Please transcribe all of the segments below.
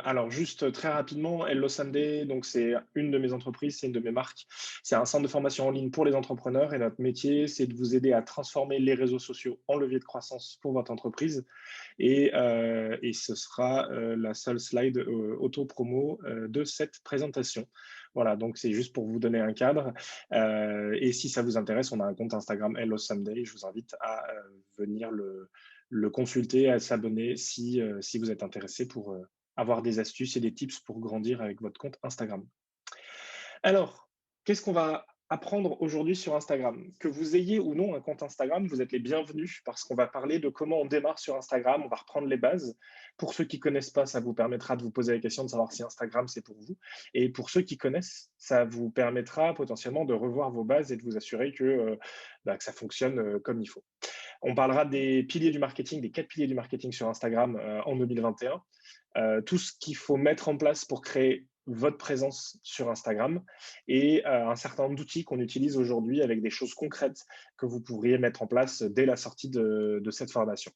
Alors juste très rapidement, Hello Sunday, donc c'est une de mes entreprises, c'est une de mes marques. C'est un centre de formation en ligne pour les entrepreneurs et notre métier, c'est de vous aider à transformer les réseaux sociaux en levier de croissance pour votre entreprise. Et ce sera la seule slide auto-promo de cette présentation. Voilà, donc c'est juste pour vous donner un cadre. Et si ça vous intéresse, on a un compte Instagram Hello Sunday. Je vous invite à venir le consulter, à s'abonner si vous êtes intéressé pour avoir des astuces et des tips pour grandir avec votre compte Instagram. Alors, qu'est-ce qu'on va apprendre aujourd'hui sur Instagram? Que vous ayez ou non un compte Instagram, vous êtes les bienvenus parce qu'on va parler de comment on démarre sur Instagram, on va reprendre les bases. Pour ceux qui connaissent pas, ça vous permettra de vous poser la question de savoir si Instagram c'est pour vous. Et pour ceux qui connaissent, ça vous permettra potentiellement de revoir vos bases et de vous assurer que ça fonctionne comme il faut. On parlera des piliers du marketing, des 4 piliers du marketing sur Instagram en 2021. Tout ce qu'il faut mettre en place pour créer votre présence sur Instagram et un certain nombre d'outils qu'on utilise aujourd'hui avec des choses concrètes que vous pourriez mettre en place dès la sortie de cette formation.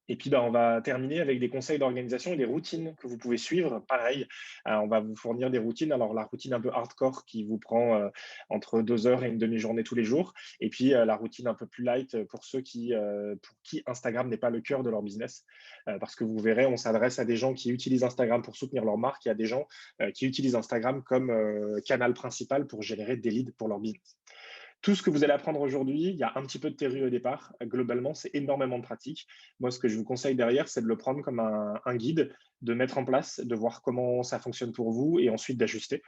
Et puis, on va terminer avec des conseils d'organisation et des routines que vous pouvez suivre. Pareil, on va vous fournir des routines. Alors, la routine un peu hardcore qui vous prend entre 2 heures et une demi-journée tous les jours. Et puis, la routine un peu plus light pour ceux pour qui Instagram n'est pas le cœur de leur business. Parce que vous verrez, on s'adresse à des gens qui utilisent Instagram pour soutenir leur marque et à des gens qui utilisent Instagram comme canal principal pour générer des leads pour leur business. Tout ce que vous allez apprendre aujourd'hui, il y a un petit peu de théorie au départ. Globalement, c'est énormément de pratique. Moi, ce que je vous conseille derrière, c'est de le prendre comme un guide, de mettre en place, de voir comment ça fonctionne pour vous et ensuite d'ajuster.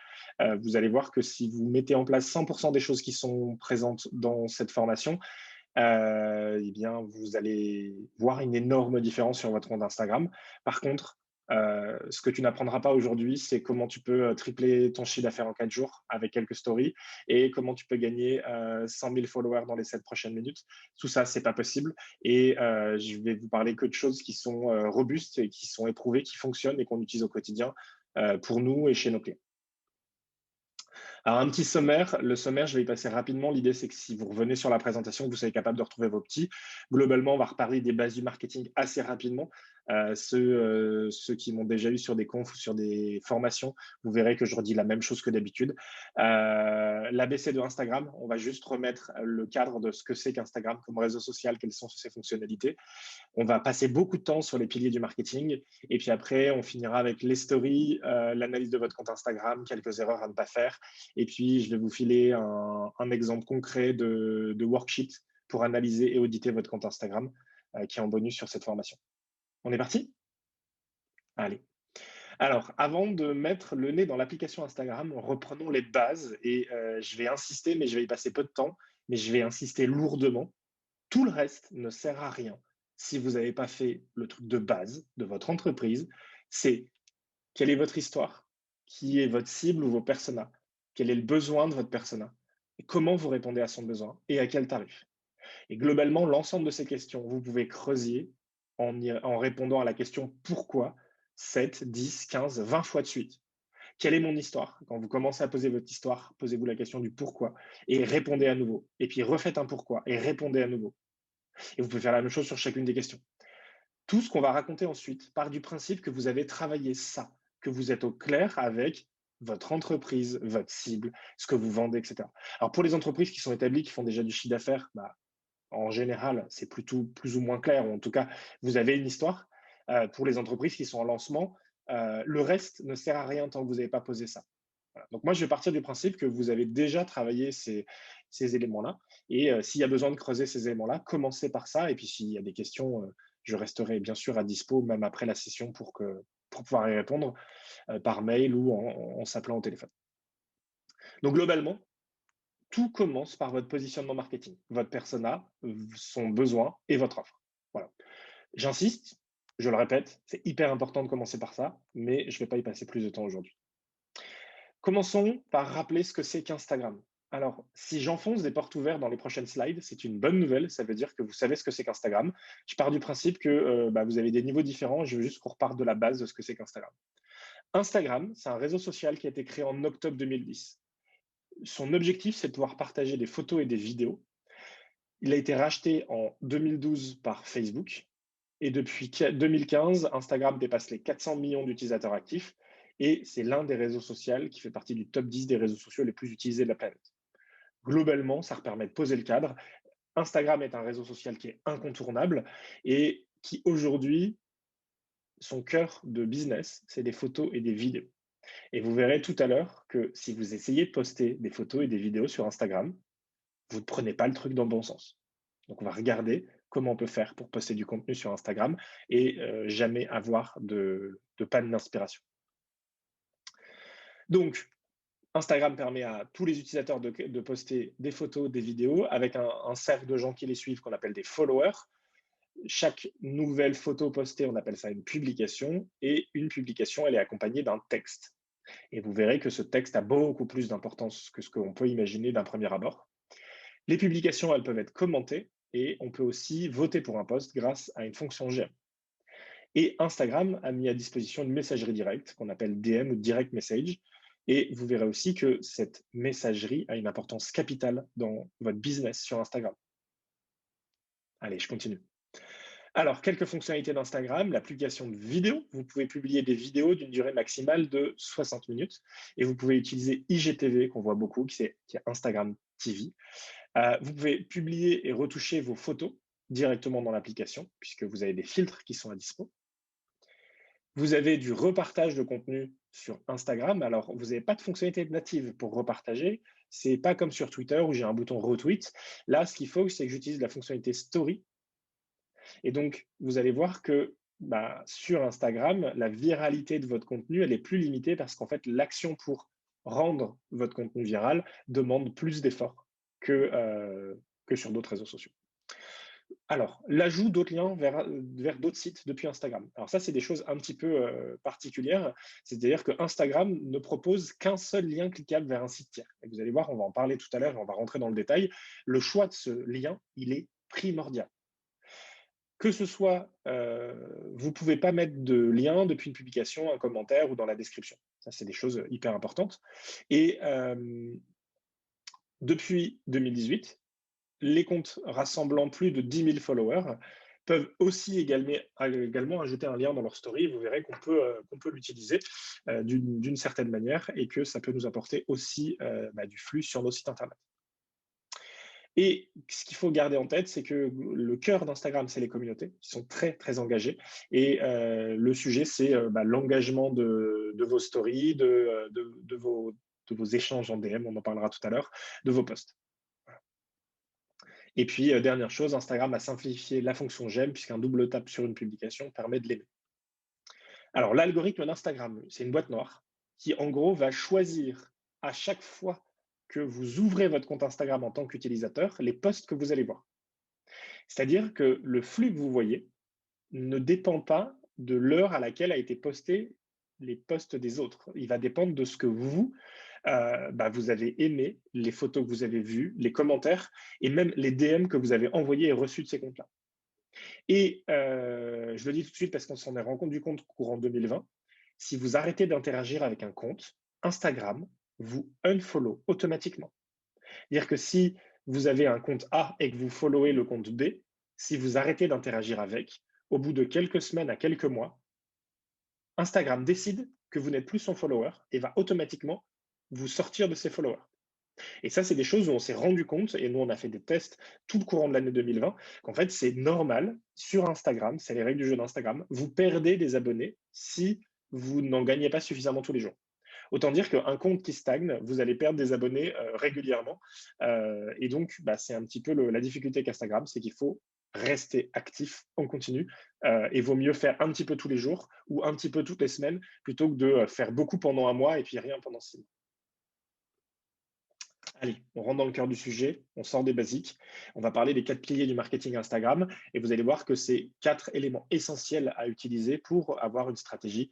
Vous allez voir que si vous mettez en place 100% des choses qui sont présentes dans cette formation, eh bien, vous allez voir une énorme différence sur votre compte Instagram. Par contre, ce que tu n'apprendras pas aujourd'hui, c'est comment tu peux tripler ton chiffre d'affaires en 4 jours avec quelques stories et comment tu peux gagner 100 000 followers dans les 7 prochaines minutes. Tout ça, c'est pas possible. Et je vais vous parler que de choses qui sont robustes et qui sont éprouvées, qui fonctionnent et qu'on utilise au quotidien pour nous et chez nos clients. Alors, un petit sommaire. Le sommaire, je vais y passer rapidement. L'idée, c'est que si vous revenez sur la présentation, vous soyez capable de retrouver vos petits. Globalement, on va reparler des bases du marketing assez rapidement. Ceux qui m'ont déjà eu sur des confs ou sur des formations, vous verrez que je redis la même chose que d'habitude. L'ABC de Instagram, on va juste remettre le cadre de ce que c'est qu'Instagram comme réseau social, quelles sont ses fonctionnalités. On va passer beaucoup de temps sur les piliers du marketing. Et puis après, on finira avec les stories, l'analyse de votre compte Instagram, quelques erreurs à ne pas faire. Et puis, je vais vous filer un exemple concret de worksheet pour analyser et auditer votre compte Instagram qui est en bonus sur cette formation. On est parti? Allez. Alors, avant de mettre le nez dans l'application Instagram, reprenons les bases et je vais insister, mais je vais y passer peu de temps, mais je vais insister lourdement. Tout le reste ne sert à rien si vous n'avez pas fait le truc de base de votre entreprise. C'est quelle est votre histoire, qui est votre cible ou vos personas, quel est le besoin de votre persona, et comment vous répondez à son besoin et à quel tarif. Et globalement, l'ensemble de ces questions, vous pouvez creuser en répondant à la question pourquoi 7, 10, 15, 20 fois de suite. Quelle est mon histoire? Quand vous commencez à poser votre histoire, posez-vous la question du pourquoi et répondez à nouveau. Et puis refaites un pourquoi et répondez à nouveau. Et vous pouvez faire la même chose sur chacune des questions. Tout ce qu'on va raconter ensuite part du principe que vous avez travaillé ça, que vous êtes au clair avec votre entreprise, votre cible, ce que vous vendez, etc. Alors pour les entreprises qui sont établies, qui font déjà du chiffre d'affaires, en général, c'est plutôt plus ou moins clair, ou en tout cas, vous avez une histoire. Pour les entreprises qui sont en lancement, le reste ne sert à rien tant que vous n'avez pas posé ça. Voilà. Donc moi, je vais partir du principe que vous avez déjà travaillé ces éléments-là. Et s'il y a besoin de creuser ces éléments-là, commencez par ça. Et puis s'il y a des questions, je resterai bien sûr à dispo, même après la session, pour pouvoir y répondre par mail ou en s'appelant au téléphone. Donc globalement, tout commence par votre positionnement marketing, votre persona, son besoin et votre offre. Voilà. J'insiste, je le répète, c'est hyper important de commencer par ça, mais je ne vais pas y passer plus de temps aujourd'hui. Commençons par rappeler ce que c'est qu'Instagram. Alors, si j'enfonce des portes ouvertes dans les prochaines slides, c'est une bonne nouvelle. Ça veut dire que vous savez ce que c'est qu'Instagram. Je pars du principe que vous avez des niveaux différents. Je veux juste qu'on reparte de la base de ce que c'est qu'Instagram. Instagram, c'est un réseau social qui a été créé en octobre 2010. Son objectif, c'est de pouvoir partager des photos et des vidéos. Il a été racheté en 2012 par Facebook Et depuis 2015, Instagram dépasse les 400 millions d'utilisateurs actifs et c'est l'un des réseaux sociaux qui fait partie du top 10 des réseaux sociaux les plus utilisés de la planète. Globalement, ça permet de poser le cadre. Instagram est un réseau social qui est incontournable et qui aujourd'hui, son cœur de business, c'est des photos et des vidéos. Et vous verrez tout à l'heure que si vous essayez de poster des photos et des vidéos sur Instagram, vous ne prenez pas le truc dans le bon sens. Donc, on va regarder comment on peut faire pour poster du contenu sur Instagram et jamais avoir de panne d'inspiration. Donc, Instagram permet à tous les utilisateurs de poster des photos, des vidéos avec un cercle de gens qui les suivent qu'on appelle des followers. Chaque nouvelle photo postée, on appelle ça une publication et une publication, elle est accompagnée d'un texte. Et vous verrez que ce texte a beaucoup plus d'importance que ce qu'on peut imaginer d'un premier abord. Les publications, elles peuvent être commentées et on peut aussi voter pour un post grâce à une fonction j'aime. Et Instagram a mis à disposition une messagerie directe qu'on appelle DM ou Direct Message. Et vous verrez aussi que cette messagerie a une importance capitale dans votre business sur Instagram. Allez, je continue. Alors, quelques fonctionnalités d'Instagram. L'application de vidéo. Vous pouvez publier des vidéos d'une durée maximale de 60 minutes. Et vous pouvez utiliser IGTV, qu'on voit beaucoup, qui est Instagram TV. Vous pouvez publier et retoucher vos photos directement dans l'application, puisque vous avez des filtres qui sont à dispo. Vous avez du repartage de contenu sur Instagram. Alors, vous n'avez pas de fonctionnalité native pour repartager. C'est pas comme sur Twitter où j'ai un bouton retweet. Là, ce qu'il faut, c'est que j'utilise la fonctionnalité story. Et donc, vous allez voir que sur Instagram, la viralité de votre contenu, elle est plus limitée parce qu'en fait, l'action pour rendre votre contenu viral demande plus d'efforts que sur d'autres réseaux sociaux. Alors, l'ajout d'autres liens vers d'autres sites depuis Instagram. Alors ça, c'est des choses un petit peu particulières. C'est-à-dire que Instagram ne propose qu'un seul lien cliquable vers un site tiers. Et vous allez voir, on va en parler tout à l'heure et on va rentrer dans le détail. Le choix de ce lien, il est primordial. Que ce soit, vous ne pouvez pas mettre de lien depuis une publication, un commentaire ou dans la description. Ça, c'est des choses hyper importantes. Et depuis 2018, les comptes rassemblant plus de 10 000 followers peuvent aussi également ajouter un lien dans leur story. Vous verrez qu'on peut l'utiliser d'une certaine manière et que ça peut nous apporter aussi du flux sur nos sites Internet. Et ce qu'il faut garder en tête, c'est que le cœur d'Instagram, c'est les communautés qui sont très, très engagées. Et le sujet, c'est l'engagement de vos stories, de vos échanges en DM, on en parlera tout à l'heure, de vos posts. Et puis, dernière chose, Instagram a simplifié la fonction j'aime, puisqu'un double tap sur une publication permet de l'aimer. Alors, l'algorithme d'Instagram, c'est une boîte noire qui, en gros, va choisir à chaque fois que vous ouvrez votre compte Instagram en tant qu'utilisateur, les posts que vous allez voir. C'est-à-dire que le flux que vous voyez ne dépend pas de l'heure à laquelle a été posté les posts des autres. Il va dépendre de ce que vous avez aimé, les photos que vous avez vues, les commentaires et même les DM que vous avez envoyés et reçus de ces comptes-là. Et je le dis tout de suite parce qu'on s'en est rendu compte courant 2020, si vous arrêtez d'interagir avec un compte, Instagram vous unfollow automatiquement. C'est-à-dire que si vous avez un compte A et que vous followez le compte B, si vous arrêtez d'interagir avec, au bout de quelques semaines à quelques mois, Instagram décide que vous n'êtes plus son follower et va automatiquement vous sortir de ses followers. Et ça, c'est des choses où on s'est rendu compte, et nous, on a fait des tests tout le courant de l'année 2020, qu'en fait, c'est normal sur Instagram, c'est les règles du jeu d'Instagram, vous perdez des abonnés si vous n'en gagnez pas suffisamment tous les jours. Autant dire qu'un compte qui stagne, vous allez perdre des abonnés régulièrement. Et donc, c'est un petit peu la difficulté qu'Instagram, c'est qu'il faut rester actif en continu et vaut mieux faire un petit peu tous les jours ou un petit peu toutes les semaines plutôt que de faire beaucoup pendant un mois et puis rien pendant 6 mois. Allez, on rentre dans le cœur du sujet, on sort des basiques. On va parler des 4 piliers du marketing Instagram et vous allez voir que c'est 4 éléments essentiels à utiliser pour avoir une stratégie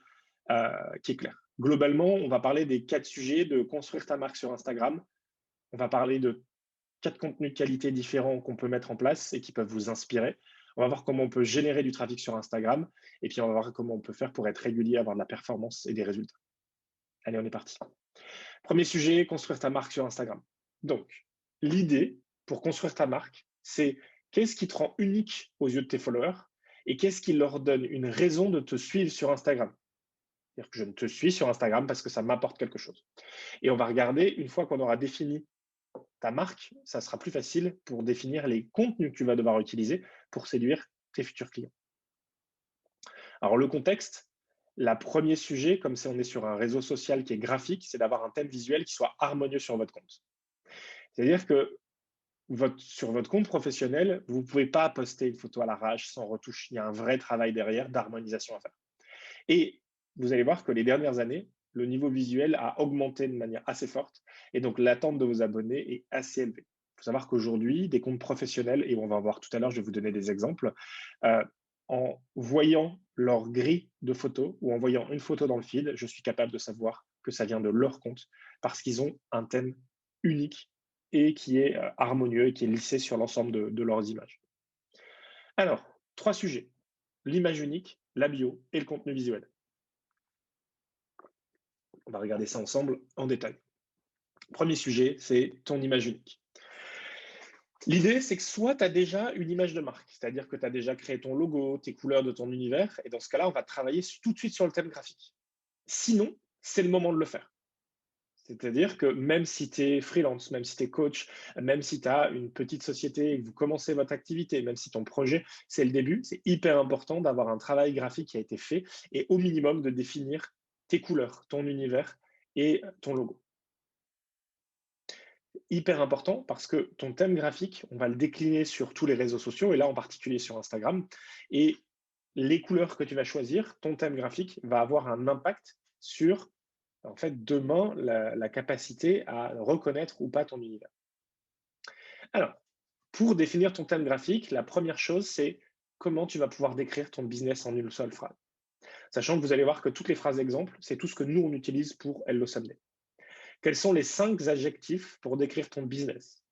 qui est claire. Globalement, on va parler des 4 sujets de construire ta marque sur Instagram. On va parler de 4 contenus de qualité différents qu'on peut mettre en place et qui peuvent vous inspirer. On va voir comment on peut générer du trafic sur Instagram et puis on va voir comment on peut faire pour être régulier, avoir de la performance et des résultats. Allez, on est parti. Premier sujet, construire ta marque sur Instagram. Donc, l'idée pour construire ta marque, c'est qu'est-ce qui te rend unique aux yeux de tes followers Et qu'est-ce qui leur donne une raison de te suivre sur Instagram? C'est-à-dire que je ne te suis sur Instagram parce que ça m'apporte quelque chose. Et on va regarder, une fois qu'on aura défini ta marque, ça sera plus facile pour définir les contenus que tu vas devoir utiliser pour séduire tes futurs clients. Alors le contexte, le premier sujet, comme si on est sur un réseau social qui est graphique, c'est d'avoir un thème visuel qui soit harmonieux sur votre compte. C'est-à-dire que sur votre compte professionnel, vous ne pouvez pas poster une photo à l'arrache, sans retouche. Il y a un vrai travail derrière d'harmonisation à faire. Et vous allez voir que les dernières années, le niveau visuel a augmenté de manière assez forte et donc l'attente de vos abonnés est assez élevée. Il faut savoir qu'aujourd'hui, des comptes professionnels, et on va voir tout à l'heure, je vais vous donner des exemples, euh, en voyant leur grille de photos ou en voyant une photo dans le feed, je suis capable de savoir que ça vient de leur compte parce qu'ils ont un thème unique et qui est harmonieux et qui est lissé sur l'ensemble de leurs images. Alors, 3 sujets, l'image unique, la bio et le contenu visuel. On va regarder ça ensemble en détail. Premier sujet, c'est ton image unique. L'idée, c'est que soit tu as déjà une image de marque, c'est-à-dire que tu as déjà créé ton logo, tes couleurs de ton univers, et dans ce cas-là, on va travailler tout de suite sur le thème graphique. Sinon, c'est le moment de le faire. C'est-à-dire que même si tu es freelance, même si tu es coach, même si tu as une petite société et que vous commencez votre activité, même si ton projet, c'est le début, c'est hyper important d'avoir un travail graphique qui a été fait et au minimum de définir tes couleurs, ton univers et ton logo. Hyper important parce que ton thème graphique, on va le décliner sur tous les réseaux sociaux et là en particulier sur Instagram. Et les couleurs que tu vas choisir, ton thème graphique va avoir un impact sur, en fait, demain, la capacité à reconnaître ou pas ton univers. Alors, pour définir ton thème graphique, la première chose, c'est comment tu vas pouvoir décrire ton business en une seule phrase. Sachant que vous allez voir que toutes les phrases exemples, c'est tout ce que nous, on utilise pour Hello Sunday. Quels sont les 5 adjectifs pour décrire ton business?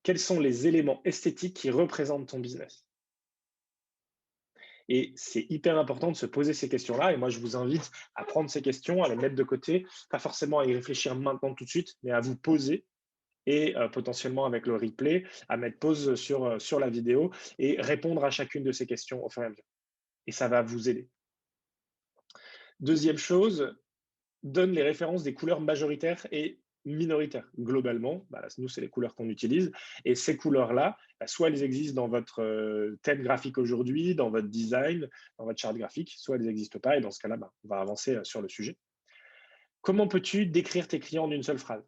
Quels sont les éléments esthétiques qui représentent ton business? Et c'est hyper important de se poser ces questions-là. Et moi, je vous invite à prendre ces questions, à les mettre de côté, pas forcément à y réfléchir maintenant tout de suite, mais à vous poser et potentiellement avec le replay, à mettre pause sur la vidéo et répondre à chacune de ces questions au fur et à mesure. Et ça va vous aider. Deuxième chose, donne les références des couleurs majoritaires et minoritaires. Globalement, nous, c'est les couleurs qu'on utilise. Et ces couleurs-là, soit elles existent dans votre thème graphique aujourd'hui, dans votre design, dans votre charte graphique, soit elles n'existent pas. Et dans ce cas-là, on va avancer sur le sujet. Comment peux-tu décrire tes clients en une seule phrase?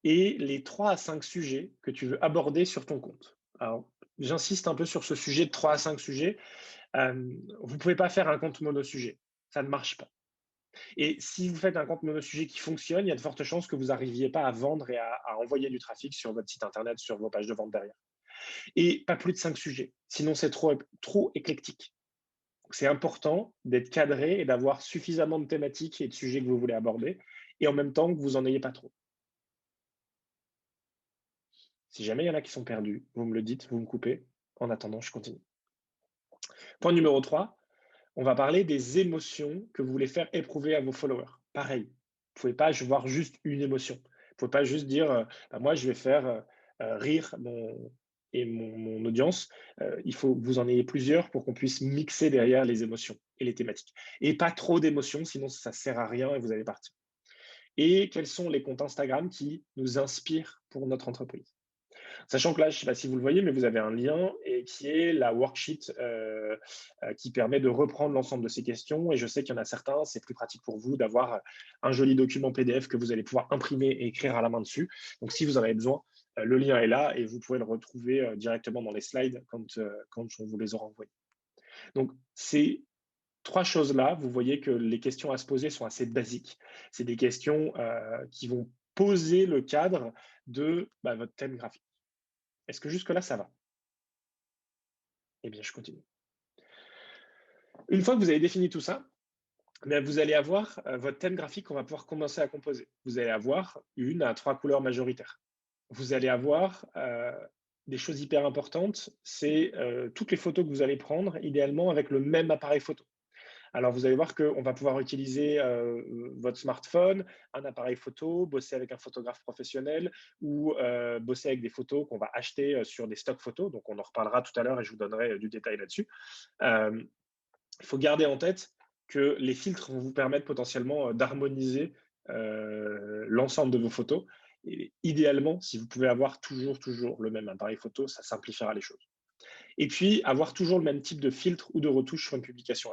Et les 3 à 5 sujets que tu veux aborder sur ton compte. Alors, j'insiste un peu sur ce sujet de 3 à 5 sujets. Vous ne pouvez pas faire un compte monosujet. Ça ne marche pas. Et si vous faites un compte monosujet qui fonctionne, il y a de fortes chances que vous n'arriviez pas à vendre et à envoyer du trafic sur votre site internet, sur vos pages de vente derrière. Et pas plus de 5 sujets, sinon c'est trop éclectique. C'est important d'être cadré et d'avoir suffisamment de thématiques et de sujets que vous voulez aborder, et en même temps que vous n'en ayez pas trop. Si jamais il y en a qui sont perdus, vous me le dites, vous me coupez. En attendant, je continue. Point numéro 3, on va parler des émotions que vous voulez faire éprouver à vos followers. Pareil, vous ne pouvez pas voir juste une émotion. Vous ne pouvez pas juste dire, moi, je vais faire rire mon audience. Il faut que vous en ayez plusieurs pour qu'on puisse mixer derrière les émotions et les thématiques. Et pas trop d'émotions, sinon ça ne sert à rien et vous allez partir. Et quels sont les comptes Instagram qui nous inspirent pour notre entreprise? Sachant que là, je ne sais pas si vous le voyez, mais vous avez un lien et qui est la worksheet qui permet de reprendre l'ensemble de ces questions. Et je sais qu'il y en a certains, c'est plus pratique pour vous d'avoir un joli document PDF que vous allez pouvoir imprimer et écrire à la main dessus. Donc, si vous en avez besoin, le lien est là et vous pouvez le retrouver directement dans les slides quand on vous les aura envoyés. Donc, ces 3 choses-là, vous voyez que les questions à se poser sont assez basiques. C'est des questions qui vont poser le cadre de votre thème graphique. Est-ce que jusque-là, ça va? Eh bien, je continue. Une fois que vous avez défini tout ça, vous allez avoir votre thème graphique qu'on va pouvoir commencer à composer. Vous allez avoir 1 à 3 couleurs majoritaires. Vous allez avoir des choses hyper importantes, c'est toutes les photos que vous allez prendre, idéalement avec le même appareil photo. Alors, vous allez voir qu'on va pouvoir utiliser votre smartphone, un appareil photo, bosser avec un photographe professionnel ou bosser avec des photos qu'on va acheter sur des stocks photos. Donc, on en reparlera tout à l'heure et je vous donnerai du détail là-dessus. Euh, il faut garder en tête que les filtres vont vous permettre potentiellement d'harmoniser l'ensemble de vos photos. Et idéalement, si vous pouvez avoir toujours le même appareil photo, ça simplifiera les choses. Et puis, avoir toujours le même type de filtre ou de retouche sur une publication.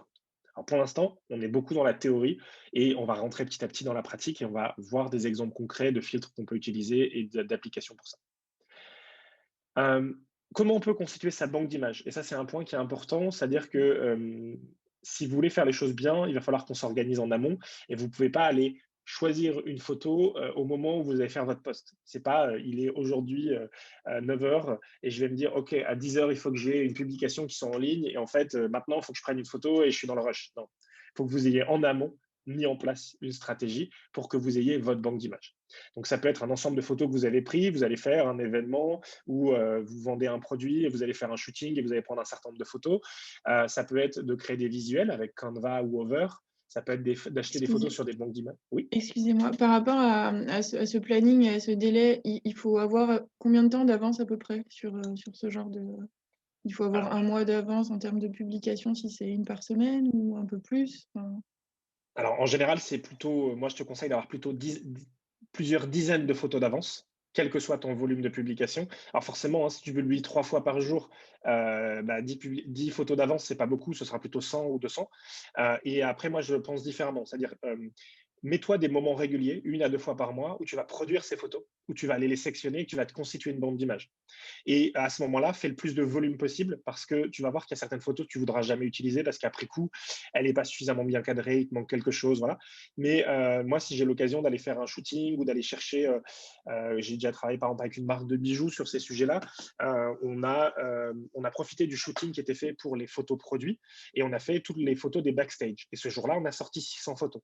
Alors pour l'instant, on est beaucoup dans la théorie et on va rentrer petit à petit dans la pratique et on va voir des exemples concrets de filtres qu'on peut utiliser et d'applications pour ça. Euh, Comment on peut constituer sa banque d'images? Et ça, c'est un point qui est important, c'est-à-dire que si vous voulez faire les choses bien, il va falloir qu'on s'organise en amont et vous ne pouvez pas aller choisir une photo au moment où vous allez faire votre post. C'est pas, il est aujourd'hui 9 heures et je vais me dire, OK, à 10 heures, il faut que j'ai une publication qui soit en ligne et en fait, maintenant, il faut que je prenne une photo et je suis dans le rush. Non, il faut que vous ayez en amont mis en place une stratégie pour que vous ayez votre banque d'images. Donc, ça peut être un ensemble de photos que vous avez pris, vous allez faire un événement où vous vendez un produit et vous allez faire un shooting et vous allez prendre un certain nombre de photos. Ça peut être de créer des visuels avec Canva ou Hover. Ça peut être d'acheter des photos sur des banques d'images. Oui. Excusez-moi, par rapport à ce planning et à ce délai, il faut avoir combien de temps d'avance à peu près sur ce genre de... Il faut avoir Alors, un mois d'avance en termes de publication si c'est une par semaine ou un peu plus. Enfin, en général, c'est plutôt, moi, je te conseille d'avoir plutôt plusieurs dizaines de photos d'avance, quel que soit ton volume de publication. Alors forcément, hein, si tu publies 3 fois par jour, 10 photos d'avance, c'est pas beaucoup, ce sera plutôt 100 ou 200. Et après, moi, je pense différemment, c'est-à-dire mets-toi des moments réguliers, 1 à 2 fois par mois, où tu vas produire ces photos, où tu vas aller les sectionner, et que tu vas te constituer une bande d'images. Et à ce moment-là, fais le plus de volume possible parce que tu vas voir qu'il y a certaines photos que tu voudras jamais utiliser parce qu'après coup, elle n'est pas suffisamment bien cadrée, il te manque quelque chose, voilà. Mais moi, si j'ai l'occasion d'aller faire un shooting ou d'aller chercher, j'ai déjà travaillé par exemple avec une marque de bijoux sur ces sujets-là, on a profité du shooting qui était fait pour les photos produits et on a fait toutes les photos des backstage. Et ce jour-là, on a sorti 600 photos.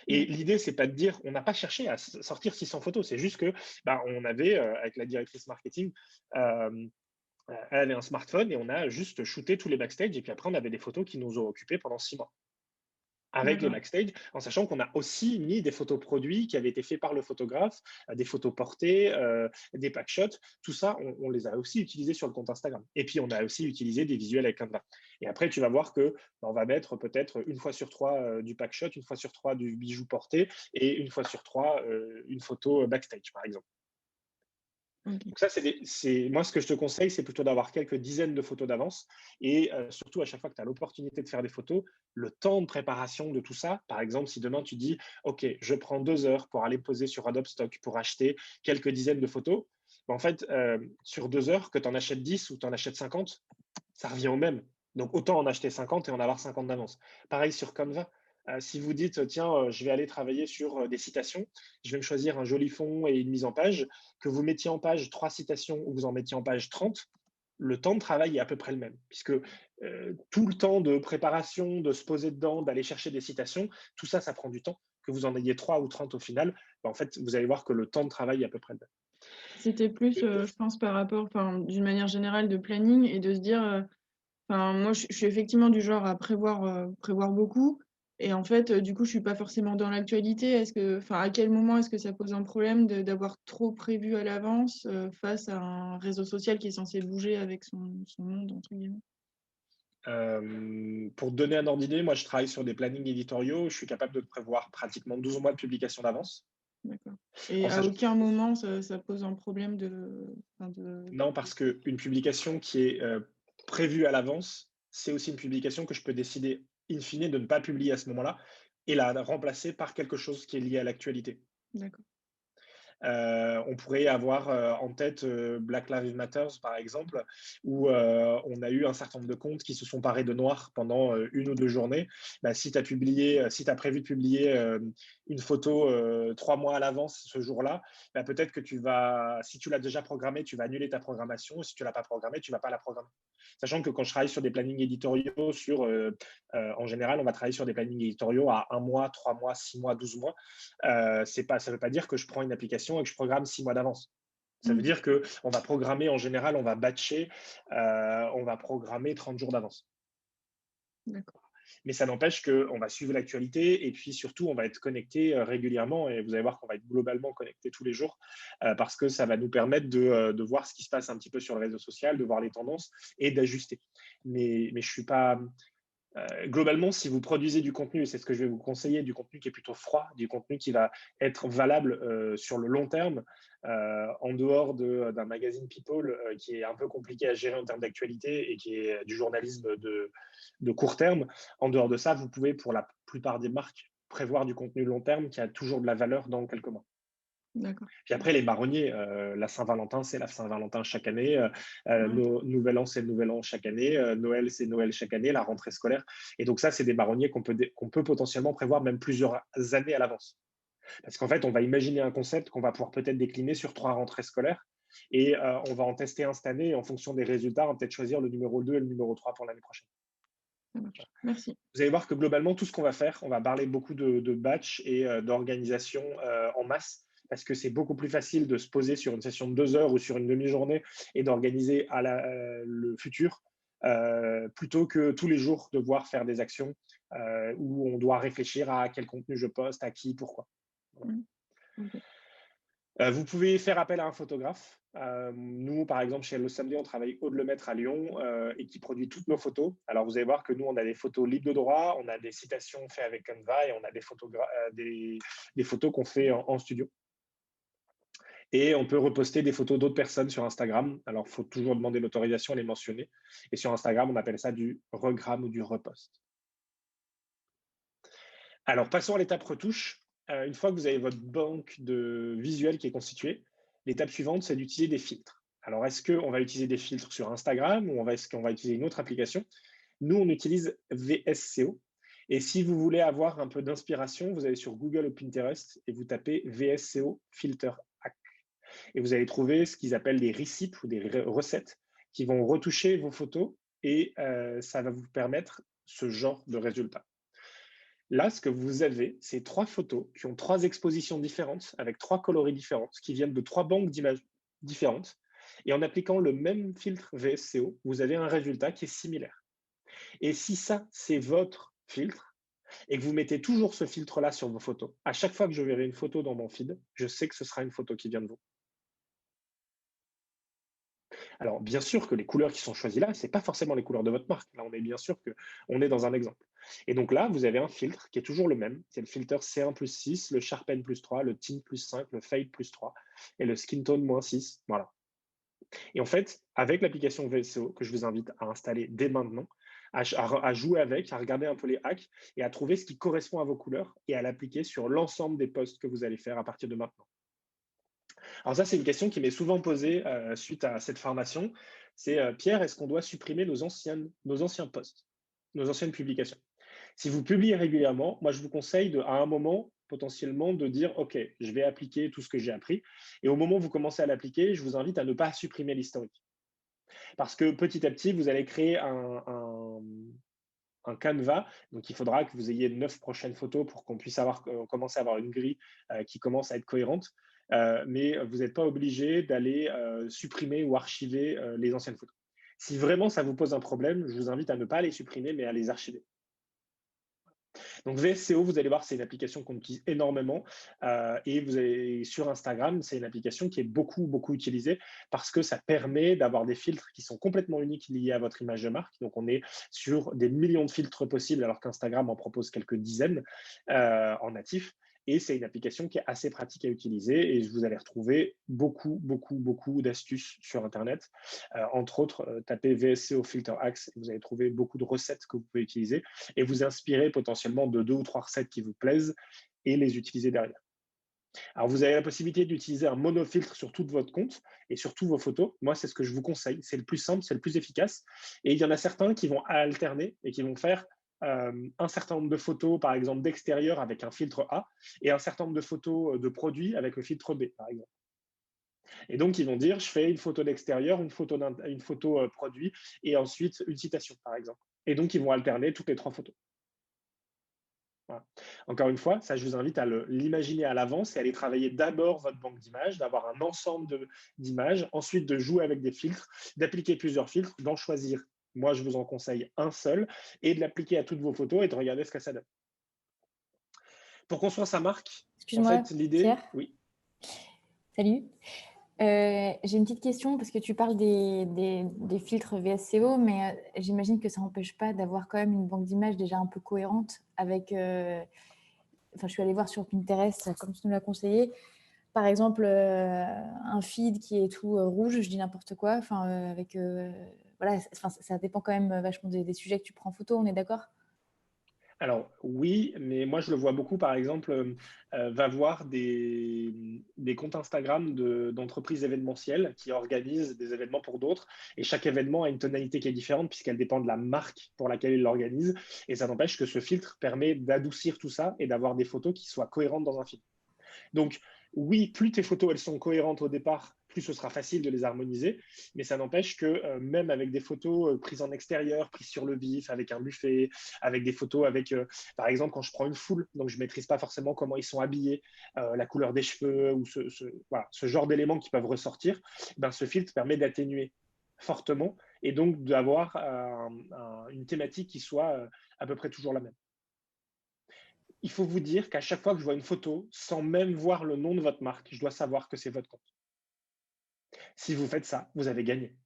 Et d'accord. l'idée, c'est pas de dire, on n'a pas cherché à sortir 600 photos, c'est juste que on avait, avec la directrice marketing, euh, elle avait un smartphone et on a juste shooté tous les backstage et puis après, on avait des photos qui nous ont occupés pendant 6 mois avec les D'accord. backstage, en sachant qu'on a aussi mis des photos produits qui avaient été faits par le photographe, des photos portées, des packshots, tout ça, on les a aussi utilisés sur le compte Instagram. Et puis, on a aussi utilisé des visuels avec Canva. Et après, tu vas voir que on va mettre peut-être 1 fois sur 3 du packshot, 1 fois sur 3 du bijou porté et 1 fois sur 3 une photo backstage, par exemple. Ok. Donc ça, moi, ce que je te conseille, c'est plutôt d'avoir quelques dizaines de photos d'avance et surtout à chaque fois que tu as l'opportunité de faire des photos, le temps de préparation de tout ça. Par exemple, si demain tu dis, OK, je prends 2 heures pour aller poser sur Adobe Stock pour acheter quelques dizaines de photos, en fait, sur 2 heures, que tu en achètes 10 ou tu en achètes 50, ça revient au même. Donc, autant en acheter 50 et en avoir 50 d'avance. Pareil sur Canva. Si vous dites, tiens, je vais aller travailler sur des citations, je vais me choisir un joli fond et une mise en page, que vous mettiez en page 3 citations ou vous en mettiez en page 30, le temps de travail est à peu près le même. Puisque tout le temps de préparation, de se poser dedans, d'aller chercher des citations, tout ça, ça prend du temps. Que vous en ayez 3 ou 30 au final, en fait, vous allez voir que le temps de travail est à peu près le C'était plus, même. je pense, par rapport, enfin, d'une manière générale, de planning et de se dire, enfin, moi, je suis effectivement du genre à prévoir beaucoup. Et en fait, du coup, je suis pas forcément dans l'actualité. Enfin, à quel moment est-ce que ça pose un problème d'avoir trop prévu à l'avance face à un réseau social qui est censé bouger avec son monde, entre guillemets? Pour donner un ordre d'idée, moi je travaille sur des plannings éditoriaux. Je suis capable de prévoir pratiquement 12 mois de publication d'avance. D'accord. Et En à sachant aucun moment, ça pose un problème enfin, non, parce qu'une publication qui est prévue à l'avance, c'est aussi une publication que je peux décider in fine de ne pas publier à ce moment-là et la remplacer par quelque chose qui est lié à l'actualité. D'accord. On pourrait avoir en tête Black Lives Matter, par exemple, où on a eu un certain nombre de comptes qui se sont parés de noir pendant 1 ou 2 journées. Si tu as si tu prévu de publier une photo 3 mois à l'avance ce jour-là, peut-être que si tu l'as déjà programmé, tu vas annuler ta programmation. Si tu ne l'as pas programmé, tu ne vas pas la programmer. Sachant que quand je travaille sur des plannings éditoriaux, en général, on va travailler sur des plannings éditoriaux à 1 mois, 3 mois, 6 mois, 12 mois. Ça ne veut pas dire que je prends une application et que je programme 6 mois d'avance. Ça veut Mm. dire qu'on va programmer, en général, on va batcher, on va programmer 30 jours d'avance. D'accord. Mais ça n'empêche qu'on va suivre l'actualité et puis surtout, on va être connecté régulièrement et vous allez voir qu'on va être globalement connecté tous les jours parce que ça va nous permettre de voir ce qui se passe un petit peu sur le réseau social, de voir les tendances et d'ajuster. Mais je suis pas, globalement, si vous produisez du contenu, et c'est ce que je vais vous conseiller, du contenu qui est plutôt froid, du contenu qui va être valable sur le long terme, en dehors d'un magazine People qui est un peu compliqué à gérer en termes d'actualité et qui est du journalisme de court terme, en dehors de ça, vous pouvez, pour la plupart des marques, prévoir du contenu long terme qui a toujours de la valeur dans quelques mois. D'accord. Puis après, les marronniers, la Saint-Valentin, c'est la Saint-Valentin chaque année. Ouais. Nouvel An, c'est le Nouvel An chaque année. Noël, c'est Noël chaque année, la rentrée scolaire. Et donc ça, c'est des marronniers qu'on peut potentiellement prévoir même plusieurs années à l'avance. Parce qu'en fait, on va imaginer un concept qu'on va pouvoir peut-être décliner sur 3 rentrées scolaires. Et on va en tester un cette année. Et en fonction des résultats, on va peut-être choisir le numéro 2 et le numéro 3 pour l'année prochaine. Ça marche. Merci. Vous allez voir que globalement, tout ce qu'on va faire, on va parler beaucoup de batch et d'organisation en masse, parce que c'est beaucoup plus facile de se poser sur une session de 2 heures ou sur une demi-journée et d'organiser le futur, plutôt que tous les jours devoir faire des actions où on doit réfléchir à quel contenu je poste, à qui, pourquoi. Voilà. Mmh. OK. Vous pouvez faire appel à un photographe. Nous, par exemple, chez Hello Sunday, on travaille Aude-Lemaitre à Lyon et qui produit toutes nos photos. Alors, vous allez voir que nous, on a des photos libres de droit, on a des citations faites avec Canva et on a des photos qu'on fait en studio. Et on peut reposter des photos d'autres personnes sur Instagram. Alors, il faut toujours demander l'autorisation, les mentionner. Et sur Instagram, on appelle ça du regram ou du repost. Alors, passons à l'étape retouche. Une fois que vous avez votre banque de visuels qui est constituée, l'étape suivante, c'est d'utiliser des filtres. Alors, est-ce qu'on va utiliser des filtres sur Instagram ou est-ce qu'on va utiliser une autre application? Nous, on utilise VSCO. Et si vous voulez avoir un peu d'inspiration, vous allez sur Google ou Pinterest et vous tapez VSCO Filter Hack. Et vous allez trouver ce qu'ils appellent des receipts ou des recettes qui vont retoucher vos photos et ça va vous permettre ce genre de résultat. Là, ce que vous avez, c'est 3 photos qui ont 3 expositions différentes, avec 3 coloris différentes, qui viennent de 3 banques d'images différentes. Et en appliquant le même filtre VSCO, vous avez un résultat qui est similaire. Et si ça, c'est votre filtre, et que vous mettez toujours ce filtre-là sur vos photos, à chaque fois que je verrai une photo dans mon feed, je sais que ce sera une photo qui vient de vous. Alors, bien sûr que les couleurs qui sont choisies là, ce n'est pas forcément les couleurs de votre marque. Là, on est bien sûr qu'on est dans un exemple. Et donc là, vous avez un filtre qui est toujours le même. C'est le filtre C1+6, le Sharpen +3, le Tint +5, le Fade +3 et le Skin Tone -6. Voilà. Et en fait, avec l'application VSCO, que je vous invite à installer dès maintenant, à jouer avec, à regarder un peu les hacks et à trouver ce qui correspond à vos couleurs et à l'appliquer sur l'ensemble des posts que vous allez faire à partir de maintenant. Alors ça, c'est une question qui m'est souvent posée suite à cette formation. C'est Pierre, est-ce qu'on doit supprimer nos anciens posts, nos anciennes publications? Si vous publiez régulièrement, moi, je vous conseille à un moment, potentiellement, de dire, OK, je vais appliquer tout ce que j'ai appris. Et au moment où vous commencez à l'appliquer, je vous invite à ne pas supprimer l'historique. Parce que petit à petit, vous allez créer un canevas. Donc, il faudra que vous ayez 9 prochaines photos pour qu'on puisse commencer à avoir une grille qui commence à être cohérente. Mais vous n'êtes pas obligé d'aller supprimer ou archiver les anciennes photos. Si vraiment ça vous pose un problème, je vous invite à ne pas les supprimer, mais à les archiver. Donc VSCO, vous allez voir, c'est une application qu'on utilise énormément et vous avez sur Instagram, c'est une application qui est beaucoup, beaucoup utilisée parce que ça permet d'avoir des filtres qui sont complètement uniques liés à votre image de marque. Donc on est sur des millions de filtres possibles alors qu'Instagram en propose quelques dizaines en natif. Et c'est une application qui est assez pratique à utiliser et vous allez retrouver beaucoup, beaucoup, beaucoup d'astuces sur Internet. Entre autres, tapez VSCO Filter Hacks et vous allez trouver beaucoup de recettes que vous pouvez utiliser et vous inspirer potentiellement de 2 ou 3 recettes qui vous plaisent et les utiliser derrière. Alors, vous avez la possibilité d'utiliser un monofiltre sur tout votre compte et sur toutes vos photos. Moi, c'est ce que je vous conseille. C'est le plus simple, c'est le plus efficace. Et il y en a certains qui vont alterner et qui vont faire un certain nombre de photos, par exemple, d'extérieur avec un filtre A et un certain nombre de photos de produits avec le filtre B, par exemple. Et donc, ils vont dire, je fais une photo d'extérieur, une photo produit et ensuite une citation, par exemple. Et donc, ils vont alterner toutes les 3 photos. Voilà. Encore une fois, ça, je vous invite à l'imaginer à l'avance et à aller travailler d'abord votre banque d'images, d'avoir un ensemble d'images, ensuite de jouer avec des filtres, d'appliquer plusieurs filtres, d'en choisir Moi, je vous en conseille un seul et de l'appliquer à toutes vos photos et de regarder ce que ça donne. Pour construire sa marque, en Excuse-moi, fait, l'idée, Pierre. oui. Salut. J'ai une petite question parce que tu parles des filtres VSCO, mais j'imagine que ça n'empêche pas d'avoir quand même une banque d'images déjà un peu cohérente avec. Enfin, je suis allée voir sur Pinterest, comme tu nous l'as conseillé. Par exemple, un feed qui est tout rouge, je dis n'importe quoi. Enfin, avec voilà, ça dépend quand même vachement des sujets que tu prends en photo. On est d'accord? Alors oui, mais moi je le vois beaucoup, par exemple, va voir des comptes Instagram d'entreprises événementielles qui organisent des événements pour d'autres, et chaque événement a une tonalité qui est différente puisqu'elle dépend de la marque pour laquelle ils l'organisent, et ça n'empêche que ce filtre permet d'adoucir tout ça et d'avoir des photos qui soient cohérentes dans un film. Donc, oui, plus tes photos elles sont cohérentes au départ, plus ce sera facile de les harmoniser. Mais ça n'empêche que même avec des photos prises en extérieur, prises sur le vif, avec un buffet, avec des photos avec, par exemple, quand je prends une foule, donc je ne maîtrise pas forcément comment ils sont habillés, la couleur des cheveux ou voilà, ce genre d'éléments qui peuvent ressortir, ben, ce filtre permet d'atténuer fortement et donc d'avoir une thématique qui soit à peu près toujours la même. Il faut vous dire qu'à chaque fois que je vois une photo, sans même voir le nom de votre marque, je dois savoir que c'est votre compte. Si vous faites ça, vous avez gagné.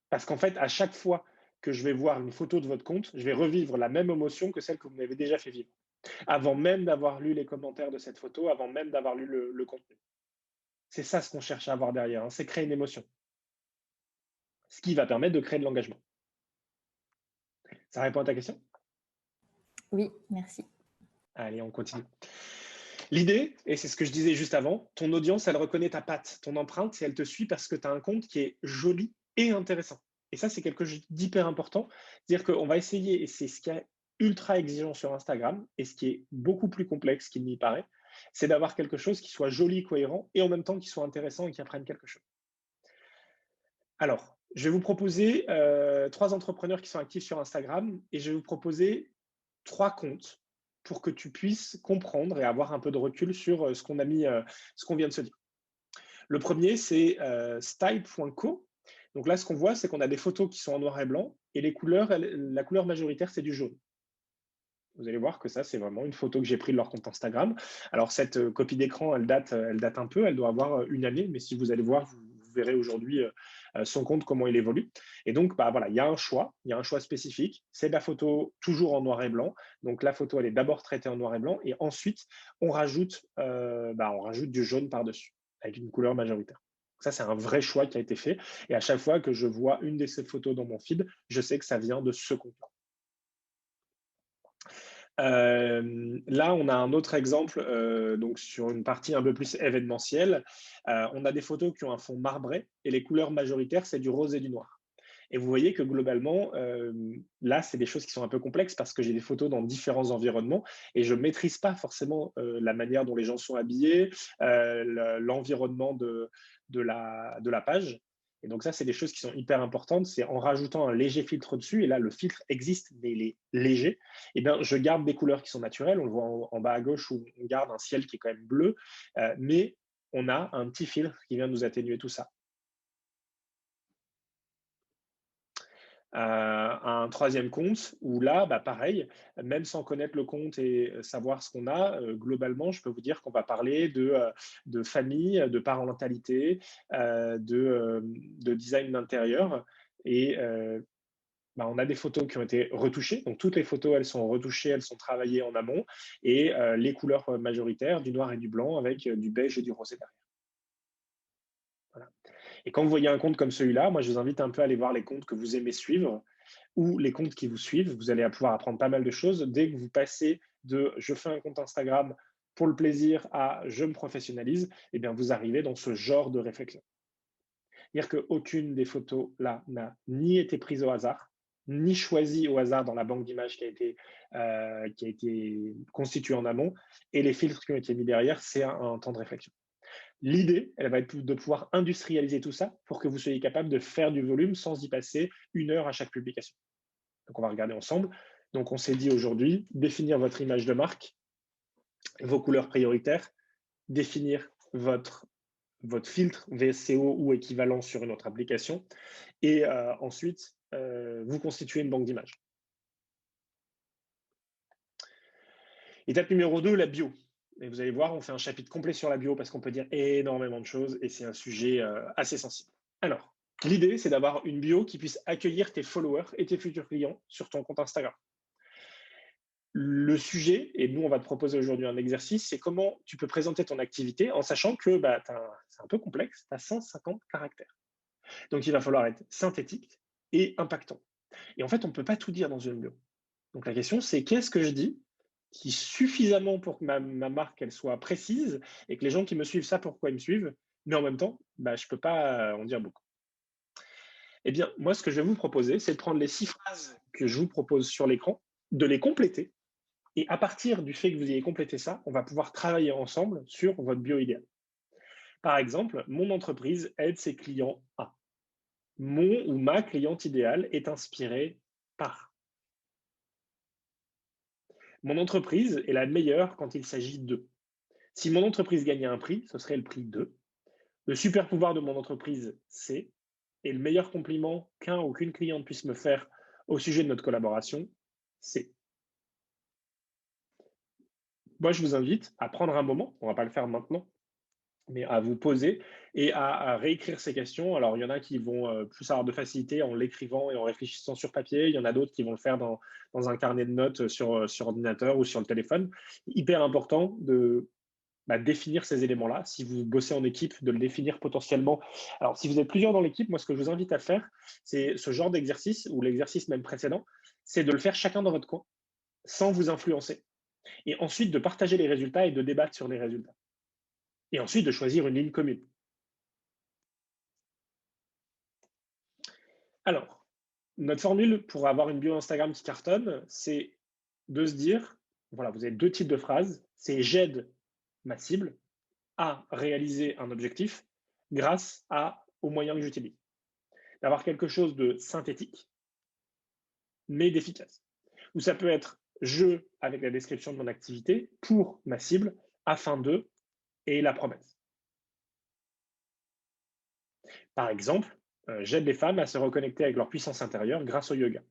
Parce qu'en fait, à chaque fois que je vais voir une photo de votre compte, je vais revivre la même émotion que celle que vous m'avez déjà fait vivre, avant même d'avoir lu les commentaires de cette photo, avant même d'avoir lu le contenu. C'est ça ce qu'on cherche à avoir derrière, hein, c'est créer une émotion, ce qui va permettre de créer de l'engagement. Ça répond à ta question? Oui, merci. Allez, on continue. L'idée, et c'est ce que je disais juste avant, ton audience, elle reconnaît ta patte, ton empreinte, et elle te suit parce que tu as un compte qui est joli et intéressant. Et ça, c'est quelque chose d'hyper important. C'est-à-dire qu'on va essayer, et c'est ce qui est ultra exigeant sur Instagram, et ce qui est beaucoup plus complexe qu'il n'y paraît, c'est d'avoir quelque chose qui soit joli, cohérent, et en même temps qui soit intéressant et qui apprenne quelque chose. Alors, je vais vous proposer 3 entrepreneurs qui sont actifs sur Instagram, et je vais vous proposer 3 comptes pour que tu puisses comprendre et avoir un peu de recul sur ce qu'on a mis, ce qu'on vient de se dire. Le premier, c'est style.co. Donc là, ce qu'on voit, c'est qu'on a des photos qui sont en noir et blanc et les couleurs, la couleur majoritaire, c'est du jaune. Vous allez voir que ça, c'est vraiment une photo que j'ai prise de leur compte Instagram. Alors, cette copie d'écran, elle date un peu, elle doit avoir une année, mais si vous allez voir, vous verrez aujourd'hui son compte, comment il évolue. Et donc, bah, voilà, il y a un choix spécifique. C'est la photo toujours en noir et blanc. Donc, la photo, elle est d'abord traitée en noir et blanc et ensuite, on rajoute du jaune par-dessus avec une couleur majoritaire. Ça, c'est un vrai choix qui a été fait. Et à chaque fois que je vois une de ces photos dans mon feed, je sais que ça vient de ce compte-là. Là, on a un autre exemple donc sur une partie un peu plus événementielle. On a des photos qui ont un fond marbré et les couleurs majoritaires, c'est du rose et du noir. Et vous voyez que globalement, là, c'est des choses qui sont un peu complexes parce que j'ai des photos dans différents environnements et je ne maîtrise pas forcément la manière dont les gens sont habillés, l'environnement de la page. Et donc ça, c'est des choses qui sont hyper importantes. C'est en rajoutant un léger filtre dessus, et là, le filtre existe, mais il est léger. Eh bien, je garde des couleurs qui sont naturelles. On le voit en bas à gauche où on garde un ciel qui est quand même bleu, mais on a un petit filtre qui vient nous atténuer tout ça. Un troisième compte où là, bah, pareil, même sans connaître le compte et savoir ce qu'on a, globalement, je peux vous dire qu'on va parler de famille, de parentalité, de design d'intérieur. Et bah, on a des photos qui ont été retouchées. Donc, toutes les photos, elles sont retouchées, elles sont travaillées en amont. Et les couleurs majoritaires, du noir et du blanc, avec du beige et du rosé derrière. Voilà. Et quand vous voyez un compte comme celui-là, moi, je vous invite un peu à aller voir les comptes que vous aimez suivre ou les comptes qui vous suivent. Vous allez pouvoir apprendre pas mal de choses. Dès que vous passez de je fais un compte Instagram pour le plaisir à je me professionnalise, eh bien, vous arrivez dans ce genre de réflexion. C'est-à-dire qu'aucune des photos là n'a ni été prise au hasard, ni choisie au hasard dans la banque d'images qui a été constituée en amont, et les filtres qui ont été mis derrière, c'est un temps de réflexion. L'idée, elle va être de pouvoir industrialiser tout ça pour que vous soyez capable de faire du volume sans y passer 1 heure à chaque publication. Donc, on va regarder ensemble. Donc, on s'est dit aujourd'hui, définir votre image de marque, vos couleurs prioritaires, définir votre votre filtre VSCO ou équivalent sur une autre application. Et ensuite, vous constituez une banque d'images. Étape numéro 2, la bio. Et vous allez voir, on fait un chapitre complet sur la bio parce qu'on peut dire énormément de choses et c'est un sujet assez sensible. Alors, l'idée, c'est d'avoir une bio qui puisse accueillir tes followers et tes futurs clients sur ton compte Instagram. Le sujet, et nous, on va te proposer aujourd'hui un exercice, c'est comment tu peux présenter ton activité en sachant que c'est un peu complexe, tu as 150 caractères. Donc, il va falloir être synthétique et impactant. Et en fait, on ne peut pas tout dire dans une bio. Donc, la question, c'est qu'est-ce que je dis qui est suffisamment pour que ma marque elle soit précise et que les gens qui me suivent savent pourquoi ils me suivent, mais en même temps, je ne peux pas en dire beaucoup. Eh bien, moi, ce que je vais vous proposer, c'est de prendre les 6 phrases que je vous propose sur l'écran, de les compléter. Et à partir du fait que vous ayez complété ça, on va pouvoir travailler ensemble sur votre bio idéal. Par exemple, mon entreprise aide ses clients à. Mon ou ma cliente idéale est inspirée par. Mon entreprise est la meilleure quand il s'agit de. Si mon entreprise gagnait un prix, ce serait le prix de. Le super pouvoir de mon entreprise, c'est. Et le meilleur compliment qu'un ou qu'une cliente puisse me faire au sujet de notre collaboration, c'est. Moi, je vous invite à prendre un moment, on ne va pas le faire maintenant, mais à vous poser et à réécrire ces questions. Alors, il y en a qui vont plus avoir de facilité en l'écrivant et en réfléchissant sur papier. Il y en a d'autres qui vont le faire dans un carnet de notes sur ordinateur ou sur le téléphone. Hyper important de définir ces éléments-là. Si vous bossez en équipe, de le définir potentiellement. Alors, si vous êtes plusieurs dans l'équipe, moi, ce que je vous invite à faire, c'est ce genre d'exercice, ou l'exercice même précédent, c'est de le faire chacun dans votre coin, sans vous influencer. Et ensuite, de partager les résultats et de débattre sur les résultats. Et ensuite, de choisir une ligne commune. Alors, notre formule pour avoir une bio Instagram qui cartonne, c'est de se dire, voilà, vous avez 2 types de phrases, c'est j'aide ma cible à réaliser un objectif grâce aux moyens que j'utilise. D'avoir quelque chose de synthétique, mais d'efficace. Ou ça peut être je avec la description de mon activité pour ma cible, afin de, et la promesse. Par exemple, j'aide les femmes à se reconnecter avec leur puissance intérieure grâce au yoga.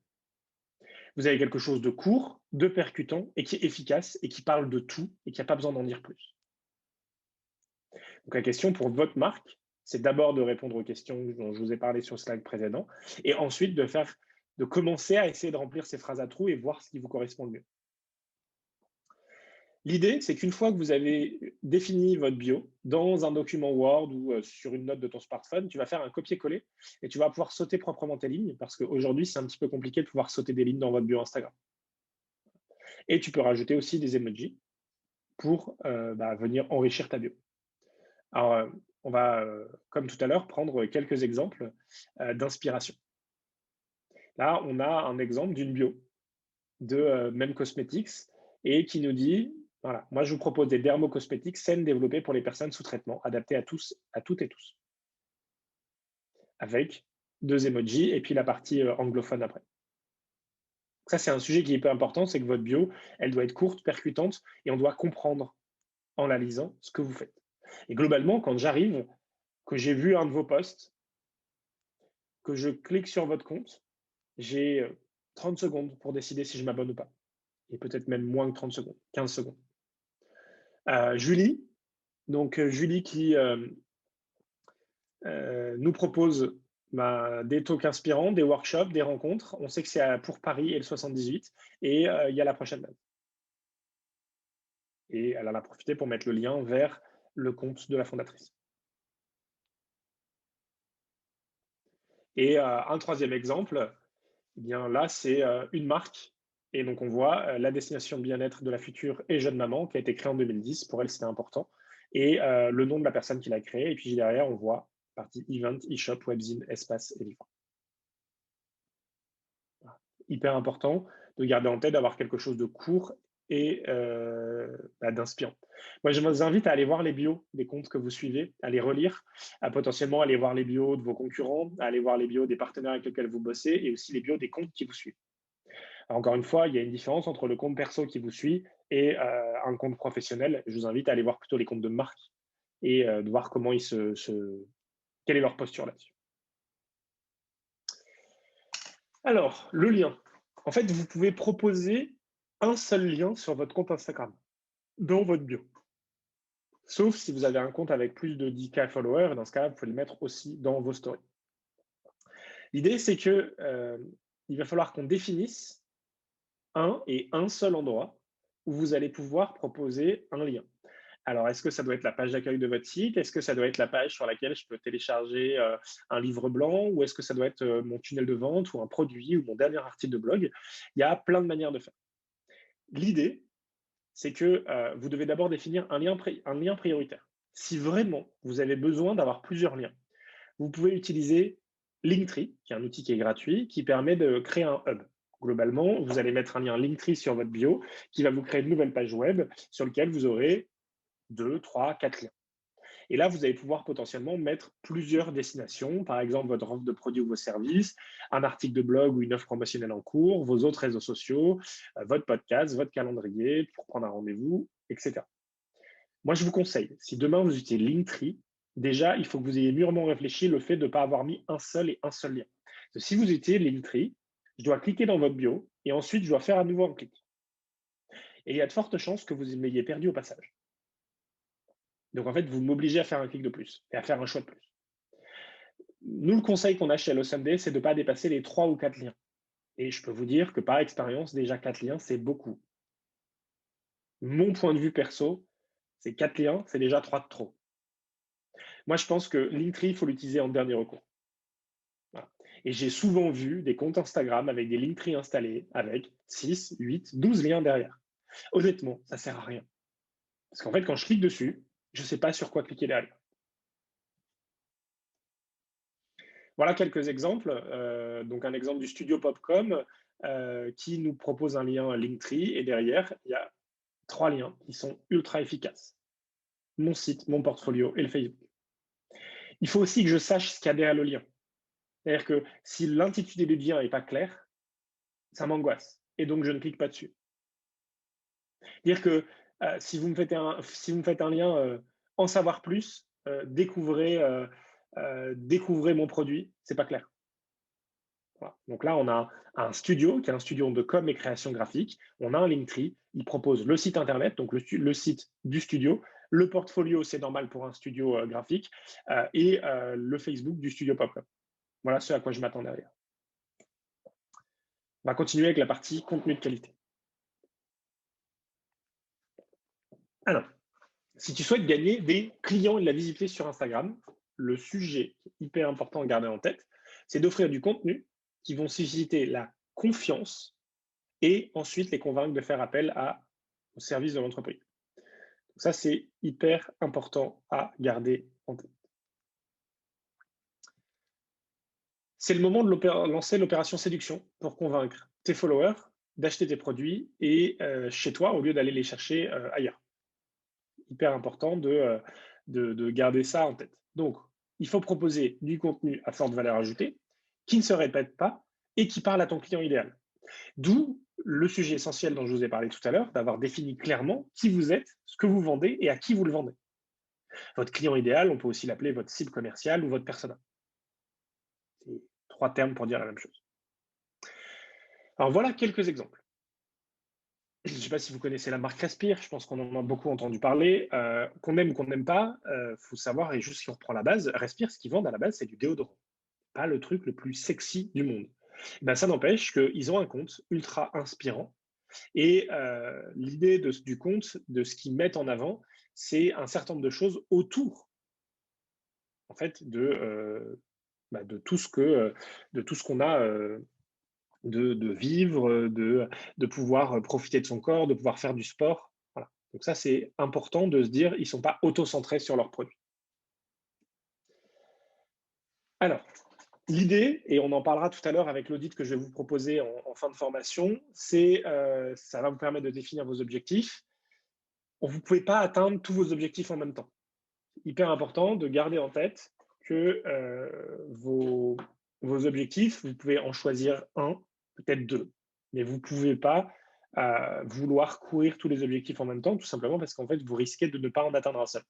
Vous avez quelque chose de court, de percutant et qui est efficace et qui parle de tout et qui n'a pas besoin d'en dire plus. Donc la question pour votre marque, c'est d'abord de répondre aux questions dont je vous ai parlé sur le slide précédent et ensuite de commencer à essayer de remplir ces phrases à trous et voir ce qui vous correspond le mieux. L'idée, c'est qu'une fois que vous avez défini votre bio dans un document Word ou sur une note de ton smartphone, tu vas faire un copier-coller et tu vas pouvoir sauter proprement tes lignes parce qu'aujourd'hui, c'est un petit peu compliqué de pouvoir sauter des lignes dans votre bio Instagram. Et tu peux rajouter aussi des emojis pour venir enrichir ta bio. Alors, on va, comme tout à l'heure, prendre quelques exemples d'inspiration. Là, on a un exemple d'une bio de Même Cosmetics et qui nous dit, voilà, moi je vous propose des dermocosmétiques saines développées pour les personnes sous traitement, adaptées à toutes et tous. Avec 2 emojis et puis la partie anglophone après. Ça, c'est un sujet qui est hyper important, c'est que votre bio, elle doit être courte, percutante et on doit comprendre en la lisant ce que vous faites. Et globalement, quand j'arrive, que j'ai vu un de vos posts, que je clique sur votre compte, j'ai 30 secondes pour décider si je m'abonne ou pas. Et peut-être même moins que 30 secondes, 15 secondes. Julie, Julie qui nous propose des talks inspirants, des workshops, des rencontres. On sait que c'est pour Paris et le 78 et il y a la prochaine date. Et elle en a profité pour mettre le lien vers le compte de la fondatrice. Et un troisième exemple, eh bien là, c'est une marque. Et donc, on voit la destination de bien-être de la future et jeune maman qui a été créée en 2010. Pour elle, c'était important. Et le nom de la personne qui l'a créée. Et puis derrière, on voit partie event, e-shop, webzine, espace et livre. Voilà. Hyper important de garder en tête d'avoir quelque chose de court et d'inspirant. Moi, je vous invite à aller voir les bios des comptes que vous suivez, à les relire, à potentiellement aller voir les bios de vos concurrents, à aller voir les bios des partenaires avec lesquels vous bossez et aussi les bios des comptes qui vous suivent. Alors, encore une fois, il y a une différence entre le compte perso qui vous suit et un compte professionnel. Je vous invite à aller voir plutôt les comptes de marque et de voir comment quelle est leur posture là-dessus. Alors, le lien. En fait, vous pouvez proposer un seul lien sur votre compte Instagram, dans votre bio. Sauf si vous avez un compte avec plus de 10K followers, dans ce cas-là, vous pouvez le mettre aussi dans vos stories. L'idée, c'est que il va falloir qu'on définisse un seul endroit où vous allez pouvoir proposer un lien. Alors, est-ce que ça doit être la page d'accueil de votre site? Est-ce que ça doit être la page sur laquelle je peux télécharger un livre blanc? Ou est-ce que ça doit être mon tunnel de vente ou un produit ou mon dernier article de blog? Il y a plein de manières de faire. L'idée, c'est que vous devez d'abord définir un lien prioritaire. Si vraiment vous avez besoin d'avoir plusieurs liens, vous pouvez utiliser Linktree, qui est un outil qui est gratuit, qui permet de créer un hub. Globalement, vous allez mettre un lien Linktree sur votre bio qui va vous créer une nouvelle page web sur laquelle vous aurez 2, 3, 4 liens. Et là, vous allez pouvoir potentiellement mettre plusieurs destinations, par exemple votre offre de produits ou vos services, un article de blog ou une offre promotionnelle en cours, vos autres réseaux sociaux, votre podcast, votre calendrier pour prendre un rendez-vous, etc. Moi, je vous conseille, si demain vous utilisez Linktree, déjà, il faut que vous ayez mûrement réfléchi le fait de ne pas avoir mis un seul lien. Si vous utilisez Linktree, je dois cliquer dans votre bio et ensuite, je dois faire à nouveau un clic. Et il y a de fortes chances que vous m'ayez perdu au passage. Donc, en fait, vous m'obligez à faire un clic de plus et à faire un choix de plus. Nous, le conseil qu'on a chez Hello Sunday, c'est de ne pas dépasser les 3 ou 4 liens. Et je peux vous dire que par expérience, déjà 4 liens, c'est beaucoup. Mon point de vue perso, c'est 4 liens, c'est déjà 3 de trop. Moi, je pense que Linktree, il faut l'utiliser en dernier recours. Voilà. Et j'ai souvent vu des comptes Instagram avec des Linktree installés avec 6, 8, 12 liens derrière. Honnêtement, ça ne sert à rien. Parce qu'en fait, quand je clique dessus, je ne sais pas sur quoi cliquer derrière. Voilà quelques exemples. Donc, un exemple du studio Popcom qui nous propose un lien Linktree et derrière, il y a 3 liens qui sont ultra efficaces. Mon site, mon portfolio et le Facebook. Il faut aussi que je sache ce qu'il y a derrière le lien. C'est-à-dire que si l'intitulé du lien n'est pas clair, ça m'angoisse et donc je ne clique pas dessus. Dire que si vous me faites un lien en savoir plus, découvrez mon produit, c'est pas clair. Voilà. Donc là, on a un studio qui est un studio de com et création graphique. On a un Linktree. Il propose le site internet, donc le site du studio. Le portfolio, c'est normal pour un studio graphique. Et le Facebook du studio Popcom. Voilà ce à quoi je m'attends derrière. On va continuer avec la partie contenu de qualité. Alors, si tu souhaites gagner des clients et de la visibilité sur Instagram, le sujet hyper important à garder en tête, c'est d'offrir du contenu qui vont susciter la confiance et ensuite les convaincre de faire appel au service de l'entreprise. Ça, c'est hyper important à garder en tête. C'est le moment de lancer l'opération séduction pour convaincre tes followers d'acheter tes produits et chez toi au lieu d'aller les chercher ailleurs. Hyper important de garder ça en tête. Donc, il faut proposer du contenu à forte valeur ajoutée qui ne se répète pas et qui parle à ton client idéal. D'où le sujet essentiel dont je vous ai parlé tout à l'heure, d'avoir défini clairement qui vous êtes, ce que vous vendez et à qui vous le vendez. Votre client idéal, on peut aussi l'appeler votre cible commerciale ou votre persona. C'est 3 termes pour dire la même chose. Alors voilà quelques exemples. Je ne sais pas si vous connaissez la marque Respire, je pense qu'on en a beaucoup entendu parler. Qu'on aime ou qu'on n'aime pas, faut savoir, et juste si on reprend la base, Respire, ce qu'ils vendent à la base, c'est du déodorant. Pas le truc le plus sexy du monde. Ben, ça n'empêche qu'ils ont un compte ultra inspirant. Et l'idée du compte, de ce qu'ils mettent en avant, c'est un certain nombre de choses autour en fait, de tout ce qu'on a de vivre, de pouvoir profiter de son corps, de pouvoir faire du sport. Voilà. Donc ça, c'est important de se dire, ils ne sont pas auto-centrés sur leurs produits. Alors, l'idée, et on en parlera tout à l'heure avec l'audit que je vais vous proposer en fin de formation, c'est ça va vous permettre de définir vos objectifs. Vous ne pouvez pas atteindre tous vos objectifs en même temps. Hyper important de garder en tête que vos objectifs, vous pouvez en choisir un, peut-être 2, mais vous ne pouvez pas vouloir courir tous les objectifs en même temps, tout simplement parce qu'en fait, vous risquez de ne pas en atteindre un seul.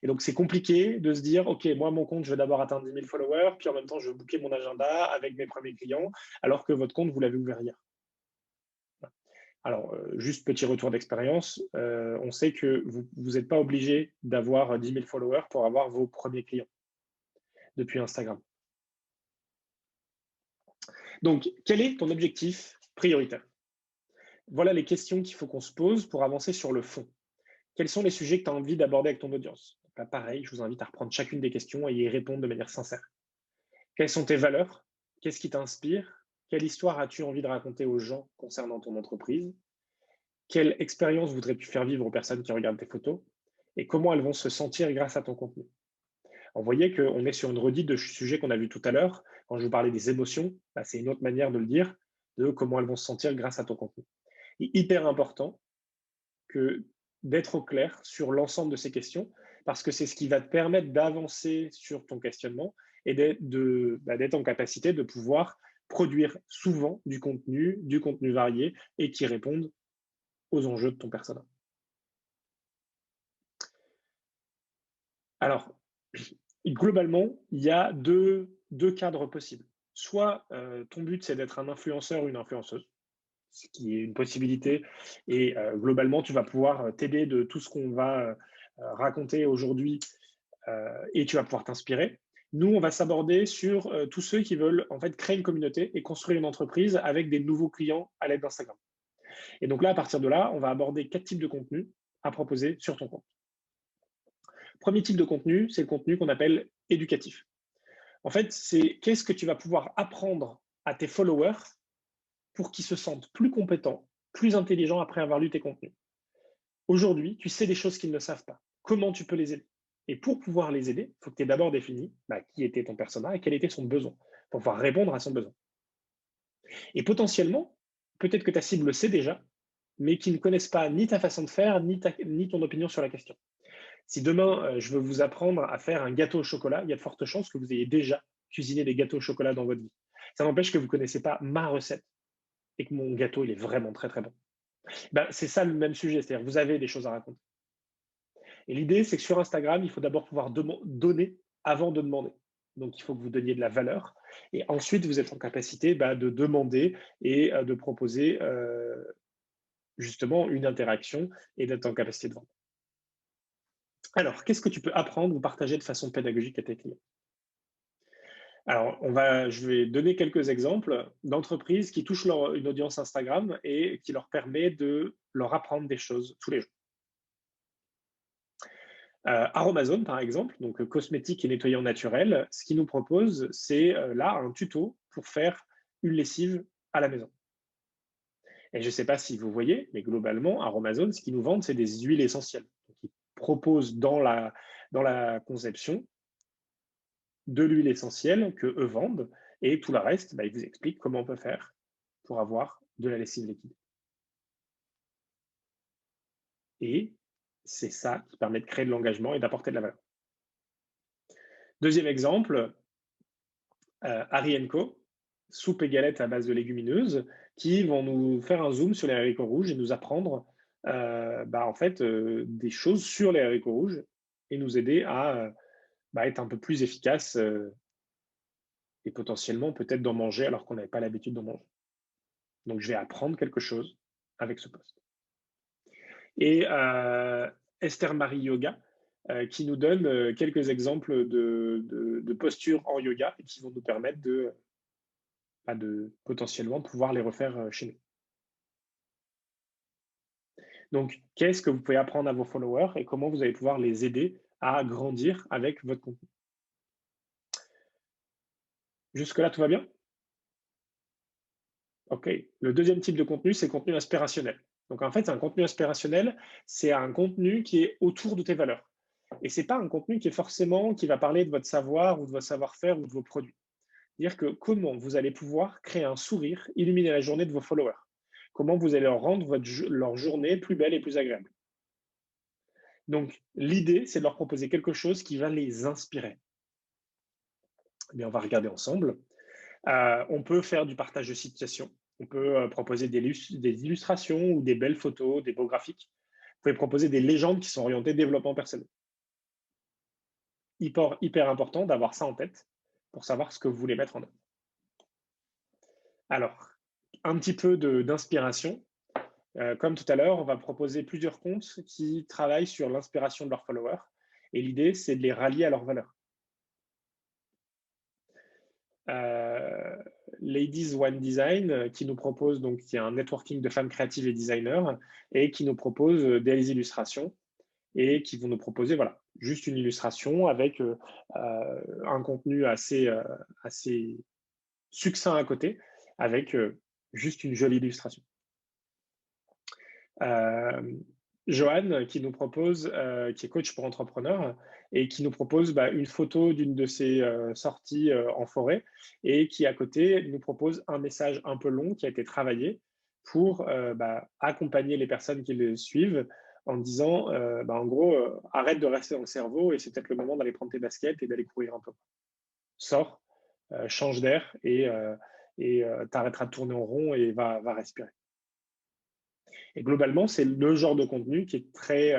Et donc, c'est compliqué de se dire, OK, moi, mon compte, je vais d'abord atteindre 10 000 followers, puis en même temps, je vais booker mon agenda avec mes premiers clients, alors que votre compte, vous l'avez ouvert hier. Alors, juste petit retour d'expérience, on sait que vous n'êtes pas obligé d'avoir 10 000 followers pour avoir vos premiers clients depuis Instagram. Donc, quel est ton objectif prioritaire? Voilà les questions qu'il faut qu'on se pose pour avancer sur le fond. Quels sont les sujets que tu as envie d'aborder avec ton audience? Donc là, pareil, je vous invite à reprendre chacune des questions et y répondre de manière sincère. Quelles sont tes valeurs? Qu'est-ce qui t'inspire? Quelle histoire as-tu envie de raconter aux gens concernant ton entreprise? Quelle expérience voudrais-tu faire vivre aux personnes qui regardent tes photos? Et comment elles vont se sentir grâce à ton contenu? Vous voyez qu'on est sur une redite de sujets qu'on a vu tout à l'heure. Quand je vous parlais des émotions, c'est une autre manière de le dire, de comment elles vont se sentir grâce à ton contenu. Il est hyper important d'être au clair sur l'ensemble de ces questions, parce que c'est ce qui va te permettre d'avancer sur ton questionnement et d'être en capacité de pouvoir produire souvent du contenu varié et qui réponde aux enjeux de ton persona. Alors, globalement, il y a deux cadres possibles. Soit ton but, c'est d'être un influenceur ou une influenceuse, ce qui est une possibilité, et globalement, tu vas pouvoir t'aider de tout ce qu'on va raconter aujourd'hui et tu vas pouvoir t'inspirer. Nous, on va s'aborder sur tous ceux qui veulent en fait créer une communauté et construire une entreprise avec des nouveaux clients à l'aide d'Instagram. Et donc là, à partir de là, on va aborder 4 types de contenus à proposer sur ton compte. Premier type de contenu, c'est le contenu qu'on appelle éducatif. En fait, c'est qu'est-ce que tu vas pouvoir apprendre à tes followers pour qu'ils se sentent plus compétents, plus intelligents après avoir lu tes contenus. Aujourd'hui, tu sais des choses qu'ils ne savent pas. Comment tu peux les aider? Et pour pouvoir les aider, il faut que tu aies d'abord défini qui était ton persona et quel était son besoin, pour pouvoir répondre à son besoin. Et potentiellement, peut-être que ta cible le sait déjà, mais qu'ils ne connaissent pas ni ta façon de faire, ni ton opinion sur la question. Si demain, je veux vous apprendre à faire un gâteau au chocolat, il y a de fortes chances que vous ayez déjà cuisiné des gâteaux au chocolat dans votre vie. Ça n'empêche que vous ne connaissez pas ma recette et que mon gâteau, il est vraiment très, très bon. C'est ça le même sujet, c'est-à-dire que vous avez des choses à raconter. Et l'idée, c'est que sur Instagram, il faut d'abord pouvoir donner avant de demander. Donc, il faut que vous donniez de la valeur. Et ensuite, vous êtes en capacité de demander et de proposer justement une interaction et d'être en capacité de vendre. Alors, qu'est-ce que tu peux apprendre ou partager de façon pédagogique à tes clients? Alors, je vais donner quelques exemples d'entreprises qui touchent une audience Instagram et qui leur permet de leur apprendre des choses tous les jours. Aromazone, par exemple, donc cosmétique et nettoyant naturel, ce qu'il nous propose, c'est là un tuto pour faire une lessive à la maison. Et je ne sais pas si vous voyez, mais globalement, Aromazone, ce qu'ils nous vendent, c'est des huiles essentielles. Donc, ils proposent dans la conception de l'huile essentielle qu'eux vendent, et tout le reste, ils vous expliquent comment on peut faire pour avoir de la lessive liquide. Et c'est ça qui permet de créer de l'engagement et d'apporter de la valeur. Deuxième exemple, Harry & Co, soupe et galettes à base de légumineuses, qui vont nous faire un zoom sur les haricots rouges et nous apprendre des choses sur les haricots rouges et nous aider à être un peu plus efficace et potentiellement peut-être d'en manger alors qu'on n'avait pas l'habitude d'en manger. Donc, je vais apprendre quelque chose avec ce post. Et Esther Marie Yoga, qui nous donne quelques exemples de postures en yoga et qui vont nous permettre de potentiellement pouvoir les refaire chez nous. Donc, qu'est-ce que vous pouvez apprendre à vos followers et comment vous allez pouvoir les aider à grandir avec votre contenu? Jusque-là, tout va bien? OK. Le deuxième type de contenu, c'est le contenu inspirationnel. Donc, en fait, un contenu inspirationnel, c'est un contenu qui est autour de tes valeurs. Et ce n'est pas un contenu qui va parler de votre savoir ou de votre savoir-faire ou de vos produits. C'est-à-dire que comment vous allez pouvoir créer un sourire, illuminer la journée de vos followers. Comment vous allez leur rendre leur journée plus belle et plus agréable. Donc, l'idée, c'est de leur proposer quelque chose qui va les inspirer. Eh bien, on va regarder ensemble. On peut faire du partage de situations. On peut proposer des illustrations ou des belles photos, des beaux graphiques. Vous pouvez proposer des légendes qui sont orientées développement personnel. hyper important d'avoir ça en tête pour savoir ce que vous voulez mettre en œuvre. Alors, un petit peu d'inspiration. Comme tout à l'heure, on va proposer plusieurs comptes qui travaillent sur l'inspiration de leurs followers. Et l'idée, c'est de les rallier à leurs valeurs. Ladies One Design, qui nous propose, donc, qui est un networking de femmes créatives et designers, et qui nous propose des illustrations, et qui vont nous proposer, voilà, juste une illustration avec un contenu assez succinct à côté, avec juste une jolie illustration. Joanne, qui nous propose, qui est coach pour entrepreneurs, et qui nous propose une photo d'une de ses sorties en forêt, et qui à côté nous propose un message un peu long qui a été travaillé pour accompagner les personnes qui le suivent en disant, en gros, arrête de rester dans le cerveau et c'est peut-être le moment d'aller prendre tes baskets et d'aller courir un peu. Sors, change d'air et t'arrêteras de tourner en rond et va respirer. Et globalement, c'est le genre de contenu qui est très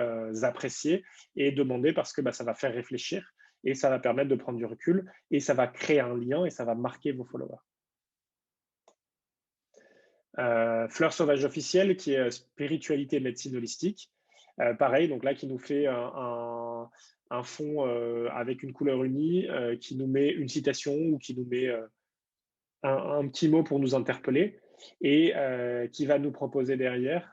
apprécié et demandé parce que ça va faire réfléchir et ça va permettre de prendre du recul et ça va créer un lien et ça va marquer vos followers. Fleur sauvage officielle, qui est spiritualité et médecine holistique. Pareil, donc là, qui nous fait un fond avec une couleur unie, qui nous met une citation ou qui nous met un petit mot pour nous interpeller et qui va nous proposer derrière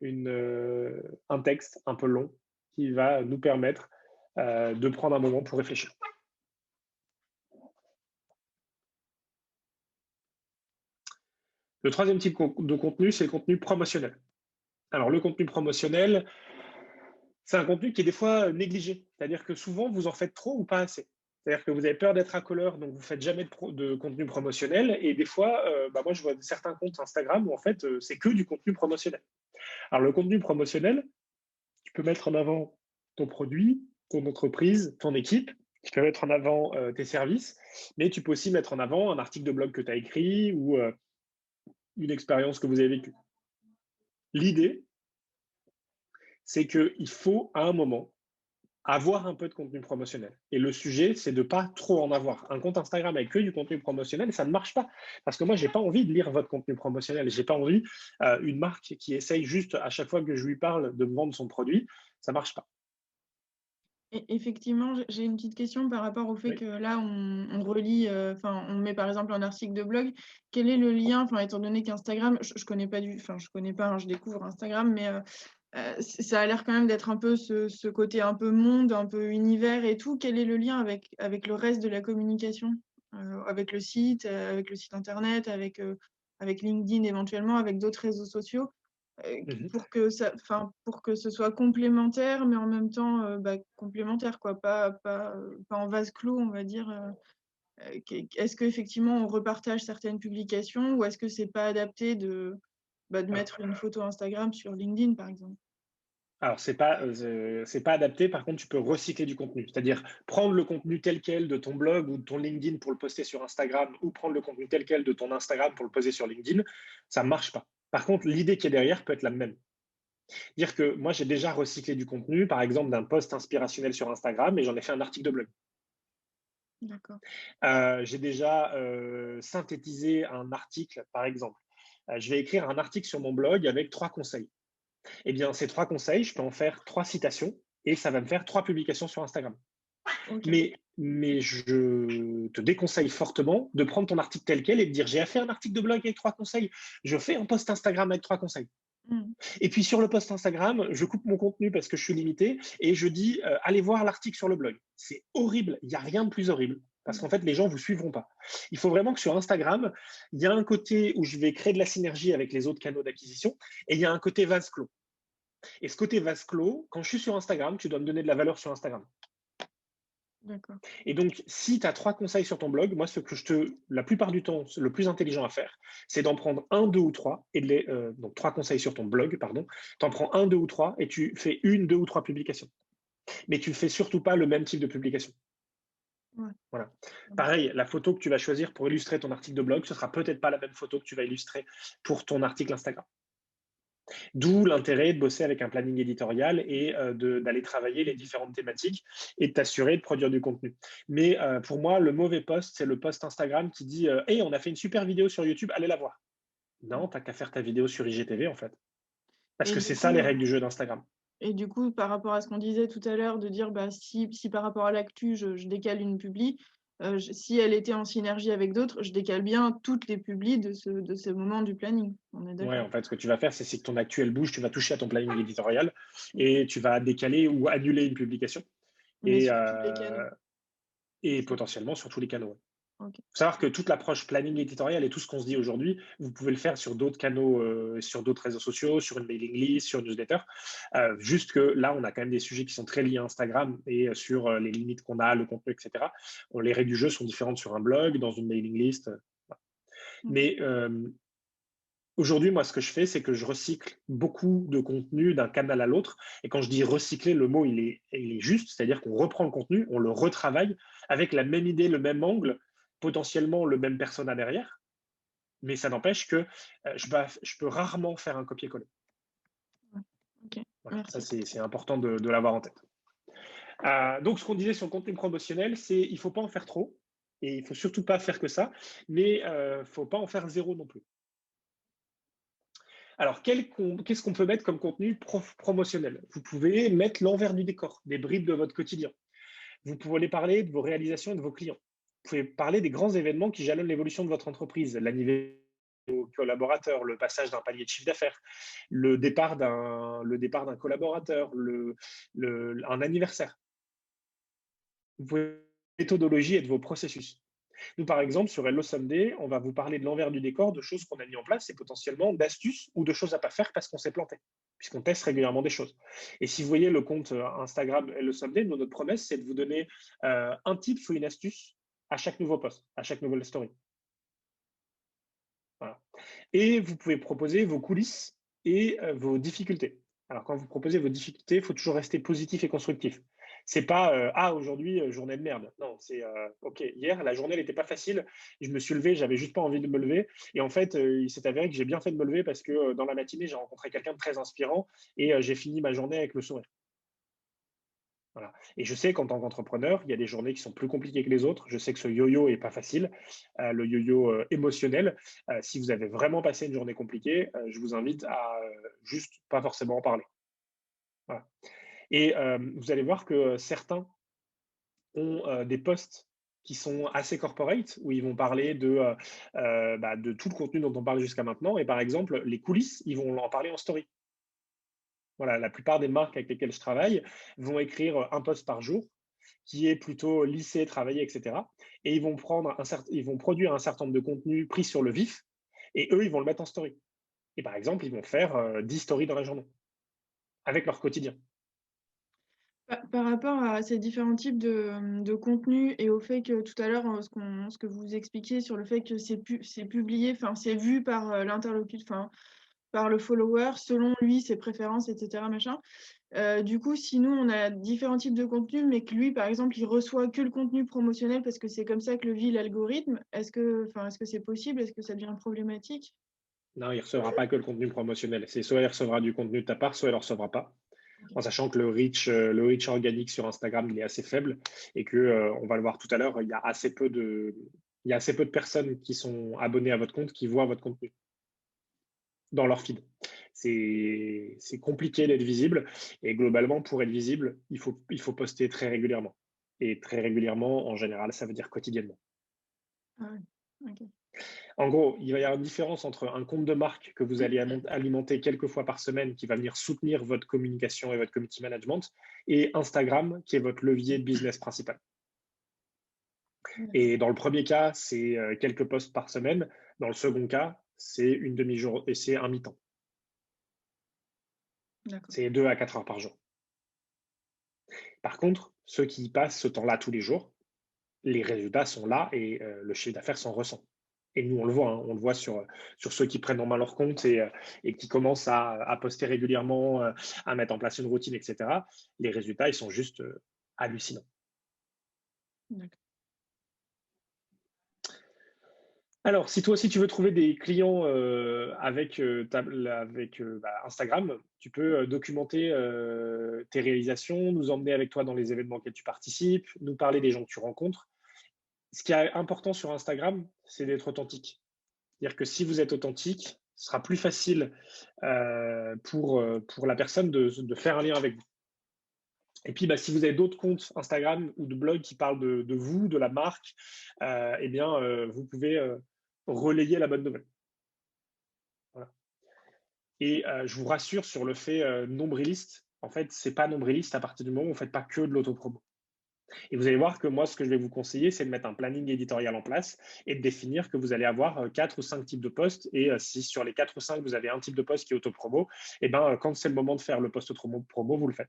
un texte un peu long qui va nous permettre de prendre un moment pour réfléchir. Le troisième type de contenu, c'est le contenu promotionnel. Alors, le contenu promotionnel, c'est un contenu qui est des fois négligé. C'est-à-dire que souvent, vous en faites trop ou pas assez. C'est-à-dire que vous avez peur d'être accoleur, donc vous ne faites jamais de contenu promotionnel. Et des fois, moi, je vois certains comptes Instagram où en fait, c'est que du contenu promotionnel. Alors, le contenu promotionnel, tu peux mettre en avant ton produit, ton entreprise, ton équipe. Tu peux mettre en avant tes services, mais tu peux aussi mettre en avant un article de blog que tu as écrit ou une expérience que vous avez vécue. L'idée, c'est qu'il faut à un moment avoir un peu de contenu promotionnel. Et le sujet, c'est de ne pas trop en avoir. Un compte Instagram avec que du contenu promotionnel, ça ne marche pas. Parce que moi, je n'ai pas envie de lire votre contenu promotionnel. Je n'ai pas envie une marque qui essaye juste à chaque fois que je lui parle de me vendre son produit. Ça ne marche pas. Et effectivement, j'ai une petite question par rapport au fait que là, on relie, on met par exemple un article de blog. Quel est le lien, étant donné qu'Instagram, je connais pas je connais pas, hein, je découvre Instagram, mais ça a l'air quand même d'être un peu ce côté un peu monde, un peu univers et tout. Quel est le lien avec le reste de la communication? Avec le site internet, avec LinkedIn éventuellement, avec d'autres réseaux sociaux? Pour que ce soit complémentaire, mais en même temps complémentaire, quoi, pas en vase clos, on va dire. Est-ce qu'effectivement on repartage certaines publications ou est-ce que c'est pas adapté de mettre une photo Instagram sur LinkedIn, par exemple? Alors, c'est pas adapté. Par contre, tu peux recycler du contenu. C'est-à-dire prendre le contenu tel quel de ton blog ou de ton LinkedIn pour le poster sur Instagram ou prendre le contenu tel quel de ton Instagram pour le poster sur LinkedIn, ça ne marche pas. Par contre, l'idée qui est derrière peut être la même. Dire que moi, j'ai déjà recyclé du contenu, par exemple, d'un post inspirationnel sur Instagram et j'en ai fait un article de blog. D'accord. J'ai déjà synthétisé un article, par exemple. Je vais écrire un article sur mon blog avec 3 conseils. Eh bien, ces 3 conseils, je peux en faire 3 citations et ça va me faire 3 publications sur Instagram. Okay. Mais je te déconseille fortement de prendre ton article tel quel et de dire j'ai fait un article de blog avec 3 conseils, je fais un post Instagram avec 3 conseils. Et puis sur le post Instagram, je coupe mon contenu parce que je suis limité et je dis allez voir l'article sur le blog. C'est horrible, il n'y a rien de plus horrible parce qu'en fait les gens ne vous suivront pas. Il faut vraiment que sur Instagram, il y a un côté où je vais créer de la synergie avec les autres canaux d'acquisition et il y a un côté vase clos. Et ce côté vase clos, quand je suis sur Instagram, tu dois me donner de la valeur sur Instagram. D'accord. Et donc, si tu as 3 conseils sur ton blog, moi, la plupart du temps, le plus intelligent à faire, c'est d'en prendre 1, 2 ou 3, donc 3 conseils sur ton blog, pardon, tu en prends 1, 2 ou 3 et tu fais 1, 2 ou 3 publications. Mais tu ne fais surtout pas le même type de publication. Ouais. Voilà. Pareil, la photo que tu vas choisir pour illustrer ton article de blog, ce ne sera peut-être pas la même photo que tu vas illustrer pour ton article Instagram. D'où l'intérêt de bosser avec un planning éditorial et d'aller travailler les différentes thématiques et de t'assurer de produire du contenu. Mais pour moi, le mauvais post, c'est le post Instagram qui dit Hey, on a fait une super vidéo sur YouTube, allez la voir. Non, t'as qu'à faire ta vidéo sur IGTV en fait. Parce Et que du c'est ça les coup, règles du jeu d'Instagram. et du coup, par rapport à ce qu'on disait tout à l'heure, de dire bah, si par rapport à l'actu, je décale une publi, si elle était en synergie avec d'autres, je décale bien toutes les publis de ce moment du planning. On est Ouais, d'accord. en fait, ce que tu vas faire, c'est que ton actuel bouge, tu vas toucher à ton planning éditorial et tu vas décaler ou annuler une publication Mais et, sur tous les canaux. euh, et C'est- potentiellement sur tous les canaux. ok. Il faut savoir que toute l'approche planning éditorial et tout ce qu'on se dit aujourd'hui, vous pouvez le faire sur d'autres canaux, sur d'autres réseaux sociaux, sur une mailing list, sur une newsletter. Juste que là, on a quand même des sujets qui sont très liés à Instagram et sur les limites qu'on a, le contenu, etc. Les règles du jeu sont différentes sur un blog, dans une mailing list. Ok. Mais aujourd'hui, moi, ce que je fais, c'est que je recycle beaucoup de contenu d'un canal à l'autre. Et quand je dis recycler, le mot, il est juste, c'est-à-dire qu'on reprend le contenu, on le retravaille avec la même idée, le même angle, potentiellement le même persona derrière. Mais ça n'empêche que je peux rarement faire un copier-coller. Ouais. Ok. Voilà, ça, Merci. c'est important de l'avoir en tête. Donc, ce qu'on disait sur le contenu promotionnel, c'est il ne faut pas en faire trop. Et il ne faut surtout pas faire que ça, mais il ne faut pas en faire zéro non plus. Alors, qu'est-ce qu'on peut mettre comme contenu promotionnel? Vous pouvez mettre l'envers du décor, des bribes de votre quotidien. Vous pouvez parler de vos réalisations et de vos clients. Vous pouvez parler des grands événements qui jalonnent l'évolution de votre entreprise, l'anniversaire aux collaborateurs, le passage d'un palier de chiffre d'affaires, le départ d'un collaborateur, un anniversaire. Vous pouvez parler de méthodologie et de vos processus. Nous, par exemple, sur Hello Sunday, on va vous parler de l'envers du décor, de choses qu'on a mis en place et potentiellement d'astuces ou de choses à pas faire parce qu'on s'est planté, puisqu'on teste régulièrement des choses. Et si vous voyez le compte Instagram Hello Sunday, notre promesse, c'est de vous donner un tip ou une astuce à chaque nouveau post, à chaque nouvelle story. Voilà. Et vous pouvez proposer vos coulisses et vos difficultés. Alors, quand vous proposez vos difficultés, il faut toujours rester positif et constructif. C'est pas ah, aujourd'hui, journée de merde. Non, c'est OK, hier, la journée n'était pas facile. Je me suis levé, j'avais juste pas envie de me lever. Et en fait, il s'est avéré que j'ai bien fait de me lever parce que dans la matinée, j'ai rencontré quelqu'un de très inspirant et j'ai fini ma journée avec le sourire. Voilà. Et je sais qu'en tant qu'entrepreneur, il y a des journées qui sont plus compliquées que les autres. Je sais que ce yo-yo est pas facile, le yo-yo émotionnel. Si vous avez vraiment passé une journée compliquée, je vous invite à juste pas forcément en parler. Voilà. Et vous allez voir que certains ont des posts qui sont assez corporate, où ils vont parler de tout le contenu dont on parle jusqu'à maintenant. Et par exemple, les coulisses, ils vont en parler en story. Voilà, la plupart des marques avec lesquelles je travaille vont écrire un post par jour qui est plutôt lissé, travaillé, etc. Et ils vont produire un certain nombre de contenus pris sur le vif, et eux, ils vont le mettre en story. Et par exemple, ils vont faire 10 stories dans la journée, avec leur quotidien. Par rapport à ces différents types de contenus et au fait que tout à l'heure, ce que vous expliquiez sur le fait que c'est publié, enfin, c'est vu par l'interlocuteur, enfin, par le follower, selon lui, ses préférences, etc. Machin. Du coup, si nous, on a différents types de contenus, mais que lui, par exemple, il reçoit que le contenu promotionnel parce que c'est comme ça que le vit l'algorithme, est-ce que c'est possible? Est-ce que ça devient problématique? Non, il ne recevra pas que le contenu promotionnel. C'est soit il recevra du contenu de ta part, soit il ne le recevra pas. En sachant que le reach organique sur Instagram, il est assez faible et que, on va le voir tout à l'heure, il y a assez peu de personnes qui sont abonnées à votre compte qui voient votre contenu dans leur feed. C'est compliqué d'être visible et globalement, pour être visible, il faut poster très régulièrement. Et très régulièrement, en général, ça veut dire quotidiennement. Ah ouais, ok. En gros, il va y avoir une différence entre un compte de marque que vous allez alimenter quelques fois par semaine qui va venir soutenir votre communication et votre community management et Instagram qui est votre levier de business principal. Et dans le premier cas, c'est quelques posts par semaine. Dans le second cas, c'est une demi-journée et c'est un mi-temps. D'accord. C'est 2 à 4 heures par jour. Par contre, ceux qui y passent ce temps-là tous les jours, les résultats sont là et le chiffre d'affaires s'en ressent. Et nous, on le voit, hein, on le voit sur ceux qui prennent en main leur compte et qui commencent à poster régulièrement, à mettre en place une routine, etc. Les résultats, ils sont juste hallucinants. D'accord. Alors, si toi aussi tu veux trouver des clients avec, Instagram, tu peux documenter tes réalisations, nous emmener avec toi dans les événements auxquels tu participes, nous parler des gens que tu rencontres. Ce qui est important sur Instagram, c'est d'être authentique. C'est-à-dire que si vous êtes authentique, ce sera plus facile pour la personne de faire un lien avec vous. Et puis, si vous avez d'autres comptes Instagram ou de blogs qui parlent de vous, de la marque, vous pouvez relayer la bonne nouvelle. Voilà. Et je vous rassure sur le fait nombriliste. En fait, c'est pas nombriliste à partir du moment où vous ne faites pas que de l'autopromo. Et vous allez voir que moi, ce que je vais vous conseiller, c'est de mettre un planning éditorial en place et de définir que vous allez avoir 4 ou 5 types de posts. Et si sur les 4 ou 5, vous avez un type de post qui est autopromo, quand c'est le moment de faire le post promo, vous le faites.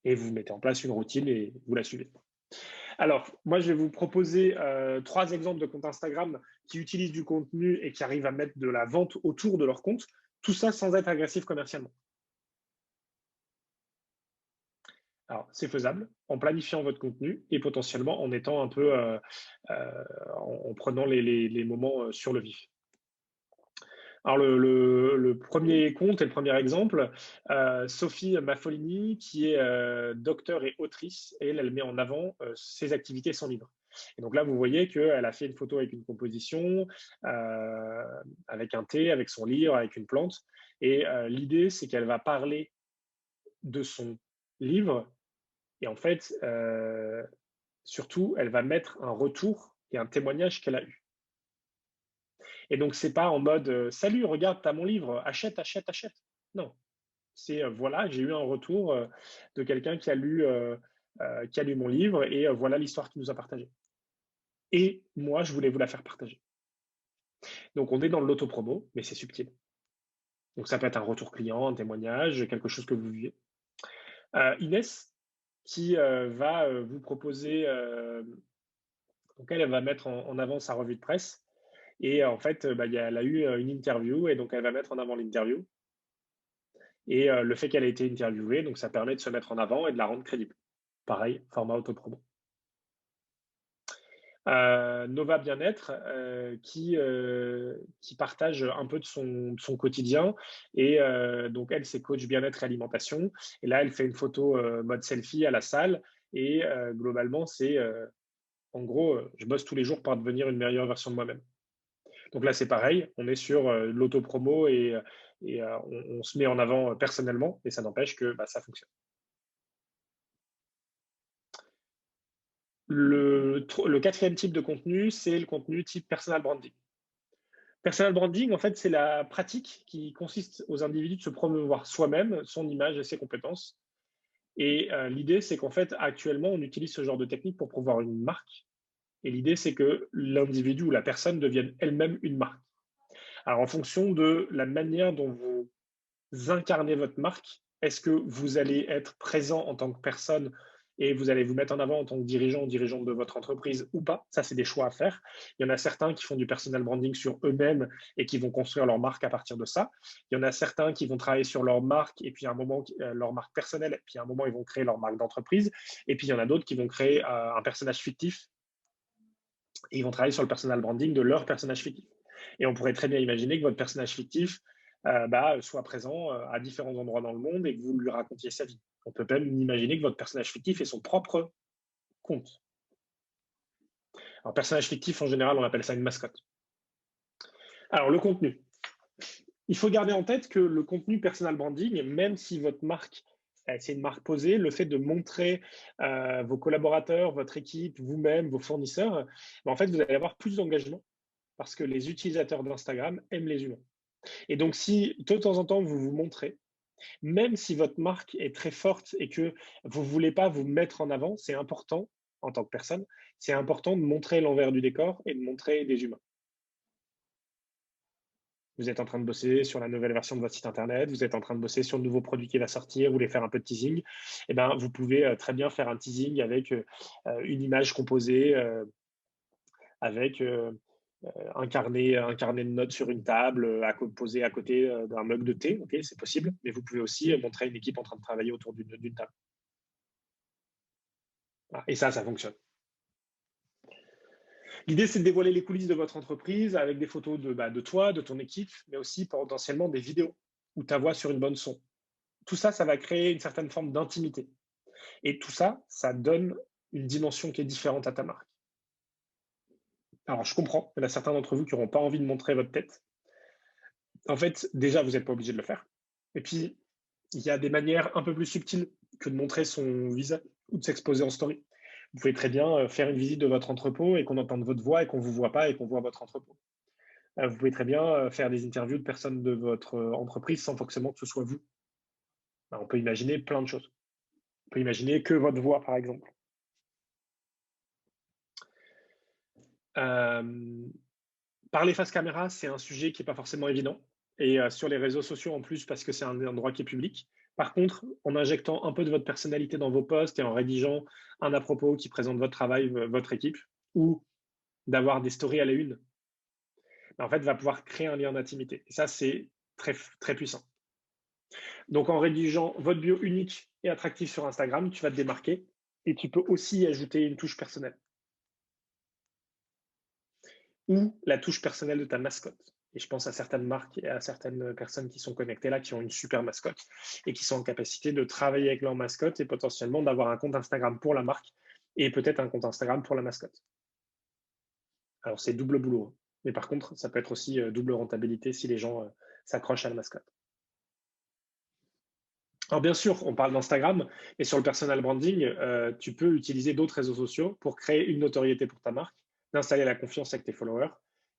Et vous mettez en place une routine et vous la suivez. Alors, moi, je vais vous proposer 3 exemples de comptes Instagram qui utilisent du contenu et qui arrivent à mettre de la vente autour de leur compte. Tout ça sans être agressif commercialement. Alors, c'est faisable en planifiant votre contenu et potentiellement en étant un peu, en prenant les moments sur le vif. Alors, le premier compte et le premier exemple, Sophie Maffolini, qui est docteure et autrice, et elle met en avant ses activités sans livre. Et donc là, vous voyez qu'elle a fait une photo avec une composition, avec un thé, avec son livre, avec une plante. Et l'idée, c'est qu'elle va parler de son livre. Et en fait, surtout, elle va mettre un retour et un témoignage qu'elle a eu. Et donc, c'est pas en mode salut, regarde, tu as mon livre, achète, achète, achète. Non, c'est voilà, j'ai eu un retour de quelqu'un qui a lu mon livre et voilà l'histoire qu'il nous a partagée. Et moi, je voulais vous la faire partager. Donc, on est dans l'autopromo, mais c'est subtil. Donc, ça peut être un retour client, un témoignage, quelque chose que vous vivez. Inès, qui va vous proposer, donc elle va mettre en avant sa revue de presse. Et en fait, elle a eu une interview et donc elle va mettre en avant l'interview. Et le fait qu'elle ait été interviewée, donc ça permet de se mettre en avant et de la rendre crédible. Pareil, format autopromo. Nova Bien-être, qui partage un peu de son quotidien. Et donc, elle, c'est coach bien-être et alimentation. Et là, elle fait une photo mode selfie à la salle. Et globalement, c'est en gros, je bosse tous les jours pour devenir une meilleure version de moi-même. Donc là, c'est pareil, on est sur l'autopromo et on se met en avant personnellement et ça n'empêche que ça fonctionne. Le quatrième type de contenu, c'est le contenu type personal branding. Personal branding, en fait, c'est la pratique qui consiste aux individus de se promouvoir soi-même, son image et ses compétences. Et l'idée, c'est qu'en fait, actuellement, on utilise ce genre de technique pour promouvoir une marque. Et l'idée, c'est que l'individu ou la personne devienne elle-même une marque. Alors, en fonction de la manière dont vous incarnez votre marque, est-ce que vous allez être présent en tant que personne et vous allez vous mettre en avant en tant que dirigeant ou dirigeante de votre entreprise ou pas? Ça, c'est des choix à faire. Il y en a certains qui font du personal branding sur eux-mêmes et qui vont construire leur marque à partir de ça. Il y en a certains qui vont travailler sur leur marque et puis à un moment, leur marque personnelle, et puis à un moment, ils vont créer leur marque d'entreprise. Et puis, il y en a d'autres qui vont créer un personnage fictif et ils vont travailler sur le personal branding de leur personnage fictif. Et on pourrait très bien imaginer que votre personnage fictif soit présent à différents endroits dans le monde et que vous lui racontiez sa vie. On peut même imaginer que votre personnage fictif ait son propre compte. Alors, personnage fictif, en général, on appelle ça une mascotte. Alors, le contenu. Il faut garder en tête que le contenu personal branding, même si votre marque, c'est une marque posée, le fait de montrer vos collaborateurs, votre équipe, vous-même, vos fournisseurs, en fait, vous allez avoir plus d'engagement parce que les utilisateurs d'Instagram aiment les humains. Et donc, si de temps en temps, vous vous montrez, même si votre marque est très forte et que vous ne voulez pas vous mettre en avant, c'est important, en tant que personne, c'est important de montrer l'envers du décor et de montrer des humains. Vous êtes en train de bosser sur la nouvelle version de votre site internet, vous êtes en train de bosser sur le nouveau produit qui va sortir, vous voulez faire un peu de teasing, vous pouvez très bien faire un teasing avec une image composée, avec un carnet de notes sur une table, posé à côté d'un mug de thé, okay, c'est possible, mais vous pouvez aussi montrer une équipe en train de travailler autour d'une table. Voilà. Et ça fonctionne. L'idée, c'est de dévoiler les coulisses de votre entreprise avec des photos de toi, de ton équipe, mais aussi potentiellement des vidéos ou ta voix sur une bonne son. Tout ça, ça va créer une certaine forme d'intimité. Et tout ça, ça donne une dimension qui est différente à ta marque. Alors, je comprends, il y en a certains d'entre vous qui n'auront pas envie de montrer votre tête. En fait, déjà, vous n'êtes pas obligé de le faire. Et puis, il y a des manières un peu plus subtiles que de montrer son visage ou de s'exposer en story. Vous pouvez très bien faire une visite de votre entrepôt et qu'on entende votre voix et qu'on ne vous voit pas et qu'on voit votre entrepôt. Vous pouvez très bien faire des interviews de personnes de votre entreprise sans forcément que ce soit vous. On peut imaginer plein de choses. On peut imaginer que votre voix, par exemple. Parler face caméra, c'est un sujet qui n'est pas forcément évident. Et sur les réseaux sociaux en plus, parce que c'est un endroit qui est public. Par contre, en injectant un peu de votre personnalité dans vos posts et en rédigeant un à propos qui présente votre travail, votre équipe, ou d'avoir des stories à la une, en fait, va pouvoir créer un lien d'intimité. Et ça, c'est très, très puissant. Donc, en rédigeant votre bio unique et attractif sur Instagram, tu vas te démarquer et tu peux aussi ajouter une touche personnelle ou la touche personnelle de ta mascotte. Et je pense à certaines marques et à certaines personnes qui sont connectées là, qui ont une super mascotte et qui sont en capacité de travailler avec leur mascotte et potentiellement d'avoir un compte Instagram pour la marque et peut-être un compte Instagram pour la mascotte. Alors, c'est double boulot. Mais par contre, ça peut être aussi double rentabilité si les gens s'accrochent à la mascotte. Alors bien sûr, on parle d'Instagram, mais sur le personal branding, tu peux utiliser d'autres réseaux sociaux pour créer une notoriété pour ta marque, d'installer la confiance avec tes followers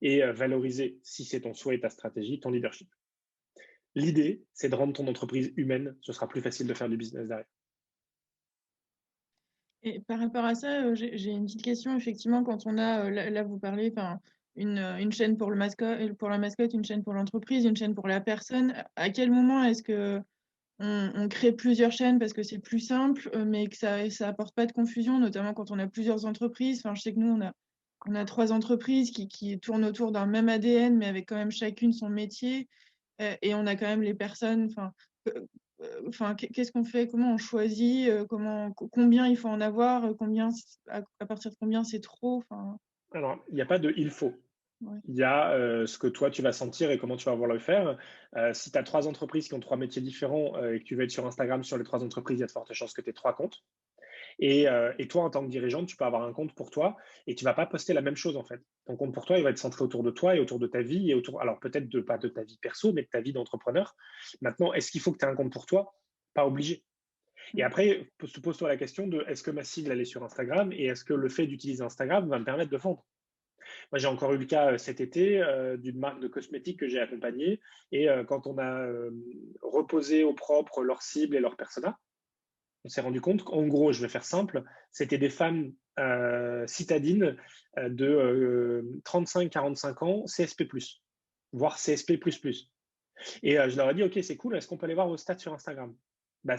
et valoriser, si c'est ton souhait et ta stratégie, ton leadership. L'idée, c'est de rendre ton entreprise humaine. Ce sera plus facile de faire du business derrière. Et par rapport à ça, j'ai une petite question. Effectivement, quand on a, là, vous parlez, une chaîne pour la mascotte, une chaîne pour l'entreprise, une chaîne pour la personne, à quel moment est-ce que on crée plusieurs chaînes parce que c'est plus simple, mais que ça apporte pas de confusion, notamment quand on a plusieurs entreprises. Enfin, je sais que nous, on a 3 entreprises qui tournent autour d'un même ADN, mais avec quand même chacune son métier. Et on a quand même les personnes, qu'est-ce qu'on fait? Comment on choisit? Combien il faut en avoir? À partir de combien c'est trop? Alors, il n'y a pas de il faut. Ouais. Il y a ce que toi, tu vas sentir et comment tu vas avoir le faire. Si tu as 3 entreprises qui ont 3 métiers différents et que tu veux être sur Instagram sur les 3 entreprises, il y a de fortes chances que tu aies 3 comptes. Et toi, en tant que dirigeante, tu peux avoir un compte pour toi et tu ne vas pas poster la même chose en fait. Ton compte pour toi, il va être centré autour de toi et autour de ta vie et autour, alors peut-être pas de ta vie perso, mais de ta vie d'entrepreneur. Maintenant, est-ce qu'il faut que tu aies un compte pour toi? Pas obligé. Et après, pose-toi la question de est-ce que ma cible elle est sur Instagram et est-ce que le fait d'utiliser Instagram va me permettre de vendre? Moi, j'ai encore eu le cas cet été d'une marque de cosmétiques que j'ai accompagnée et quand on a reposé au propre leur cible et leur persona, on s'est rendu compte qu'en gros, je vais faire simple, c'était des femmes citadines de 35-45 ans, CSP+, voire CSP++. Et je leur ai dit, OK, c'est cool, est-ce qu'on peut aller voir vos stats sur Instagram?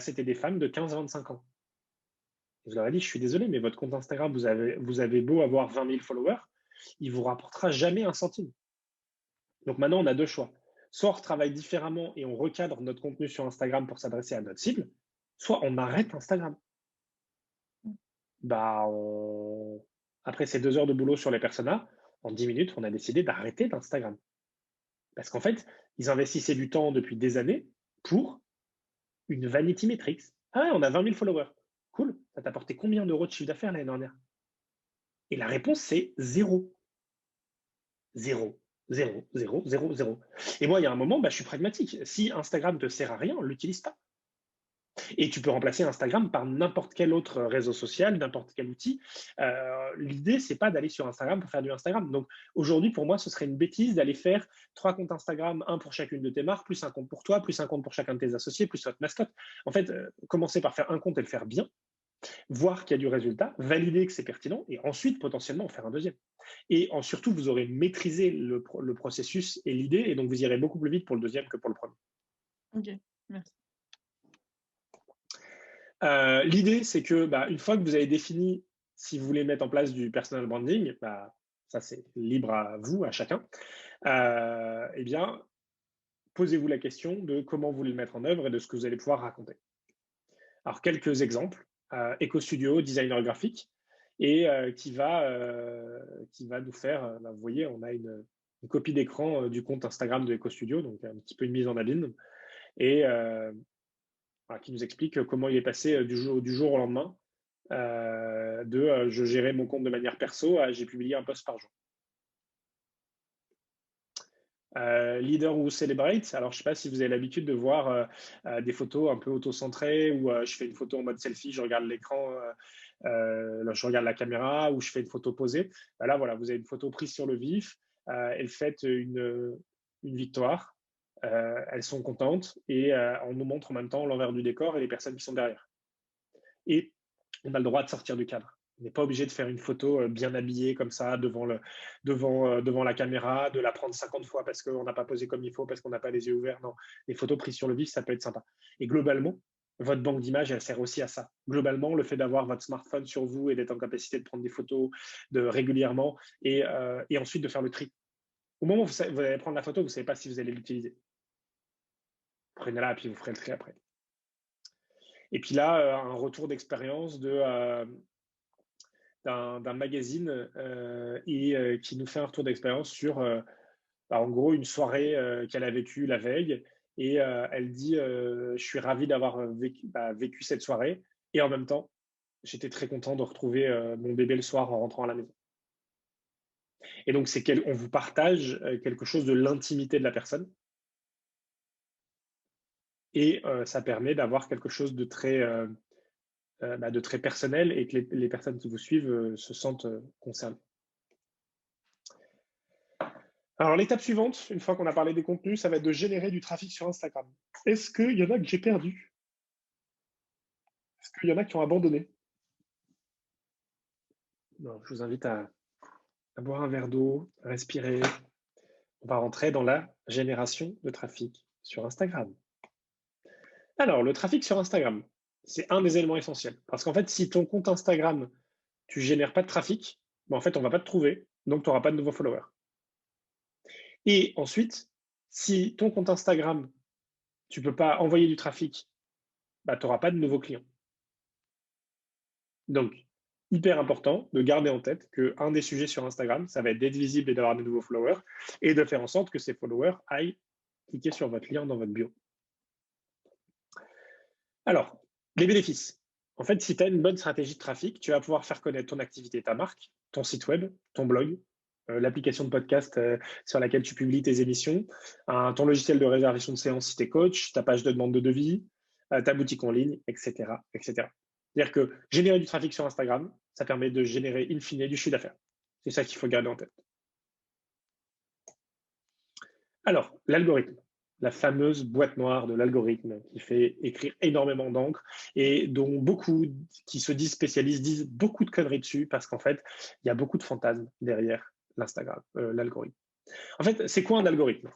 C'était des femmes de 15-25 ans. Je leur ai dit, je suis désolé, mais votre compte Instagram, vous avez beau avoir 20 000 followers, il ne vous rapportera jamais un centime. Donc maintenant, on a deux choix. Soit on travaille différemment et on recadre notre contenu sur Instagram pour s'adresser à notre cible, soit on arrête Instagram. Après ces 2 heures de boulot sur les personas, en 10 minutes, on a décidé d'arrêter d'Instagram. Parce qu'en fait, ils investissaient du temps depuis des années pour une vanity metrics. Ah ouais, on a 20 000 followers. Cool. Ça t'a apporté combien d'euros de chiffre d'affaires l'année dernière? Et la réponse, c'est zéro. Zéro. Zéro, zéro, zéro, zéro. Et moi, il y a un moment, je suis pragmatique. Si Instagram ne te sert à rien, on ne l'utilise pas. Et tu peux remplacer Instagram par n'importe quel autre réseau social, n'importe quel outil. L'idée, c'est pas d'aller sur Instagram pour faire du Instagram. Donc aujourd'hui, pour moi, ce serait une bêtise d'aller faire 3 comptes Instagram, un pour chacune de tes marques, plus un compte pour toi, plus un compte pour chacun de tes associés, plus votre mascotte. En fait, commencer par faire un compte et le faire bien, voir qu'il y a du résultat, valider que c'est pertinent, et ensuite potentiellement en faire un deuxième. Et surtout, vous aurez maîtrisé le processus et l'idée, et donc vous irez beaucoup plus vite pour le deuxième que pour le premier. Ok, merci. L'idée, c'est que une fois que vous avez défini si vous voulez mettre en place du personal branding, ça c'est libre à vous, à chacun, eh bien, posez-vous la question de comment vous voulez le mettre en œuvre et de ce que vous allez pouvoir raconter. Alors, quelques exemples. EcoStudio, designer graphique, et qui va nous faire, vous voyez, on a une copie d'écran du compte Instagram de EcoStudio, donc un petit peu une mise en abîme, et voilà, qui nous explique comment il est passé du jour au lendemain, je gérais mon compte de manière perso à j'ai publié un post par jour. Leader ou Celebrate, alors je ne sais pas si vous avez l'habitude de voir des photos un peu auto-centrées où je fais une photo en mode selfie, je regarde l'écran, je regarde la caméra, ou je fais une photo posée. Là, voilà, vous avez une photo prise sur le vif, elles fêtent une victoire, elles sont contentes et on nous montre en même temps l'envers du décor et les personnes qui sont derrière. Et on a le droit de sortir du cadre. On n'est pas obligé de faire une photo bien habillée comme ça devant la caméra, de la prendre 50 fois parce qu'on n'a pas posé comme il faut, parce qu'on n'a pas les yeux ouverts. Non, les photos prises sur le vif, ça peut être sympa. Et globalement, votre banque d'images, elle sert aussi à ça. Globalement, le fait d'avoir votre smartphone sur vous et d'être en capacité de prendre des photos régulièrement et ensuite de faire le tri. Au moment où vous allez prendre la photo, vous ne savez pas si vous allez l'utiliser. Prenez-la et puis vous ferez le tri après. Et puis là, un retour d'expérience d'un magazine qui nous fait un retour d'expérience sur, en gros, une soirée qu'elle a vécue la veille. Et elle dit je suis ravie d'avoir vécu cette soirée. Et en même temps, j'étais très content de retrouver mon bébé le soir en rentrant à la maison. Et donc, on vous partage quelque chose de l'intimité de la personne. Et ça permet d'avoir quelque chose de très personnel et que les personnes qui vous suivent se sentent concernées. Alors, l'étape suivante, une fois qu'on a parlé des contenus, ça va être de générer du trafic sur Instagram. Est-ce qu'il y en a que j'ai perdu? Est-ce qu'il y en a qui ont abandonné? Non, je vous invite à boire un verre d'eau, à respirer. On va rentrer dans la génération de trafic sur Instagram. Alors, le trafic sur Instagram, c'est un des éléments essentiels. Parce qu'en fait, si ton compte Instagram, tu ne génères pas de trafic, en fait, on ne va pas te trouver, donc tu n'auras pas de nouveaux followers. Et ensuite, si ton compte Instagram, tu ne peux pas envoyer du trafic, tu n'auras pas de nouveaux clients. Donc, hyper important de garder en tête qu'un des sujets sur Instagram, ça va être d'être visible et d'avoir de nouveaux followers et de faire en sorte que ces followers aillent cliquer sur votre lien dans votre bio. Alors, les bénéfices. En fait, si tu as une bonne stratégie de trafic, tu vas pouvoir faire connaître ton activité, ta marque, ton site web, ton blog, l'application de podcast sur laquelle tu publies tes émissions, ton logiciel de réservation de séance si tu es coach, ta page de demande de devis, ta boutique en ligne, etc., etc. C'est-à-dire que générer du trafic sur Instagram, ça permet de générer in fine du chiffre d'affaires. C'est ça qu'il faut garder en tête. Alors, l'algorithme, la fameuse boîte noire de l'algorithme qui fait écrire énormément d'encre et dont beaucoup qui se disent spécialistes disent beaucoup de conneries dessus parce qu'en fait, il y a beaucoup de fantasmes derrière l'algorithme. En fait, c'est quoi un algorithme?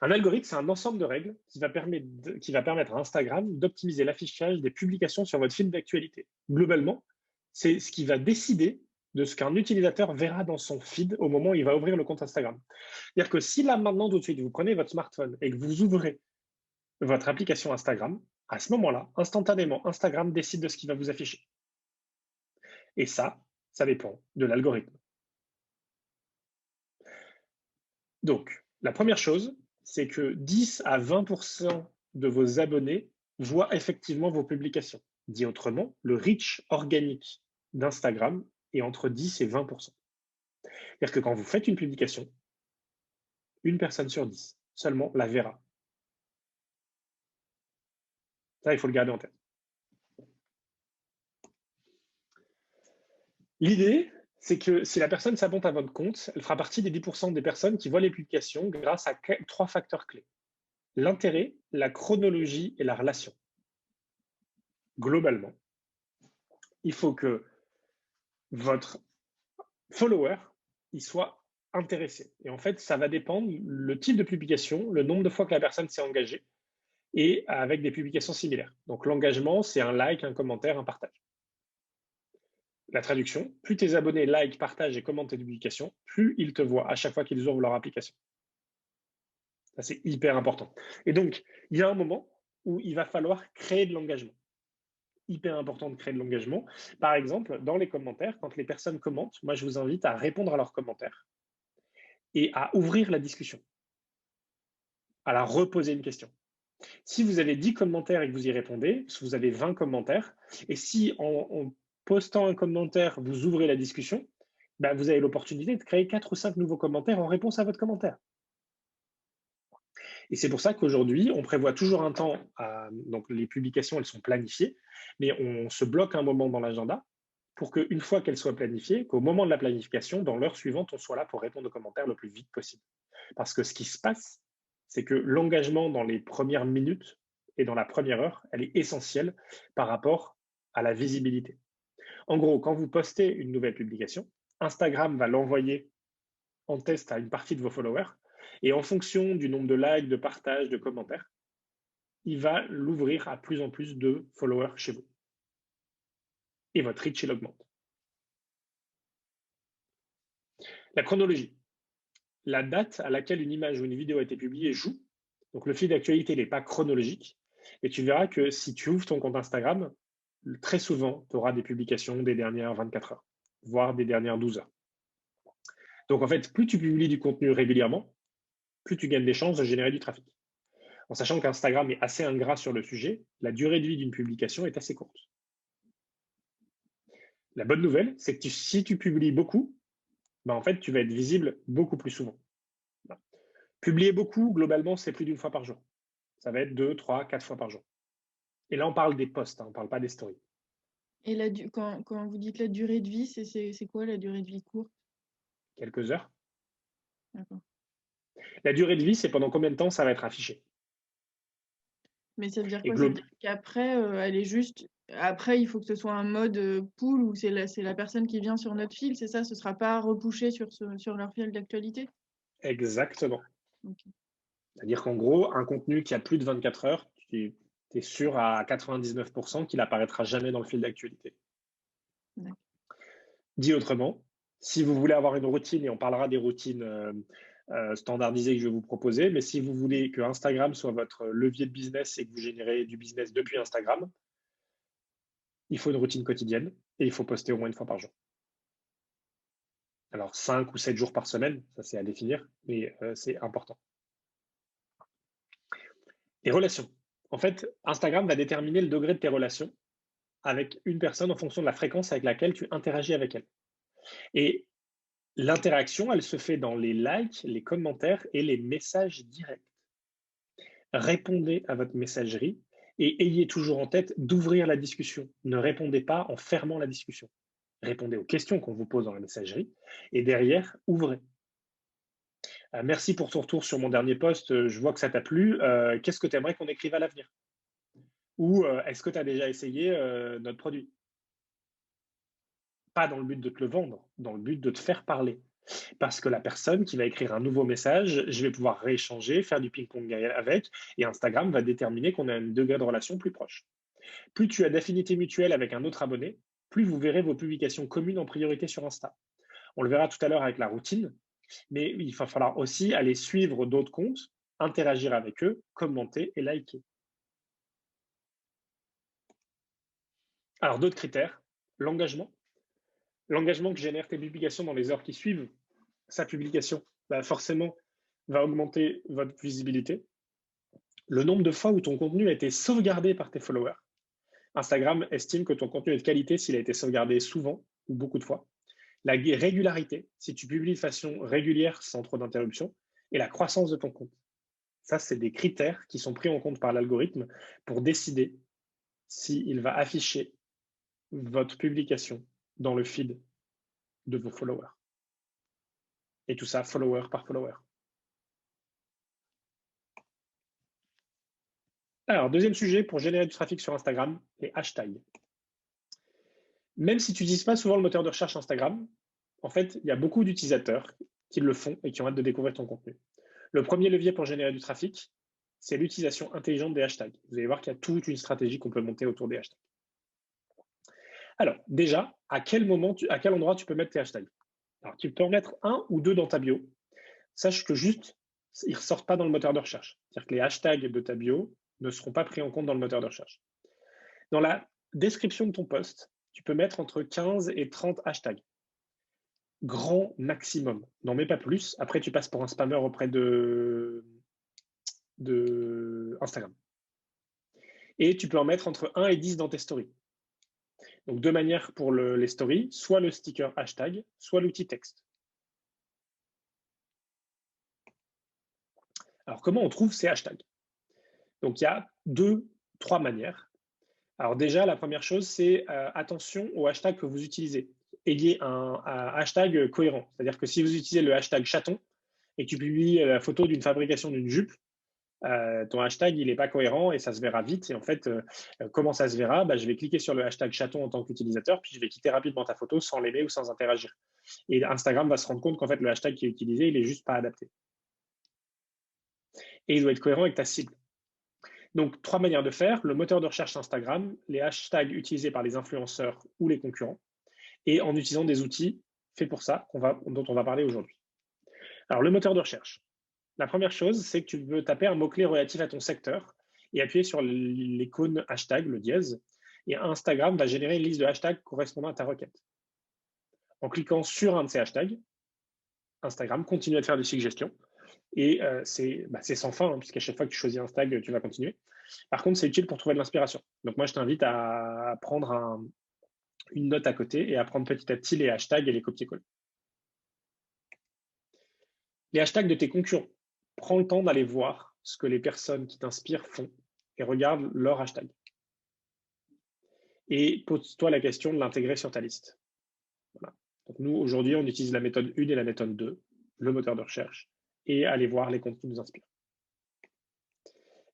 Un algorithme, c'est un ensemble de règles qui va permettre à Instagram d'optimiser l'affichage des publications sur votre fil d'actualité. Globalement, c'est ce qui va décider de ce qu'un utilisateur verra dans son feed au moment où il va ouvrir le compte Instagram. C'est-à-dire que si là, maintenant, tout de suite, vous prenez votre smartphone et que vous ouvrez votre application Instagram, à ce moment-là, instantanément, Instagram décide de ce qu'il va vous afficher. Et ça dépend de l'algorithme. Donc, la première chose, c'est que 10 à 20% de vos abonnés voient effectivement vos publications. Dit autrement, le reach organique d'Instagram est entre 10 et 20%. C'est-à-dire que quand vous faites une publication, une personne sur 10 seulement la verra. Ça, il faut le garder en tête. L'idée, c'est que si la personne s'abonne à votre compte, elle fera partie des 10% des personnes qui voient les publications grâce à 3 facteurs clés. L'intérêt, la chronologie et la relation. Globalement, il faut que votre follower il soit intéressé. Et en fait, ça va dépendre le type de publication, le nombre de fois que la personne s'est engagée et avec des publications similaires. Donc, l'engagement, c'est un like, un commentaire, un partage. La traduction, plus tes abonnés like, partagent et commentent tes publications, plus ils te voient à chaque fois qu'ils ouvrent leur application. Ça, c'est hyper important. Et donc, il y a un moment où il va falloir créer de l'engagement. hyper important de créer de l'engagement. Par exemple, dans les commentaires, quand les personnes commentent, moi, je vous invite à répondre à leurs commentaires et à ouvrir la discussion, à la reposer une question. Si vous avez 10 commentaires et que vous y répondez, vous avez 20 commentaires, et si en postant un commentaire, vous ouvrez la discussion, ben, vous avez l'opportunité de créer 4 ou 5 nouveaux commentaires en réponse à votre commentaire. Et c'est pour ça qu'aujourd'hui, on prévoit toujours un temps, donc les publications, elles sont planifiées, mais on se bloque un moment dans l'agenda pour qu'une fois qu'elles soient planifiées, qu'au moment de la planification, dans l'heure suivante, on soit là pour répondre aux commentaires le plus vite possible. Parce que ce qui se passe, c'est que l'engagement dans les premières minutes et dans la première heure, elle est essentielle par rapport à la visibilité. En gros, quand vous postez une nouvelle publication, Instagram va l'envoyer en test à une partie de vos followers et en fonction du nombre de likes, de partages, de commentaires, il va l'ouvrir à plus en plus de followers chez vous. Et votre reach, il augmente. La chronologie. La date à laquelle une image ou une vidéo a été publiée joue. Donc le fil d'actualité n'est pas chronologique. Et tu verras que si tu ouvres ton compte Instagram, très souvent, tu auras des publications des dernières 24 heures, voire des dernières 12 heures. Donc en fait, plus tu publies du contenu régulièrement, plus tu gagnes des chances de générer du trafic. En sachant qu'Instagram est assez ingrat sur le sujet, la durée de vie d'une publication est assez courte. La bonne nouvelle, c'est que si tu publies beaucoup, en fait, tu vas être visible beaucoup plus souvent. Publier beaucoup, globalement, c'est plus d'une fois par jour. Ça va être 2, 3, 4 fois par jour. Et là, on parle des posts, on ne parle pas des stories. Et quand vous dites la durée de vie, c'est quoi la durée de vie courte? Quelques heures. D'accord. La durée de vie, c'est pendant combien de temps ça va être affiché. Mais ça veut dire Et quoi? Ça veut dire qu'après, elle est juste. Après, il faut que ce soit un mode pull où c'est la personne qui vient sur notre fil, c'est ça? Ce ne sera pas repushé sur leur fil d'actualité? Exactement. Ok. C'est-à-dire qu'en gros, un contenu qui a plus de 24 heures, tu es sûr à 99% qu'il apparaîtra jamais dans le fil d'actualité. D'accord. Dit autrement, si vous voulez avoir une routine, et on parlera des routines standardisées que je vais vous proposer, mais si vous voulez que Instagram soit votre levier de business et que vous générez du business depuis Instagram, il faut une routine quotidienne et il faut poster au moins une fois par jour. Alors 5 ou 7 jours par semaine, ça c'est à définir, mais c'est important. Les relations. En fait, Instagram va déterminer le degré de tes relations avec une personne en fonction de la fréquence avec laquelle tu interagis avec elle. Et l'interaction, elle se fait dans les likes, les commentaires et les messages directs. Répondez à votre messagerie et ayez toujours en tête d'ouvrir la discussion. Ne répondez pas en fermant la discussion. Répondez aux questions qu'on vous pose dans la messagerie et derrière, ouvrez. Merci pour ton retour sur mon dernier post. Je vois que ça t'a plu. Qu'est-ce que tu aimerais qu'on écrive à l'avenir? Ou est-ce que tu as déjà essayé notre produit? Pas dans le but de te le vendre, dans le but de te faire parler. Parce que la personne qui va écrire un nouveau message, je vais pouvoir rééchanger, faire du ping-pong avec, et Instagram va déterminer qu'on a un degré de relation plus proche. Plus tu as d'affinités mutuelles avec un autre abonné, plus vous verrez vos publications communes en priorité sur Insta. On le verra tout à l'heure avec la routine, mais il va falloir aussi aller suivre d'autres comptes, interagir avec eux, commenter et liker. Alors d'autres critères, l'engagement. L'engagement que génèrent tes publications dans les heures qui suivent sa publication, forcément, va augmenter votre visibilité. Le nombre de fois où ton contenu a été sauvegardé par tes followers. Instagram estime que ton contenu est de qualité s'il a été sauvegardé souvent ou beaucoup de fois. La régularité, si tu publies de façon régulière sans trop d'interruptions, et la croissance de ton compte. Ça, c'est des critères qui sont pris en compte par l'algorithme pour décider s'il va afficher votre publication dans le feed de vos followers. Et tout ça, follower par follower. Alors, deuxième sujet pour générer du trafic sur Instagram, les hashtags. Même si tu n'utilises pas souvent le moteur de recherche Instagram, en fait, il y a beaucoup d'utilisateurs qui le font et qui ont hâte de découvrir ton contenu. Le premier levier pour générer du trafic, c'est l'utilisation intelligente des hashtags. Vous allez voir qu'il y a toute une stratégie qu'on peut monter autour des hashtags. Alors, déjà, à quel endroit tu peux mettre tes hashtags? Alors, tu peux en mettre un ou deux dans ta bio. Sache que juste, ils ne ressortent pas dans le moteur de recherche. C'est-à-dire que les hashtags de ta bio ne seront pas pris en compte dans le moteur de recherche. Dans la description de ton post, tu peux mettre entre 15 et 30 hashtags. Grand maximum. N'en mets pas plus. Après, tu passes pour un spammer auprès de Instagram. Et tu peux en mettre entre 1 et 10 dans tes stories. Donc, deux manières pour les stories, soit le sticker hashtag, soit l'outil texte. Alors, comment on trouve ces hashtags? Donc, il y a 2-3 manières. Alors déjà, la première chose, c'est attention aux hashtags que vous utilisez. Ayez un hashtag cohérent. C'est-à-dire que si vous utilisez le hashtag chaton et que tu publies la photo d'une fabrication d'une jupe, ton hashtag, il n'est pas cohérent et ça se verra vite. Et en fait, comment ça se verra? Je vais cliquer sur le hashtag chaton en tant qu'utilisateur, puis je vais quitter rapidement ta photo sans l'aimer ou sans interagir. Et Instagram va se rendre compte qu'en fait, le hashtag qui est utilisé, il n'est juste pas adapté. Et il doit être cohérent avec ta cible. Donc, 3 manières de faire. Le moteur de recherche Instagram, les hashtags utilisés par les influenceurs ou les concurrents, et en utilisant des outils faits pour ça, dont on va parler aujourd'hui. Alors, le moteur de recherche. La première chose, c'est que tu veux taper un mot-clé relatif à ton secteur et appuyer sur l'icône hashtag, le dièse, et Instagram va générer une liste de hashtags correspondant à ta requête. En cliquant sur un de ces hashtags, Instagram continue à te faire des suggestions. Et c'est sans fin, hein, puisqu'à chaque fois que tu choisis un hashtag, tu vas continuer. Par contre, c'est utile pour trouver de l'inspiration. Donc moi, je t'invite à prendre une note à côté et à prendre petit à petit les hashtags et les copier-coller. Les hashtags de tes concurrents. Prends le temps d'aller voir ce que les personnes qui t'inspirent font et regarde leur hashtag. Et pose-toi la question de l'intégrer sur ta liste. Voilà. Donc nous, aujourd'hui, on utilise la méthode 1 et la méthode 2, le moteur de recherche, et aller voir les comptes qui nous inspirent.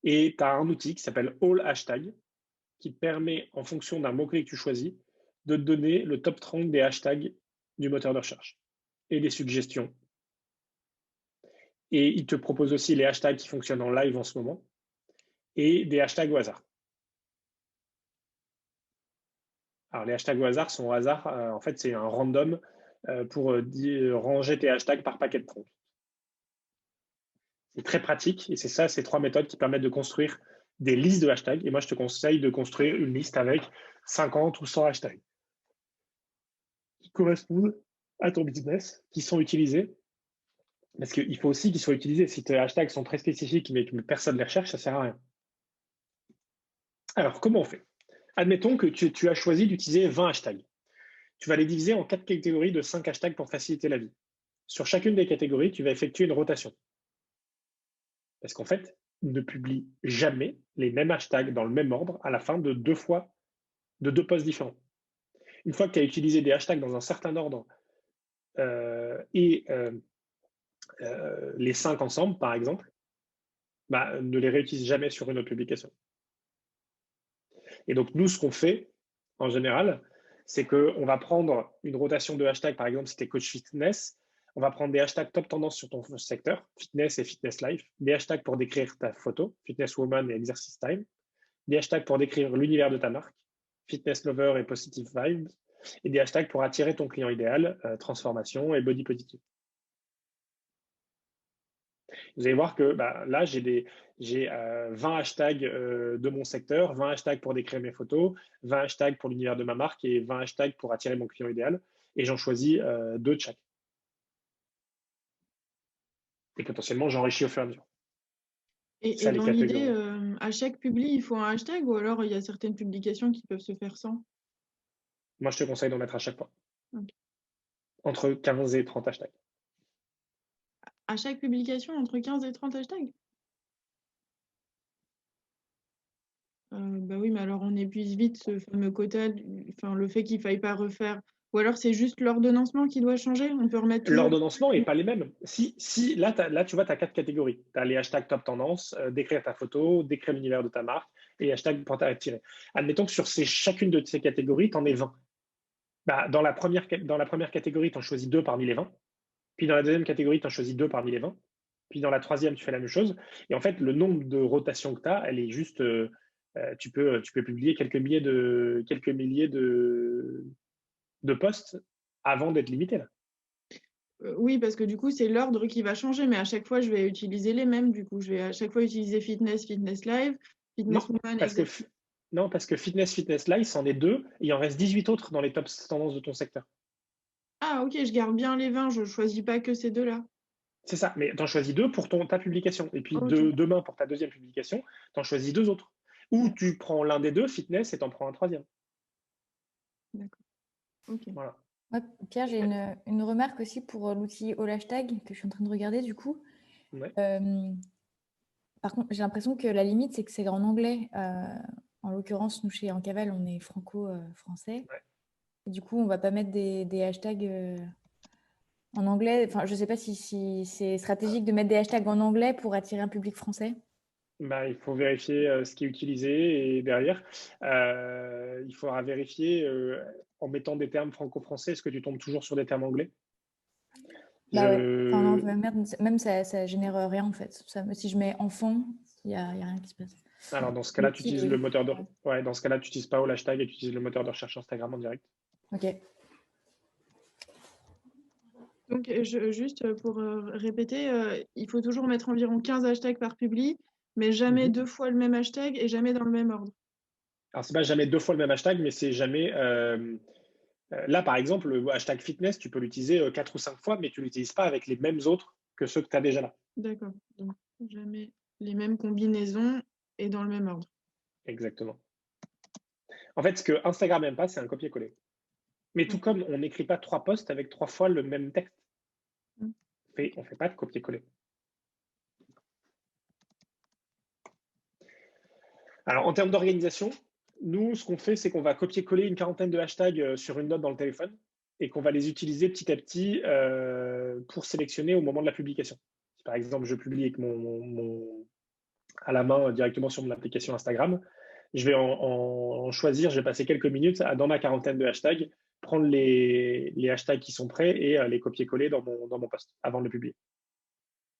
Et tu as un outil qui s'appelle All Hashtag, qui te permet, en fonction d'un mot-clé que tu choisis, de te donner le top 30 des hashtags du moteur de recherche et des suggestions. Et il te propose aussi les hashtags qui fonctionnent en live en ce moment et des hashtags au hasard. Alors, les hashtags au hasard sont au hasard. En fait, c'est un random pour ranger tes hashtags par paquet de 30. C'est très pratique et c'est ça, ces 3 méthodes qui permettent de construire des listes de hashtags. Et moi, je te conseille de construire une liste avec 50 ou 100 hashtags qui correspondent à ton business, qui sont utilisés. Parce qu'il faut aussi qu'ils soient utilisés. Si tes hashtags sont très spécifiques mais que personne ne les recherche, ça ne sert à rien. Alors, comment on fait? Admettons que tu as choisi d'utiliser 20 hashtags. Tu vas les diviser en 4 catégories de 5 hashtags pour faciliter la vie. Sur chacune des catégories, tu vas effectuer une rotation. Parce qu'en fait, ne publie jamais les mêmes hashtags dans le même ordre à la fin de 2 posts différents. Une fois que tu as utilisé des hashtags dans un certain ordre les 5 ensemble, par exemple, ne les réutilise jamais sur une autre publication. Et donc, nous, ce qu'on fait, en général, c'est qu'on va prendre une rotation de hashtags, par exemple, si tu es coach fitness, on va prendre des hashtags top tendance sur ton secteur, fitness et fitness life, des hashtags pour décrire ta photo, fitness woman et exercice time, des hashtags pour décrire l'univers de ta marque, fitness lover et positive vibes, et des hashtags pour attirer ton client idéal, transformation et body positive. Vous allez voir que là, j'ai 20 hashtags de mon secteur, 20 hashtags pour décrire mes photos, 20 hashtags pour l'univers de ma marque et 20 hashtags pour attirer mon client idéal. Et j'en choisis 2 de chaque. Et potentiellement, j'enrichis au fur et à mesure. Et dans l'idée, à chaque publi, il faut un hashtag ou alors il y a certaines publications qui peuvent se faire sans? Moi, je te conseille d'en mettre à chaque fois. Okay. Entre 15 et 30 hashtags. À chaque publication, entre 15 et 30 hashtags? Oui, mais alors on épuise vite ce fameux quota, le fait qu'il ne faille pas refaire. Ou alors c'est juste l'ordonnancement qui doit changer? On peut remettre toujours... L'ordonnancement n'est pas les mêmes. Là, tu vois, tu as 4 catégories. Tu as les hashtags top tendance, décrire ta photo, décrire l'univers de ta marque et les hashtags pour t'attirer. Admettons que sur chacune de ces catégories, tu en es 20. Dans la première catégorie, tu en choisis 2 parmi les 20. Puis dans la deuxième catégorie, tu en choisis 2 parmi les 20. Puis dans la troisième, tu fais la même chose. Et en fait, le nombre de rotations que tu as, elle est juste... tu peux publier quelques milliers de posts avant d'être limité là. Oui, parce que du coup, c'est l'ordre qui va changer, mais à chaque fois, je vais utiliser les mêmes. Du coup, je vais à chaque fois utiliser fitness live, fitness woman. Non, parce que fitness, là, il s'en est 2 et il en reste 18 autres dans les top tendances de ton secteur. Ah, ok, je garde bien les 20, je choisis pas que ces deux-là. C'est ça, mais tu en choisis 2 pour ta publication. Et puis Ok, demain, pour ta deuxième publication, tu en choisis 2 autres. Ou tu prends l'un des deux, fitness, et tu en prends un troisième. d'accord. Ok. Voilà. Ouais, Pierre, j'ai une remarque aussi pour l'outil All Hashtag que je suis en train de regarder du coup. Ouais. Par contre, j'ai l'impression que la limite, c'est que c'est en anglais. En l'occurrence, nous, chez Encaval, on est franco-français. Ouais. Et du coup, on va pas mettre des hashtags en anglais. Enfin, je sais pas si c'est stratégique de mettre des hashtags en anglais pour attirer un public français. Bah, il faut vérifier ce qui est utilisé et derrière, il faudra vérifier en mettant des termes franco-français, est-ce que tu tombes toujours sur des termes anglais? Bah ouais. Enfin, non, Je... même ça génère rien en fait. Si je mets en fond, il y a rien qui se passe. Alors, dans ce cas-là, tu L'outil utilises le moteur de... Ouais, dans ce cas-là, tu n'utilises pas le hashtag et tu utilises le moteur de recherche Instagram en direct. Ok. Donc, juste pour répéter, il faut toujours mettre environ 15 hashtags par publi, mais jamais Mhm. 2 fois le même hashtag et jamais dans le même ordre. Alors, c'est pas jamais 2 fois le même hashtag, mais c'est jamais... là, par exemple, le hashtag fitness, tu peux l'utiliser 4 ou 5 fois, mais tu ne l'utilises pas avec les mêmes autres que ceux que tu as déjà là. D'accord. Donc, jamais les mêmes combinaisons et dans le même ordre. Exactement. En fait, ce que Instagram n'aime pas, c'est un copier-coller. Mais tout Ok. comme on n'écrit pas 3 posts avec 3 fois le même texte, Mm. on ne fait pas de copier-coller. Alors, en termes d'organisation, nous, ce qu'on fait, c'est qu'on va copier-coller une quarantaine de hashtags sur une note dans le téléphone et qu'on va les utiliser petit à petit pour sélectionner au moment de la publication. Si par exemple, je publie avec à la main directement sur mon application Instagram, je vais en choisir, je vais passer quelques minutes dans ma quarantaine de hashtags, prendre les hashtags qui sont prêts et les copier-coller dans mon post avant de le publier.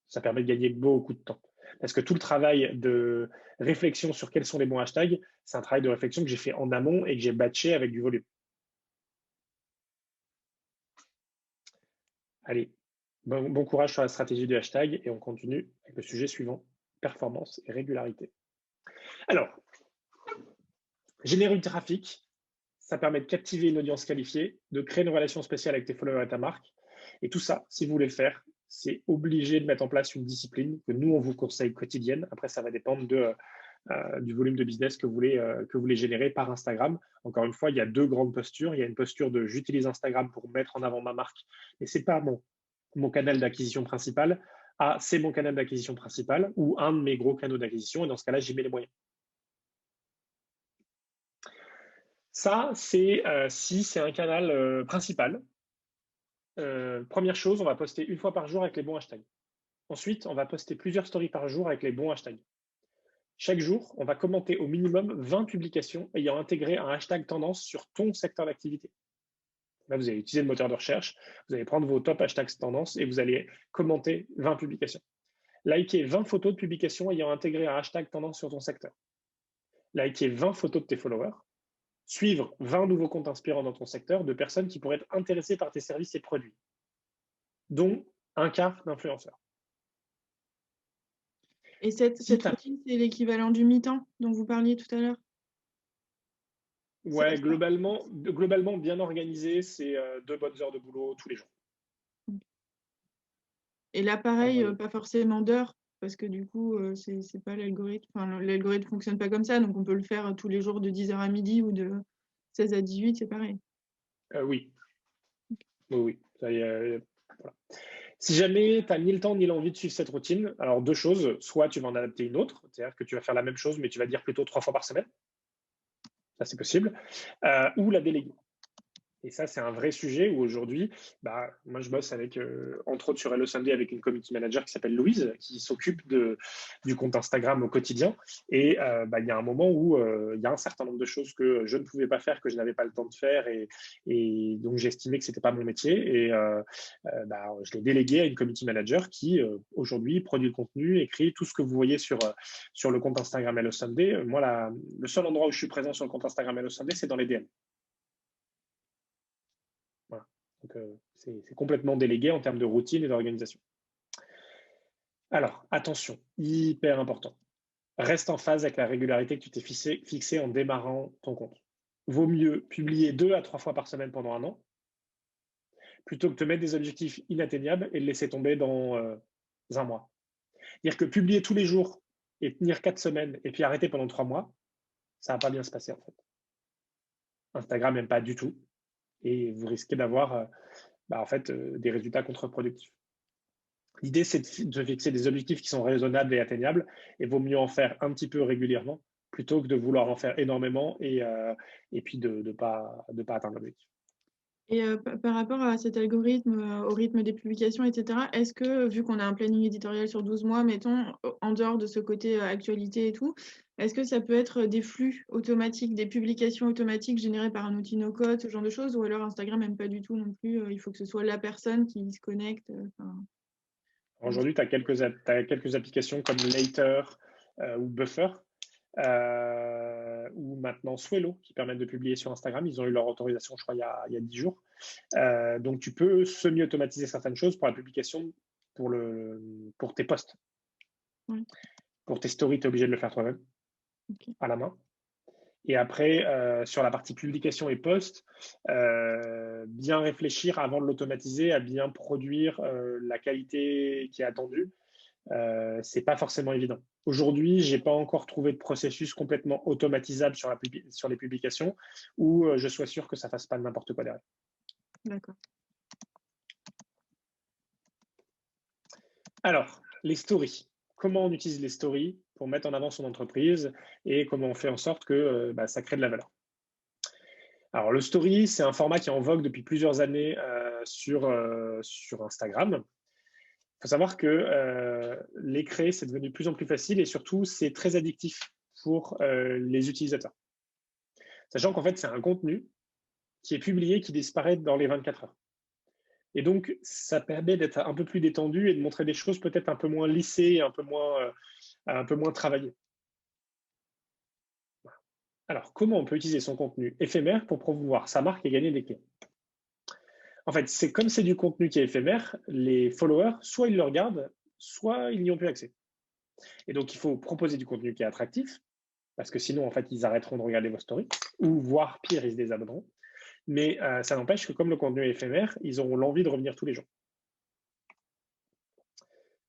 Ça permet de gagner beaucoup de temps. Parce que tout le travail de réflexion sur quels sont les bons hashtags, c'est un travail de réflexion que j'ai fait en amont et que j'ai batché avec du volume. Allez, bon courage sur la stratégie du hashtag et on continue avec le sujet suivant, performance et régularité. Alors, générer du trafic, ça permet de captiver une audience qualifiée, de créer une relation spéciale avec tes followers et ta marque. Et tout ça, si vous voulez le faire, c'est obligé de mettre en place une discipline que nous, on vous conseille quotidienne. Après, ça va dépendre du volume de business que vous voulez générer par Instagram. Encore une fois, il y a 2 grandes postures. Il y a une posture de j'utilise Instagram pour mettre en avant ma marque, mais ce n'est pas mon canal d'acquisition principal. Ah, c'est mon canal d'acquisition principal ou un de mes gros canaux d'acquisition. Et dans ce cas-là, j'y mets les moyens. Ça, c'est si c'est un canal principal. Première chose, on va poster une fois par jour avec les bons hashtags. Ensuite, on va poster plusieurs stories par jour avec les bons hashtags. Chaque jour, on va commenter au minimum 20 publications ayant intégré un hashtag tendance sur ton secteur d'activité. Là, vous allez utiliser le moteur de recherche, vous allez prendre vos top hashtags tendance et vous allez commenter 20 publications. Liker 20 photos de publications ayant intégré un hashtag tendance sur ton secteur. Liker 20 photos de tes followers. Suivre 20 nouveaux comptes inspirants dans ton secteur de personnes qui pourraient être intéressées par tes services et produits, dont un quart d'influenceurs. Et cette routine, c'est l'équivalent du mi-temps dont vous parliez tout à l'heure? Ouais, globalement, bien organisé, c'est 2 bonnes heures de boulot tous les jours. Et là, pareil, pas forcément d'heures, parce que du coup, c'est pas l'algorithme. Enfin, l'algorithme fonctionne pas comme ça, donc on peut le faire tous les jours de 10h à midi ou de 16 à 18, c'est pareil. Oui. Oui. Voilà. Si jamais tu n'as ni le temps ni l'envie de suivre cette routine, alors 2 choses. Soit tu vas en adapter une autre, c'est-à-dire que tu vas faire la même chose, mais tu vas dire plutôt 3 fois par semaine. Ça, c'est possible. Ou la déléguer. Et ça, c'est un vrai sujet où aujourd'hui, moi, je bosse avec, entre autres sur Hello Sunday, avec une community manager qui s'appelle Louise, qui s'occupe du compte Instagram au quotidien. Et il y a un moment où il y a un certain nombre de choses que je ne pouvais pas faire, que je n'avais pas le temps de faire. Et donc, j'estimais que ce n'était pas mon métier. Et je l'ai délégué à une community manager qui, aujourd'hui, produit le contenu, écrit tout ce que vous voyez sur le compte Instagram Hello Sunday. Moi, le seul endroit où je suis présent sur le compte Instagram Hello Sunday, c'est dans les DM. Voilà. Donc, c'est complètement délégué en termes de routine et d'organisation. Alors, attention, hyper important. reste en phase avec la régularité que tu t'es fixée en démarrant ton compte. Vaut mieux publier 2 à 3 fois par semaine pendant 1 an, plutôt que de te mettre des objectifs inatteignables et le laisser tomber dans 1 mois. Dire que publier tous les jours et tenir 4 semaines et puis arrêter pendant 3 mois, ça va pas bien se passer en fait. Instagram n'aime pas du tout et vous risquez d'avoir des résultats contre-productifs. L'idée, c'est de fixer des objectifs qui sont raisonnables et atteignables et vaut mieux en faire un petit peu régulièrement plutôt que de vouloir en faire énormément et puis de ne pas atteindre l'objectif. Et par rapport à cet algorithme, au rythme des publications, etc., est-ce que, vu qu'on a un planning éditorial sur 12 mois, mettons, en dehors de ce côté actualité et tout, est-ce que ça peut être des flux automatiques, des publications automatiques générées par un outil no-code, ce genre de choses, ou alors Instagram n'aime pas du tout non plus, il faut que ce soit la personne qui se connecte Aujourd'hui, tu as quelques applications comme Later ou Buffer ou maintenant Swello qui permettent de publier sur Instagram. Ils ont eu leur autorisation, je crois, il y a 10 jours. Donc, tu peux semi-automatiser certaines choses pour la publication, pour tes posts. Ouais. Pour tes stories, tu es obligé de le faire toi-même, à la main. Et après, sur la partie publication et post, bien réfléchir avant de l'automatiser, à bien produire la qualité qui est attendue. C'est pas forcément évident. Aujourd'hui, j'ai pas encore trouvé de processus complètement automatisable sur les publications où je sois sûr que ça fasse pas n'importe quoi derrière. D'accord. Alors, les stories. Comment on utilise les stories pour mettre en avant son entreprise et comment on fait en sorte que ça crée de la valeur. Alors, le story, c'est un format qui est en vogue depuis plusieurs années sur Instagram. Il faut savoir que les créer, c'est devenu de plus en plus facile et surtout, c'est très addictif pour les utilisateurs. Sachant qu'en fait, c'est un contenu qui est publié, qui disparaît dans les 24 heures. Et donc, ça permet d'être un peu plus détendu et de montrer des choses peut-être un peu moins lissées, un peu moins travaillées. Alors, comment on peut utiliser son contenu éphémère pour promouvoir sa marque et gagner des clients? En fait, comme c'est du contenu qui est éphémère, les followers, soit ils le regardent, soit ils n'y ont plus accès. Et donc, il faut proposer du contenu qui est attractif, parce que sinon, en fait, ils arrêteront de regarder vos stories, ou voire pire, ils se désabonneront. Mais ça n'empêche que comme le contenu est éphémère, ils auront l'envie de revenir tous les jours.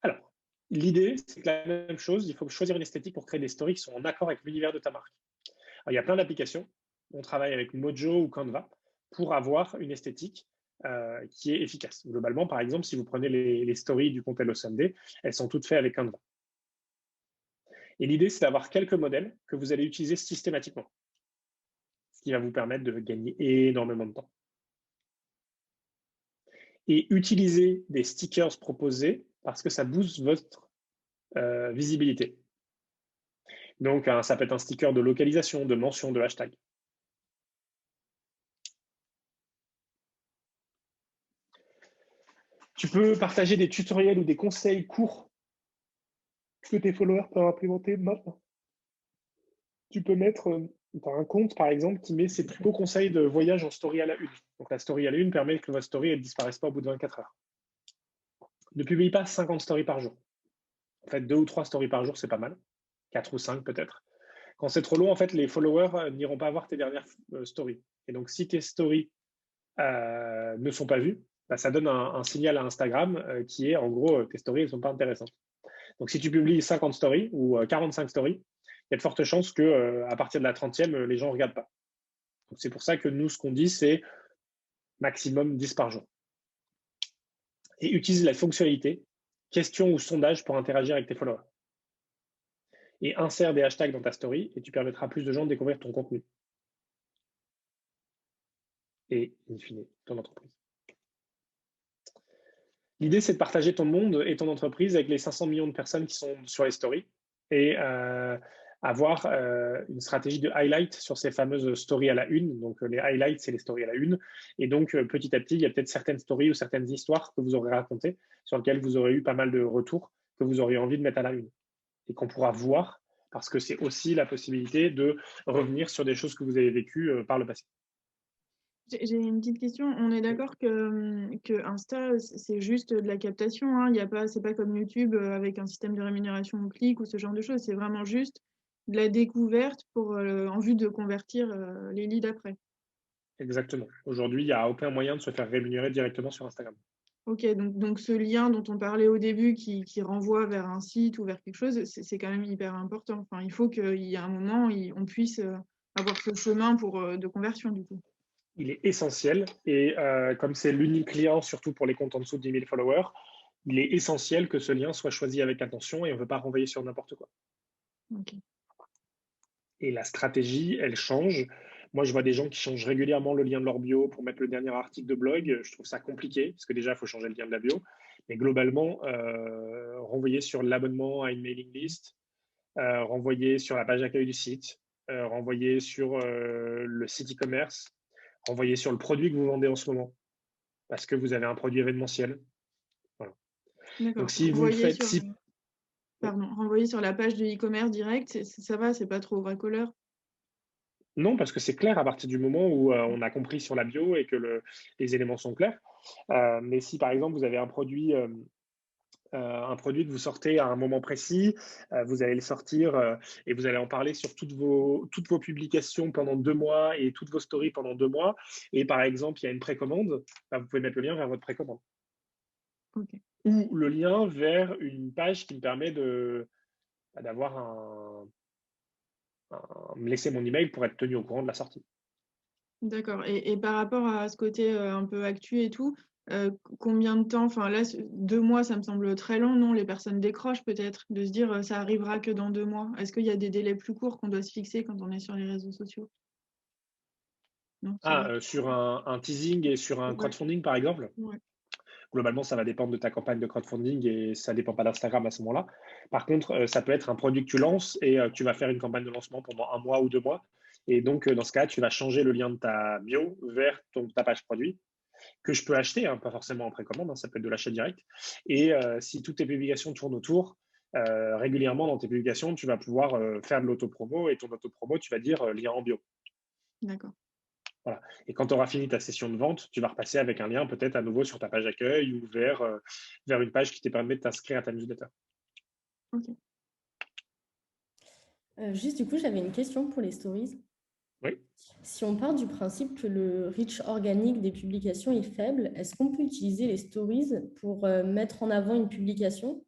Alors, l'idée, c'est que la même chose, il faut choisir une esthétique pour créer des stories qui sont en accord avec l'univers de ta marque. Alors, il y a plein d'applications. On travaille avec Mojo ou Canva pour avoir une esthétique qui est efficace. Globalement, par exemple, si vous prenez les stories du compte Hello Sunday, elles sont toutes faites avec Canva. Et l'idée, c'est d'avoir quelques modèles que vous allez utiliser systématiquement, ce qui va vous permettre de gagner énormément de temps. Et utiliser des stickers proposés parce que ça booste votre visibilité. Donc, ça peut être un sticker de localisation, de mention, de hashtag. Tu peux partager des tutoriels ou des conseils courts que tes followers peuvent implémenter maintenant. Tu peux mettre un compte, par exemple, qui met ses plus beaux conseils de voyage en story à la une. Donc, la story à la une permet que votre story ne disparaisse pas au bout de 24 heures. Ne publie pas 50 stories par jour. En fait, 2 ou 3 stories par jour, c'est pas mal. 4 ou 5 peut-être. Quand c'est trop long, en fait, les followers n'iront pas voir tes dernières stories. Et donc, si tes stories ne sont pas vues, ça donne un signal à Instagram qui est, en gros, tes stories ne sont pas intéressantes. Donc, si tu publies 50 stories ou 45 stories, il y a de fortes chances qu'à partir de la 30e, les gens ne regardent pas. Donc, c'est pour ça que nous, ce qu'on dit, c'est maximum 10 par jour. Et utilise la fonctionnalité question ou sondage pour interagir avec tes followers. Et insère des hashtags dans ta story et tu permettras à plus de gens de découvrir ton contenu. Et, in fine, ton entreprise. L'idée, c'est de partager ton monde et ton entreprise avec les 500 millions de personnes qui sont sur les stories et avoir une stratégie de highlight sur ces fameuses stories à la une. Donc, les highlights, c'est les stories à la une. Et donc, petit à petit, il y a peut-être certaines stories ou certaines histoires que vous aurez racontées sur lesquelles vous aurez eu pas mal de retours que vous auriez envie de mettre à la une et qu'on pourra voir parce que c'est aussi la possibilité de revenir sur des choses que vous avez vécues par le passé. J'ai une petite question. On est d'accord que Insta, c'est juste de la captation, hein. Il y a pas, c'est pas comme YouTube avec un système de rémunération au clic ou ce genre de choses. C'est vraiment juste de la découverte en vue de convertir les leads après. Exactement. Aujourd'hui, il n'y a aucun moyen de se faire rémunérer directement sur Instagram. Ok, donc ce lien dont on parlait au début qui renvoie vers un site ou vers quelque chose, c'est quand même hyper important. Enfin, il faut qu'il y ait un moment, on puisse avoir ce chemin de conversion du coup. Il est essentiel et comme c'est l'unique lien, surtout pour les comptes en dessous de 10 000 followers, il est essentiel que ce lien soit choisi avec attention et on ne veut pas renvoyer sur n'importe quoi. Ok. Et la stratégie, elle change. Moi, je vois des gens qui changent régulièrement le lien de leur bio pour mettre le dernier article de blog. Je trouve ça compliqué parce que déjà, il faut changer le lien de la bio. Mais globalement, renvoyer sur l'abonnement à une mailing list, renvoyer sur la page d'accueil du site, renvoyer sur le site e-commerce, renvoyer sur le produit que vous vendez en ce moment parce que vous avez un produit événementiel. Voilà. D'accord. Donc, si vous le faites... Renvoyer sur la page de e-commerce direct, ça va, c'est pas trop racoleur. Non, parce que c'est clair à partir du moment où on a compris sur la bio et que les éléments sont clairs. Mais si par exemple vous avez un produit que vous sortez à un moment précis, vous allez le sortir et vous allez en parler sur toutes vos publications pendant 2 mois et toutes vos stories pendant 2 mois. Et par exemple, il y a une précommande, vous pouvez mettre le lien vers votre précommande. Okay. Ou le lien vers une page qui me permet d'avoir me laisser mon email pour être tenu au courant de la sortie. D'accord. Et par rapport à ce côté un peu actu et tout, combien de temps, enfin là, 2 mois, ça me semble très long, non? Les personnes décrochent peut-être, de se dire ça arrivera que dans 2 mois. Est-ce qu'il y a des délais plus courts qu'on doit se fixer quand on est sur les réseaux sociaux? Non, sur un teasing et sur un crowdfunding, par exemple? Ouais. Globalement, ça va dépendre de ta campagne de crowdfunding et ça ne dépend pas d'Instagram à ce moment-là. Par contre, ça peut être un produit que tu lances et tu vas faire une campagne de lancement pendant 1 mois ou 2 mois. Et donc, dans ce cas, tu vas changer le lien de ta bio vers ta page produit, que je peux acheter, hein, pas forcément en précommande, hein, ça peut être de l'achat direct. Et si toutes tes publications tournent autour, régulièrement dans tes publications, tu vas pouvoir faire de l'autopromo et ton autopromo, tu vas dire lien en bio. D'accord. Voilà. Et quand tu auras fini ta session de vente, tu vas repasser avec un lien peut-être à nouveau sur ta page accueil ou vers une page qui te permet de t'inscrire à ta newsletter. Ok. Juste du coup, j'avais une question pour les stories. Oui. Si on part du principe que le reach organique des publications est faible, est-ce qu'on peut utiliser les stories pour mettre en avant une publication?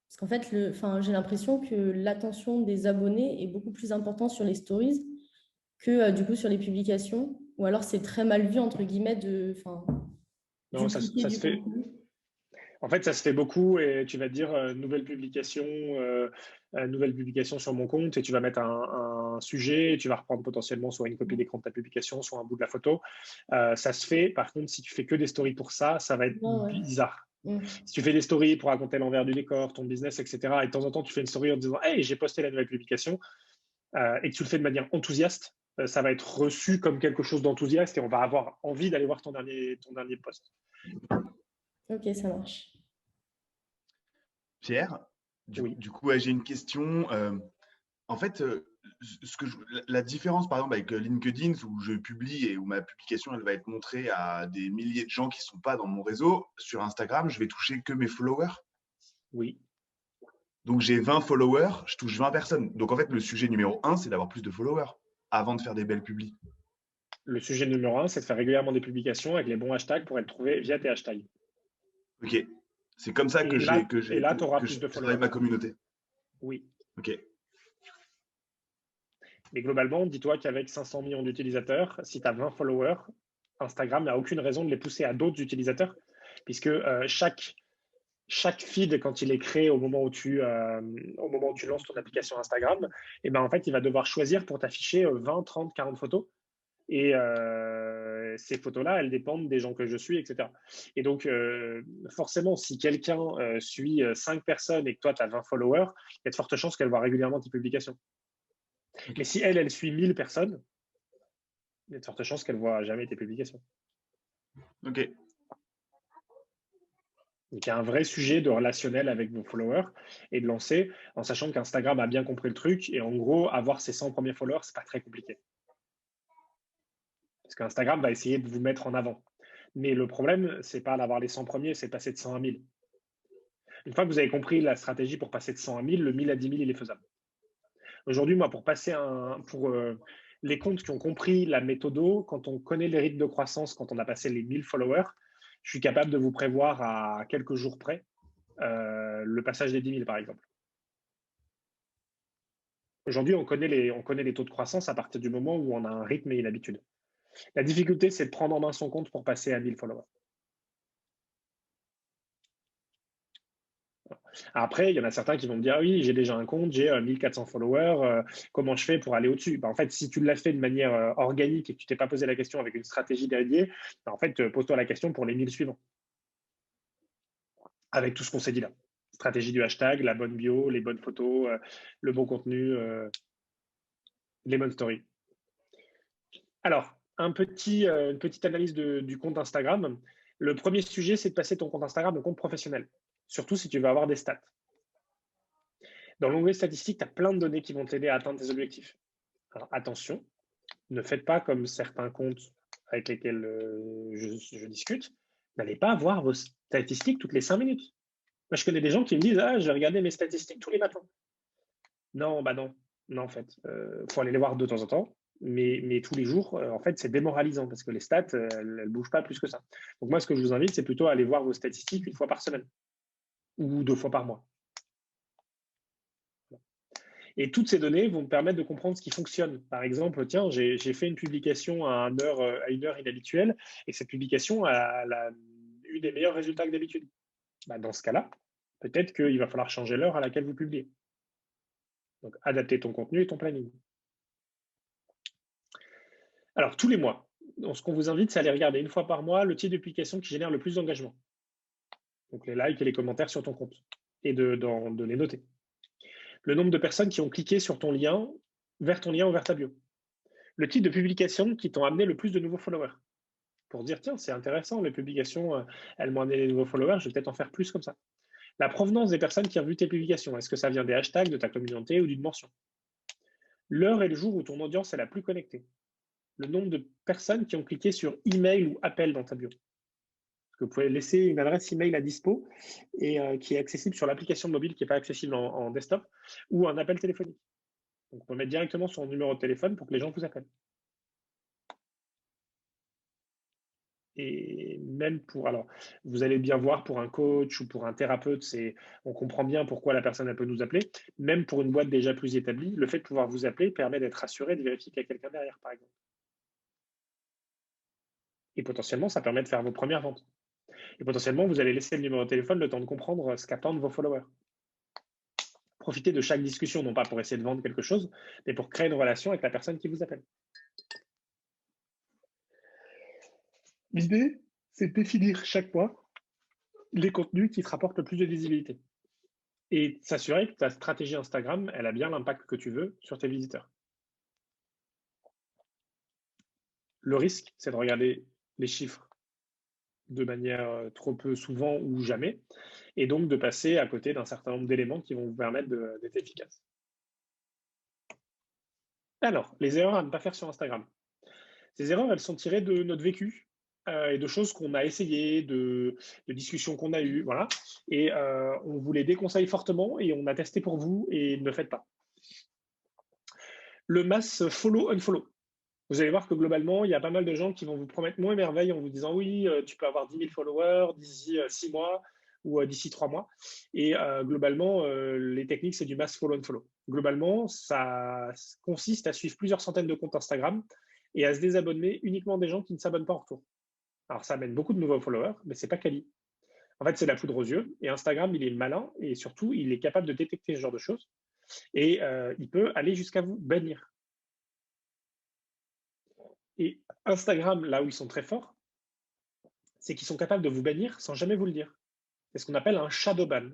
Parce qu'en fait, j'ai l'impression que l'attention des abonnés est beaucoup plus importante sur les stories que du coup sur les publications. Ou alors c'est très mal vu, entre guillemets, Non, ça se fait. En fait, ça se fait beaucoup et tu vas te dire nouvelle publication sur mon compte et tu vas mettre un sujet et tu vas reprendre potentiellement soit une copie d'écran de ta publication, soit un bout de la photo. Ça se fait. Par contre, si tu fais que des stories pour ça, ça va être bizarre. Si tu fais des stories pour raconter l'envers du décor, ton business, etc., et de temps en temps, tu fais une story en disant « Hey, j'ai posté la nouvelle publication », et que tu le fais de manière enthousiaste, ça va être reçu comme quelque chose d'enthousiaste et on va avoir envie d'aller voir ton dernier post. Ok, ça marche. Pierre, du coup, j'ai une question. En fait, la différence, par exemple, avec LinkedIn, où je publie et où ma publication, elle va être montrée à des milliers de gens qui ne sont pas dans mon réseau, sur Instagram, je vais toucher que mes followers. Oui. Donc, j'ai 20 followers, je touche 20 personnes. Donc, en fait, le sujet numéro 1, c'est d'avoir plus de followers avant de faire des belles publis. Le sujet numéro 1, c'est de faire régulièrement des publications avec les bons hashtags pour être trouvé via tes hashtags. Ok. C'est comme ça que j'ai travaillé ma communauté. Oui. Ok. Mais globalement, dis-toi qu'avec 500 millions d'utilisateurs, si tu as 20 followers, Instagram n'a aucune raison de les pousser à d'autres utilisateurs, puisque chaque feed, quand il est créé au moment où tu lances ton application Instagram, et ben en fait, il va devoir choisir pour t'afficher 20, 30, 40 photos. Et ces photos-là, elles dépendent des gens que je suis, etc. Et donc, forcément, si quelqu'un suit 5 personnes et que toi, tu as 20 followers, il y a de fortes chances qu'elle voit régulièrement tes publications. Okay. Mais si elle suit 1000 personnes, il y a de fortes chances qu'elle ne voit jamais tes publications. Ok. Donc, il y a un vrai sujet de relationnel avec vos followers et de lancer en sachant qu'Instagram a bien compris le truc. Et en gros, avoir ses 100 premiers followers, ce n'est pas très compliqué. Parce Parce qu'Instagram va essayer de vous mettre en avant. Mais le problème, c'est pas d'avoir les 100 premiers, c'est de passer de 100 à 1000. Une fois que vous avez compris la stratégie pour passer de 100 à 1000, le 1000 à 10 000, il est faisable. Aujourd'hui, moi, pour les comptes qui ont compris la méthode, quand on connaît les rythmes de croissance, quand on a passé les 1000 followers, je suis capable de vous prévoir à quelques jours près le passage des 10 000, par exemple. Aujourd'hui, on connaît les taux de croissance à partir du moment où on a un rythme et une habitude. La difficulté, c'est de prendre en main son compte pour passer à 1000 followers. Après, il y en a certains qui vont me dire, ah oui, j'ai déjà un compte, j'ai 1400 followers, comment je fais pour aller au-dessus? En fait, si tu l'as fait de manière organique et que tu t'es pas posé la question avec une stratégie dédiée, en fait, pose-toi la question pour les 1000 suivants. Avec tout ce qu'on s'est dit là. Stratégie du hashtag, la bonne bio, les bonnes photos, le bon contenu, les bonnes stories. Alors, une petite analyse du compte Instagram. Le premier sujet, c'est de passer ton compte Instagram au compte professionnel, surtout si tu veux avoir des stats. Dans l'onglet statistique, tu as plein de données qui vont t'aider à atteindre tes objectifs. Alors attention, ne faites pas comme certains comptes avec lesquels je discute. N'allez pas voir vos statistiques toutes les 5 minutes. Moi, je connais des gens qui me disent, ah, je vais regarder mes statistiques tous les matins. Non, bah non. Non, en fait, faut aller les voir de temps en temps. Mais tous les jours, en fait, c'est démoralisant parce que les stats, elles ne bougent pas plus que ça. Donc moi, ce que je vous invite, c'est plutôt à aller voir vos statistiques une fois par semaine ou 2 fois par mois. Et toutes ces données vont me permettre de comprendre ce qui fonctionne. Par exemple, tiens, j'ai fait une publication à une heure inhabituelle et cette publication a eu des meilleurs résultats que d'habitude. Bah, dans ce cas-là, peut-être qu'il va falloir changer l'heure à laquelle vous publiez. Donc, adapter ton contenu et ton planning. Alors, tous les mois, ce qu'on vous invite, c'est à aller regarder une fois par mois le type de publication qui génère le plus d'engagement. Donc, les likes et les commentaires sur ton compte et de les noter. Le nombre de personnes qui ont cliqué sur ton lien, vers ton lien ou vers ta bio. Le type de publication qui t'ont amené le plus de nouveaux followers. Pour dire, tiens, c'est intéressant, les publications, elles m'ont amené des nouveaux followers, je vais peut-être en faire plus comme ça. La provenance des personnes qui ont vu tes publications, est-ce que ça vient des hashtags, de ta communauté ou d'une mention? L'heure et le jour où ton audience est la plus connectée. Le nombre de personnes qui ont cliqué sur email ou appel dans ta bio. Parce que vous pouvez laisser une adresse email à dispo et qui est accessible sur l'application mobile qui n'est pas accessible en desktop ou un appel téléphonique. Donc, on peut mettre directement son numéro de téléphone pour que les gens vous appellent. Et même alors, vous allez bien voir pour un coach ou pour un thérapeute, on comprend bien pourquoi la personne elle peut nous appeler. Même pour une boîte déjà plus établie, le fait de pouvoir vous appeler permet d'être rassuré, de vérifier qu'il y a quelqu'un derrière, par exemple. Et potentiellement, ça permet de faire vos premières ventes. Et potentiellement, vous allez laisser le numéro de téléphone le temps de comprendre ce qu'attendent vos followers. Profitez de chaque discussion, non pas pour essayer de vendre quelque chose, mais pour créer une relation avec la personne qui vous appelle. L'idée, c'est de définir chaque mois les contenus qui te rapportent le plus de visibilité et s'assurer que ta stratégie Instagram, elle a bien l'impact que tu veux sur tes visiteurs. Le risque, c'est de regarder les chiffres de manière trop peu souvent ou jamais, et donc de passer à côté d'un certain nombre d'éléments qui vont vous permettre d'être efficace. Alors, les erreurs à ne pas faire sur Instagram. Ces erreurs, elles sont tirées de notre vécu et de choses qu'on a essayées, de discussions qu'on a eues, voilà. Et on vous les déconseille fortement et on a testé pour vous et ne le faites pas. Le mass follow-unfollow. Vous allez voir que globalement, il y a pas mal de gens qui vont vous promettre monts et merveilles en vous disant oui, tu peux avoir 10 000 followers d'ici 6 mois ou d'ici 3 mois. Et globalement, les techniques, c'est du mass follow-unfollow. Globalement, ça consiste à suivre plusieurs centaines de comptes Instagram et à se désabonner uniquement des gens qui ne s'abonnent pas en retour. Alors, ça amène beaucoup de nouveaux followers, mais ce n'est pas quali. En fait, c'est la poudre aux yeux. Et Instagram, il est malin et surtout, il est capable de détecter ce genre de choses. Et il peut aller jusqu'à vous bannir. Et Instagram, là où ils sont très forts, c'est qu'ils sont capables de vous bannir sans jamais vous le dire. C'est ce qu'on appelle un shadow ban.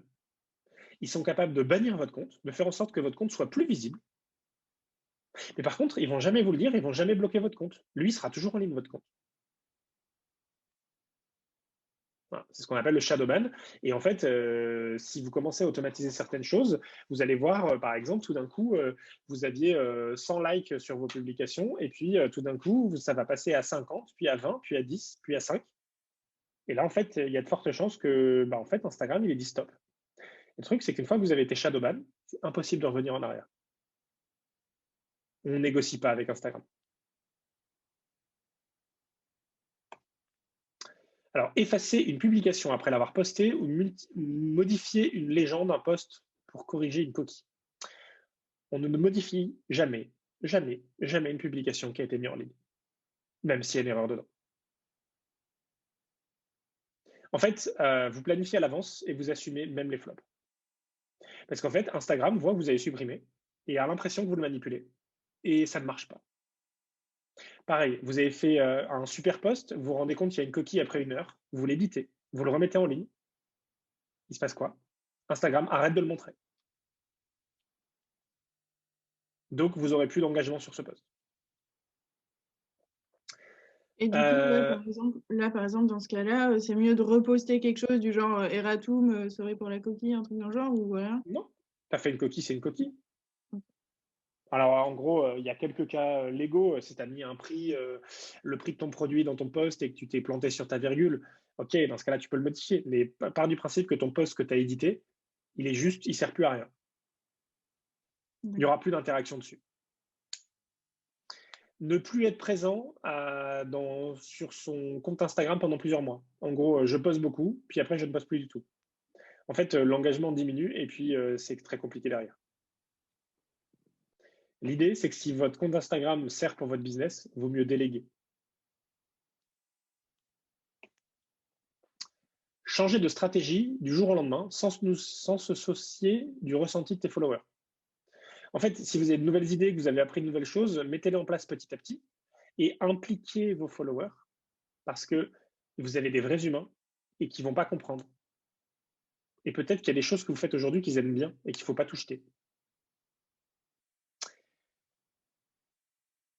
Ils sont capables de bannir votre compte, de faire en sorte que votre compte soit plus visible. Mais par contre, ils ne vont jamais vous le dire, ils ne vont jamais bloquer votre compte. Lui, il sera toujours en ligne, votre compte. Voilà, c'est ce qu'on appelle le shadow ban. Et en fait, si vous commencez à automatiser certaines choses, vous allez voir, par exemple, tout d'un coup, vous aviez 100 likes sur vos publications, et puis tout d'un coup, ça va passer à 50, puis à 20, puis à 10, puis à 5. Et là, en fait, il y a de fortes chances que en fait, Instagram, il est dit stop. Le truc, c'est qu'une fois que vous avez été shadow ban, c'est impossible de revenir en arrière. On ne négocie pas avec Instagram. Alors, effacer une publication après l'avoir postée ou modifier une légende, un post pour corriger une coquille. On ne modifie jamais, jamais, jamais une publication qui a été mise en ligne, même s'il y a une erreur dedans. En fait, vous planifiez à l'avance et vous assumez même les flops. Parce qu'en fait, Instagram voit que vous avez supprimé et a l'impression que vous le manipulez. Et ça ne marche pas. Pareil, vous avez fait un super post, vous vous rendez compte qu'il y a une coquille après 1 heure, vous l'éditez, vous le remettez en ligne. Il se passe quoi? Instagram arrête de le montrer. Donc, vous n'aurez plus d'engagement sur ce post. Et du coup, par exemple, dans ce cas-là, c'est mieux de reposter quelque chose du genre Eratum serait pour la coquille, un truc dans le genre, ou voilà. Non, tu as fait une coquille, c'est une coquille. Alors, en gros, il y a quelques cas légaux. Si tu as mis un prix, le prix de ton produit dans ton post et que tu t'es planté sur ta virgule, OK, dans ce cas-là, tu peux le modifier. Mais part du principe que ton post que tu as édité, il ne sert plus à rien. Il n'y aura plus d'interaction dessus. Ne plus être présent sur son compte Instagram pendant plusieurs mois. En gros, je poste beaucoup, puis après, je ne poste plus du tout. En fait, l'engagement diminue et puis c'est très compliqué derrière. L'idée, c'est que si votre compte Instagram sert pour votre business, il vaut mieux déléguer. Changer de stratégie du jour au lendemain sans se soucier du ressenti de tes followers. En fait, si vous avez de nouvelles idées, que vous avez appris de nouvelles choses, mettez-les en place petit à petit et impliquez vos followers parce que vous avez des vrais humains et qui ne vont pas comprendre. Et peut-être qu'il y a des choses que vous faites aujourd'hui qu'ils aiment bien et qu'il ne faut pas tout jeter.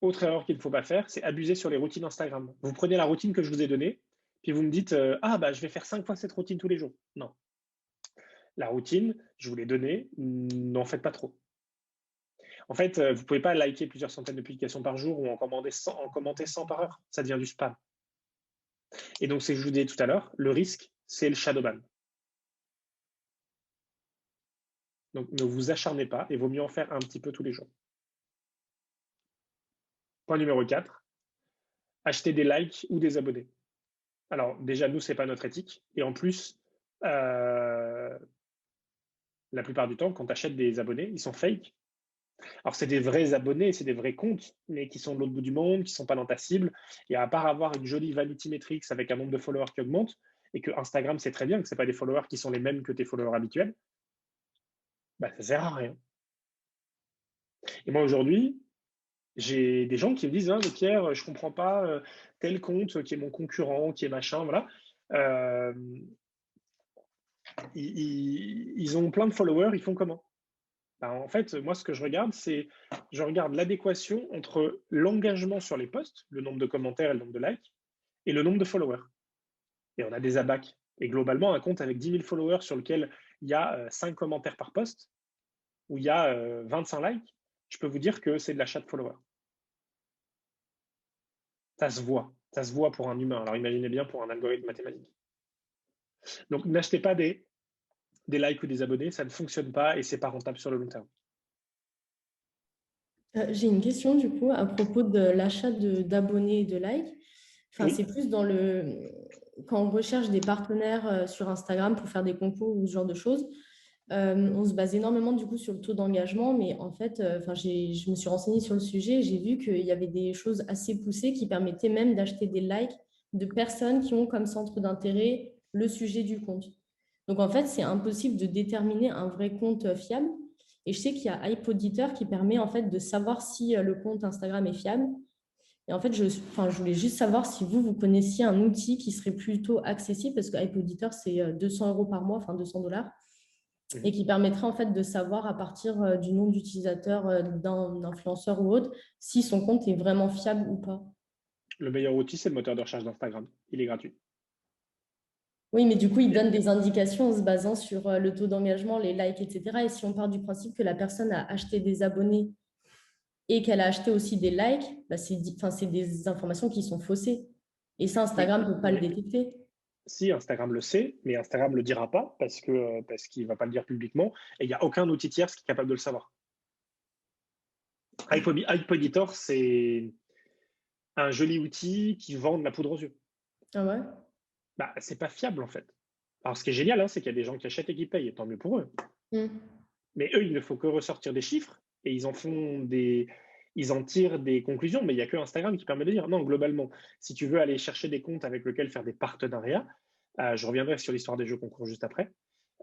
Autre erreur qu'il ne faut pas faire, c'est abuser sur les routines Instagram. Vous prenez la routine que je vous ai donnée, puis vous me dites je vais faire 5 fois cette routine tous les jours. Non. La routine, je vous l'ai donnée, n'en faites pas trop. En fait, vous ne pouvez pas liker plusieurs centaines de publications par jour ou en commenter 100 par heure. Ça devient du spam. Et donc, c'est ce que je vous disais tout à l'heure, le risque, c'est le shadow ban. Donc, ne vous acharnez pas et vaut mieux en faire un petit peu tous les jours. Point numéro 4, acheter des likes ou des abonnés. Alors, déjà, nous, ce n'est pas notre éthique. Et en plus, la plupart du temps, quand tu achètes des abonnés, ils sont fake. Alors, c'est des vrais abonnés, c'est des vrais comptes, mais qui sont de l'autre bout du monde, qui ne sont pas dans ta cible. Et à part avoir une jolie vanity metrics avec un nombre de followers qui augmente, et que Instagram sait très bien que ce n'est pas des followers qui sont les mêmes que tes followers habituels, ça ne sert à rien. Et moi, aujourd'hui, j'ai des gens qui me disent mais Pierre, je ne comprends pas tel compte qui est mon concurrent, qui est machin, voilà. Ils ont plein de followers, ils font comment? En fait, moi, ce que je regarde, c'est l'adéquation entre l'engagement sur les posts, le nombre de commentaires et le nombre de likes, et le nombre de followers. Et on a des abacs. Et globalement, un compte avec 10 000 followers sur lequel il y a 5 commentaires par post, où il y a 25 likes, je peux vous dire que c'est de l'achat de followers. Ça se voit pour un humain. Alors imaginez bien pour un algorithme mathématique. Donc n'achetez pas des likes ou des abonnés, ça ne fonctionne pas et c'est pas rentable sur le long terme. J'ai une question du coup à propos de l'achat d'abonnés et de likes. Enfin, Oui. c'est plus quand on recherche des partenaires sur Instagram pour faire des concours ou ce genre de choses. On se base énormément du coup sur le taux d'engagement, mais en fait, je me suis renseignée sur le sujet et j'ai vu qu'il y avait des choses assez poussées qui permettaient même d'acheter des likes de personnes qui ont comme centre d'intérêt le sujet du compte. Donc en fait, c'est impossible de déterminer un vrai compte fiable. Et je sais qu'il y a HypeAuditor qui permet en fait de savoir si le compte Instagram est fiable. Et en fait, je voulais juste savoir si vous connaissiez un outil qui serait plutôt accessible, parce que HypeAuditor, c'est 200 € par mois, enfin $200, et qui permettrait en fait de savoir à partir du nom d'utilisateur d'un influenceur ou autre si son compte est vraiment fiable ou pas. Le meilleur outil, c'est le moteur de recherche d'Instagram. Il est gratuit. Oui, mais du coup, ils donnent des indications en se basant sur le taux d'engagement, les likes, etc. Et si on part du principe que la personne a acheté des abonnés et qu'elle a acheté aussi des likes, bah, c'est des informations qui sont faussées. Et ça, Oui, Instagram ne peut pas le mais détecter. si Instagram le sait, mais Instagram ne le dira pas parce qu'il ne va pas le dire publiquement et il n'y a aucun outil tierce qui est capable de le savoir. Hype Editor, c'est un joli outil qui vend de la poudre aux yeux. Ah ouais? Bah, c'est pas fiable en fait. Alors ce qui est génial, hein, c'est qu'il y a des gens qui achètent et qui payent, et tant mieux pour eux. Mm. Mais eux, il ne faut que ressortir des chiffres et ils en tirent des conclusions, mais il n'y a que Instagram qui permet de dire non, globalement, si tu veux aller chercher des comptes avec lesquels faire des partenariats, je reviendrai sur l'histoire des jeux concours juste après,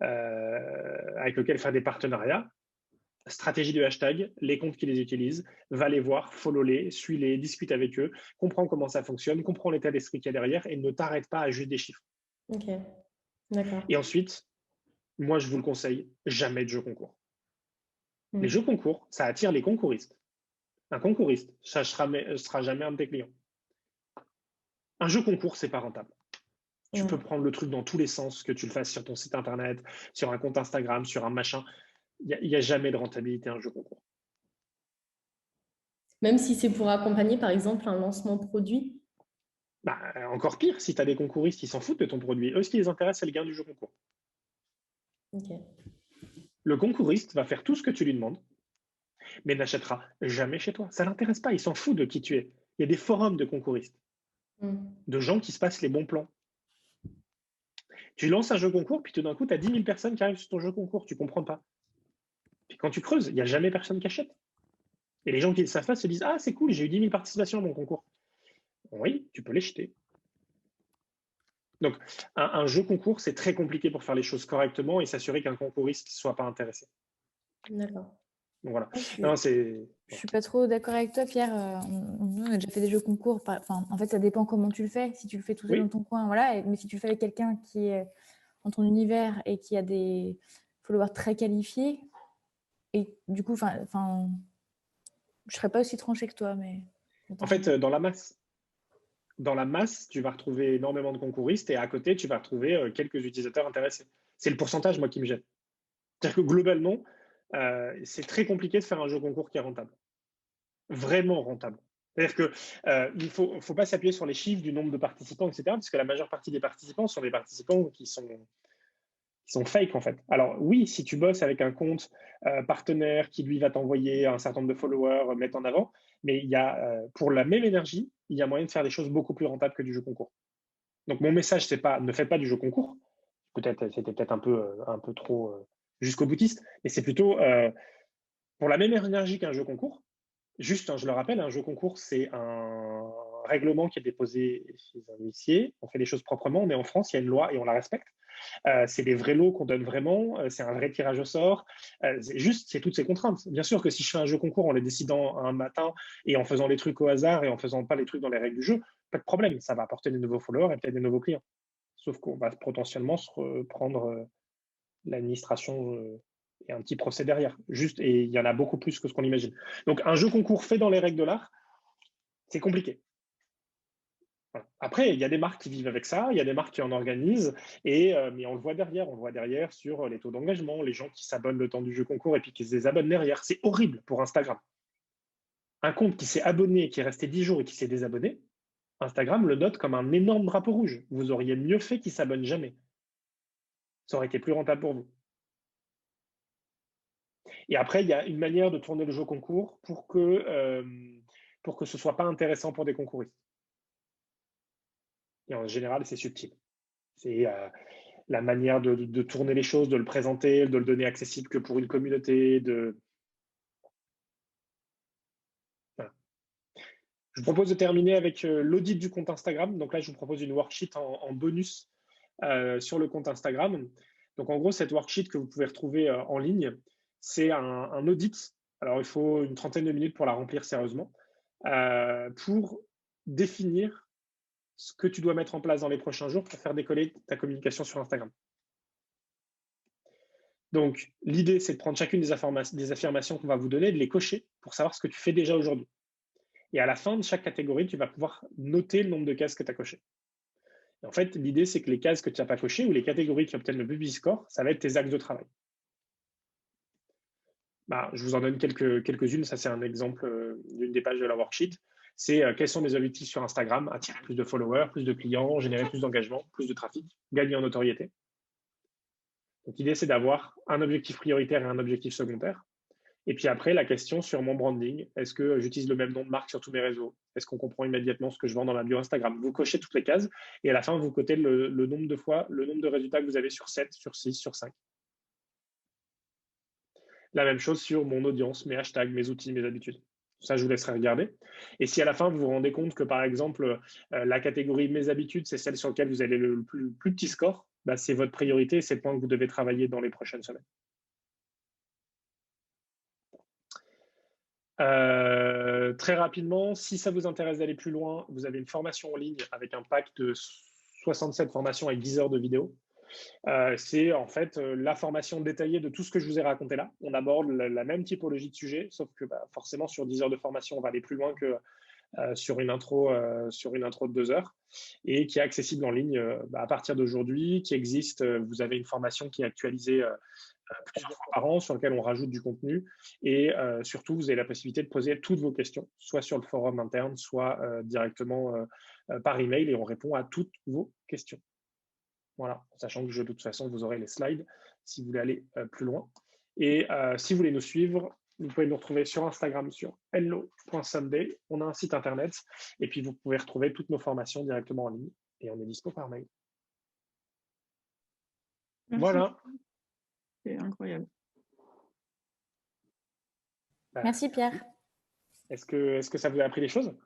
avec lesquels faire des partenariats, stratégie de hashtag, les comptes qui les utilisent, va les voir, follow-les, suis-les, discute avec eux, comprends comment ça fonctionne, comprends l'état d'esprit qu'il y a derrière et ne t'arrête pas à juste des chiffres. Ok, d'accord. Et ensuite, moi, je vous le conseille, jamais de jeux concours. Les jeux concours, ça attire les concouristes. Un concouriste, ça ne sera jamais un de tes clients. Un jeu concours, c'est pas rentable. Tu peux prendre le truc dans tous les sens, que tu le fasses sur ton site internet, sur un compte Instagram, sur un machin. Il n'y a jamais de rentabilité à un jeu concours. Même si c'est pour accompagner, par exemple, un lancement produit. Bah, encore pire, si tu as des concouristes qui s'en foutent de ton produit, eux, ce qui les intéresse, c'est le gain du jeu concours. Ok. Le concouriste va faire tout ce que tu lui demandes, mais n'achètera jamais chez toi. Ça ne l'intéresse pas, il s'en fout de qui tu es. Il y a des forums de concouristes, de gens qui se passent les bons plans. Tu lances un jeu concours, puis tout d'un coup, tu as 10 000 personnes qui arrivent sur ton jeu concours, tu ne comprends pas. Puis quand tu creuses, il n'y a jamais personne qui achète. Et les gens qui ne savent pas se disent « Ah, c'est cool, j'ai eu 10 000 participations à mon concours. » Oui, tu peux les jeter. Donc, un jeu concours, c'est très compliqué pour faire les choses correctement et s'assurer qu'un concouriste ne soit pas intéressé. D'accord. Donc voilà. Je suis pas trop d'accord avec toi, Pierre. On a déjà fait des jeux concours. En fait, ça dépend comment tu le fais. Si tu le fais tout seul dans ton coin, voilà. Mais si tu le fais avec quelqu'un qui est dans ton univers et qui a des followers très qualifiés, et du coup, je serais pas aussi tranchée que toi, mais. En fait, dans la masse, tu vas retrouver énormément de concouristes et à côté, tu vas retrouver quelques utilisateurs intéressés. C'est le pourcentage, moi, qui me gêne. C'est-à-dire que globalement, c'est très compliqué de faire un jeu concours qui est rentable. Vraiment rentable. C'est-à-dire qu'il ne faut pas s'appuyer sur les chiffres du nombre de participants, etc., parce que la majeure partie des participants sont des participants qui sont fake, en fait. Alors oui, si tu bosses avec un compte partenaire qui, lui, va t'envoyer un certain nombre de followers, mettre en avant, mais il y a, pour la même énergie, il y a moyen de faire des choses beaucoup plus rentables que du jeu concours. Donc mon message, c'est pas ne faites pas du jeu concours. C'était peut-être un peu trop jusqu'au boutiste, mais c'est plutôt pour la même énergie qu'un jeu concours. Juste, je le rappelle, un jeu concours, c'est un règlement qui est déposé chez un huissier. On fait les choses proprement. On est en France, il y a une loi et on la respecte. C'est des vrais lots qu'on donne vraiment. C'est un vrai tirage au sort. C'est toutes ces contraintes. Bien sûr que si je fais un jeu concours en les décidant un matin et en faisant les trucs au hasard et en faisant pas les trucs dans les règles du jeu, pas de problème. Ça va apporter des nouveaux followers et peut-être des nouveaux clients. Sauf qu'on va potentiellement se reprendre l'administration et un petit procès derrière. Juste, et il y en a beaucoup plus que ce qu'on imagine. Donc, un jeu concours fait dans les règles de l'art, c'est compliqué. Voilà. Après, il y a des marques qui vivent avec ça, il y a des marques qui en organisent, mais on le voit derrière sur les taux d'engagement, les gens qui s'abonnent le temps du jeu concours et puis qui se désabonnent derrière. C'est horrible pour Instagram. Un compte qui s'est abonné, qui est resté 10 jours et qui s'est désabonné, Instagram le note comme un énorme drapeau rouge. Vous auriez mieux fait qu'il ne s'abonne jamais. Ça aurait été plus rentable pour vous. Et après, il y a une manière de tourner le jeu concours pour que ce ne soit pas intéressant pour des concouristes. Et en général, c'est subtil. C'est la manière de tourner les choses, de le présenter, de le donner accessible que pour une communauté. Voilà. Je vous propose de terminer avec l'audit du compte Instagram. Donc là, je vous propose une worksheet en bonus sur le compte Instagram. Donc en gros, cette worksheet que vous pouvez retrouver en ligne, c'est un audit. Alors, il faut une trentaine de minutes pour la remplir sérieusement, pour définir ce que tu dois mettre en place dans les prochains jours pour faire décoller ta communication sur Instagram. Donc, l'idée, c'est de prendre chacune des affirmations qu'on va vous donner, de les cocher pour savoir ce que tu fais déjà aujourd'hui. Et à la fin de chaque catégorie, tu vas pouvoir noter le nombre de cases que tu as cochées. Et en fait, l'idée, c'est que les cases que tu n'as pas cochées ou les catégories qui obtiennent le plus de score, ça va être tes axes de travail. Bah, je vous en donne quelques-unes. Ça, c'est un exemple d'une des pages de la worksheet. C'est quels sont mes objectifs sur Instagram: attirer plus de followers, plus de clients, générer plus d'engagement, plus de trafic, gagner en notoriété. Donc, l'idée, c'est d'avoir un objectif prioritaire et un objectif secondaire. Et puis après, la question sur mon branding: est-ce que j'utilise le même nom de marque sur tous mes réseaux? Est-ce qu'on comprend immédiatement ce que je vends dans la bio Instagram? Vous cochez toutes les cases et à la fin, vous cotez le nombre de fois, le nombre de résultats que vous avez sur 7, sur 6, sur 5. La même chose sur mon audience, mes hashtags, mes outils, mes habitudes. Ça, je vous laisserai regarder. Et si à la fin, vous vous rendez compte que, par exemple, la catégorie mes habitudes, c'est celle sur laquelle vous avez le plus petit score, bah, c'est votre priorité et c'est le point que vous devez travailler dans les prochaines semaines. Très rapidement, si ça vous intéresse d'aller plus loin, vous avez une formation en ligne avec un pack de 67 formations avec 10 heures de vidéo. C'est en fait la formation détaillée de tout ce que je vous ai raconté là. On aborde la même typologie de sujet, sauf que forcément sur 10 heures de formation, on va aller plus loin que sur une intro de 2 heures, et qui est accessible en ligne à partir d'aujourd'hui, qui existe. Vous avez une formation qui est actualisée plusieurs fois par an, sur laquelle on rajoute du contenu, et surtout, vous avez la possibilité de poser toutes vos questions, soit sur le forum interne, soit directement par email, et on répond à toutes vos questions. Voilà, sachant que de toute façon, vous aurez les slides si vous voulez aller plus loin. Et si vous voulez nous suivre, vous pouvez nous retrouver sur Instagram sur hello.sunday. On a un site internet et puis vous pouvez retrouver toutes nos formations directement en ligne et on est dispo par mail. Merci. Voilà. C'est incroyable. Merci Pierre. Est-ce que ça vous a appris des choses?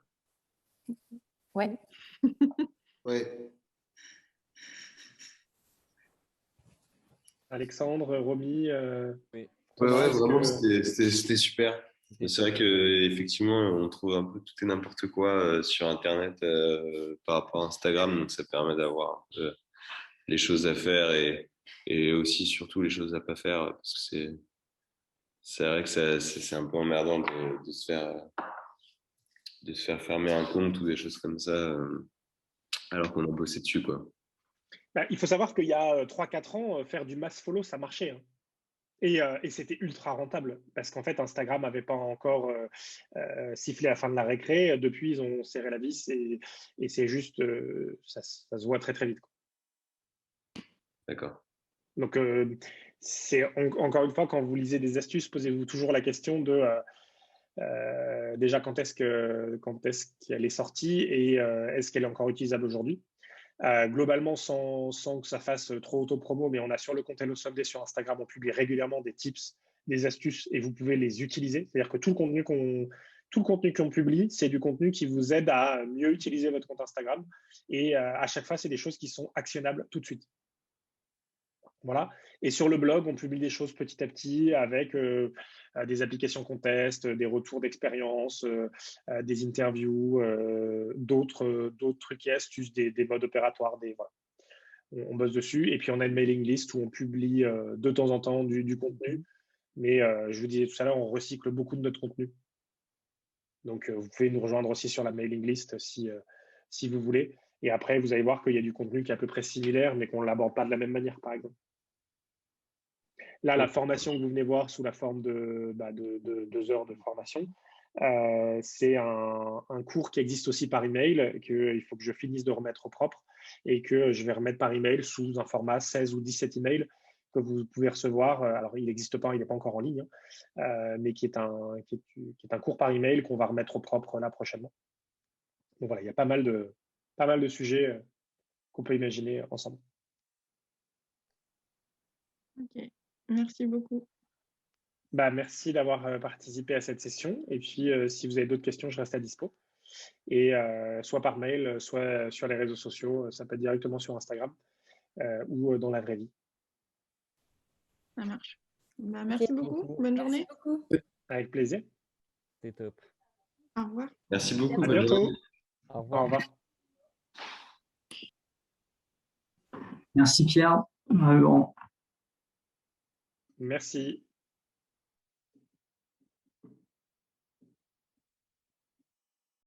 Ouais. Ouais. Alexandre, Romy, Oui. Thomas, Vraiment, c'était super. C'est vrai qu'effectivement, on trouve un peu tout et n'importe quoi sur Internet par rapport à Instagram. Donc, ça permet d'avoir les choses à faire et aussi, surtout, les choses à pas faire. Parce que c'est vrai que c'est un peu emmerdant de se faire fermer un compte ou des choses comme ça alors qu'on a bossé dessus, quoi. Il faut savoir qu'il y a 3-4 ans, faire du mass follow, ça marchait, hein. Et c'était ultra rentable parce qu'en fait, Instagram n'avait pas encore sifflé à la fin de la récré. Depuis, ils ont serré la vis et c'est juste, ça se voit très, très vite, quoi. D'accord. Donc, c'est encore une fois, quand vous lisez des astuces, posez-vous toujours la question de déjà quand est-ce qu'elle est sortie et est-ce qu'elle est encore utilisable aujourd'hui. Globalement, sans que ça fasse trop auto-promo, mais on a sur le compte Hello Sunday sur Instagram, on publie régulièrement des tips, des astuces et vous pouvez les utiliser. C'est-à-dire que tout le contenu qu'on publie, c'est du contenu qui vous aide à mieux utiliser votre compte Instagram. Et à chaque fois, c'est des choses qui sont actionnables tout de suite. Voilà. Et sur le blog, on publie des choses petit à petit avec des applications qu'on teste, des retours d'expérience, des interviews, d'autres trucs et astuces, des modes opératoires. Voilà. On bosse dessus. Et puis, on a une mailing list où on publie de temps en temps du contenu. Mais je vous disais tout à l'heure, on recycle beaucoup de notre contenu. Donc, vous pouvez nous rejoindre aussi sur la mailing list si vous voulez. Et après, vous allez voir qu'il y a du contenu qui est à peu près similaire, mais qu'on ne l'aborde pas de la même manière, par exemple. Là, la formation que vous venez voir sous la forme de 2 heures de formation, c'est un cours qui existe aussi par email, qu'il faut que je finisse de remettre au propre et que je vais remettre par email sous un format 16 ou 17 emails que vous pouvez recevoir. Alors, il n'existe pas, il n'est pas encore en ligne, mais qui est un cours par email qu'on va remettre au propre là prochainement. Donc voilà, il y a pas mal de sujets qu'on peut imaginer ensemble. Ok. Merci beaucoup. Merci d'avoir participé à cette session. Et puis, si vous avez d'autres questions, je reste à dispo. Et soit par mail, soit sur les réseaux sociaux, ça peut être directement sur Instagram ou dans la vraie vie. Ça marche. Merci beaucoup. Bonne journée. Merci beaucoup. Avec plaisir. C'est top. Au revoir. Merci beaucoup. À bonne bientôt. journée. Au revoir. Au revoir. Merci Pierre. Laurent. Merci.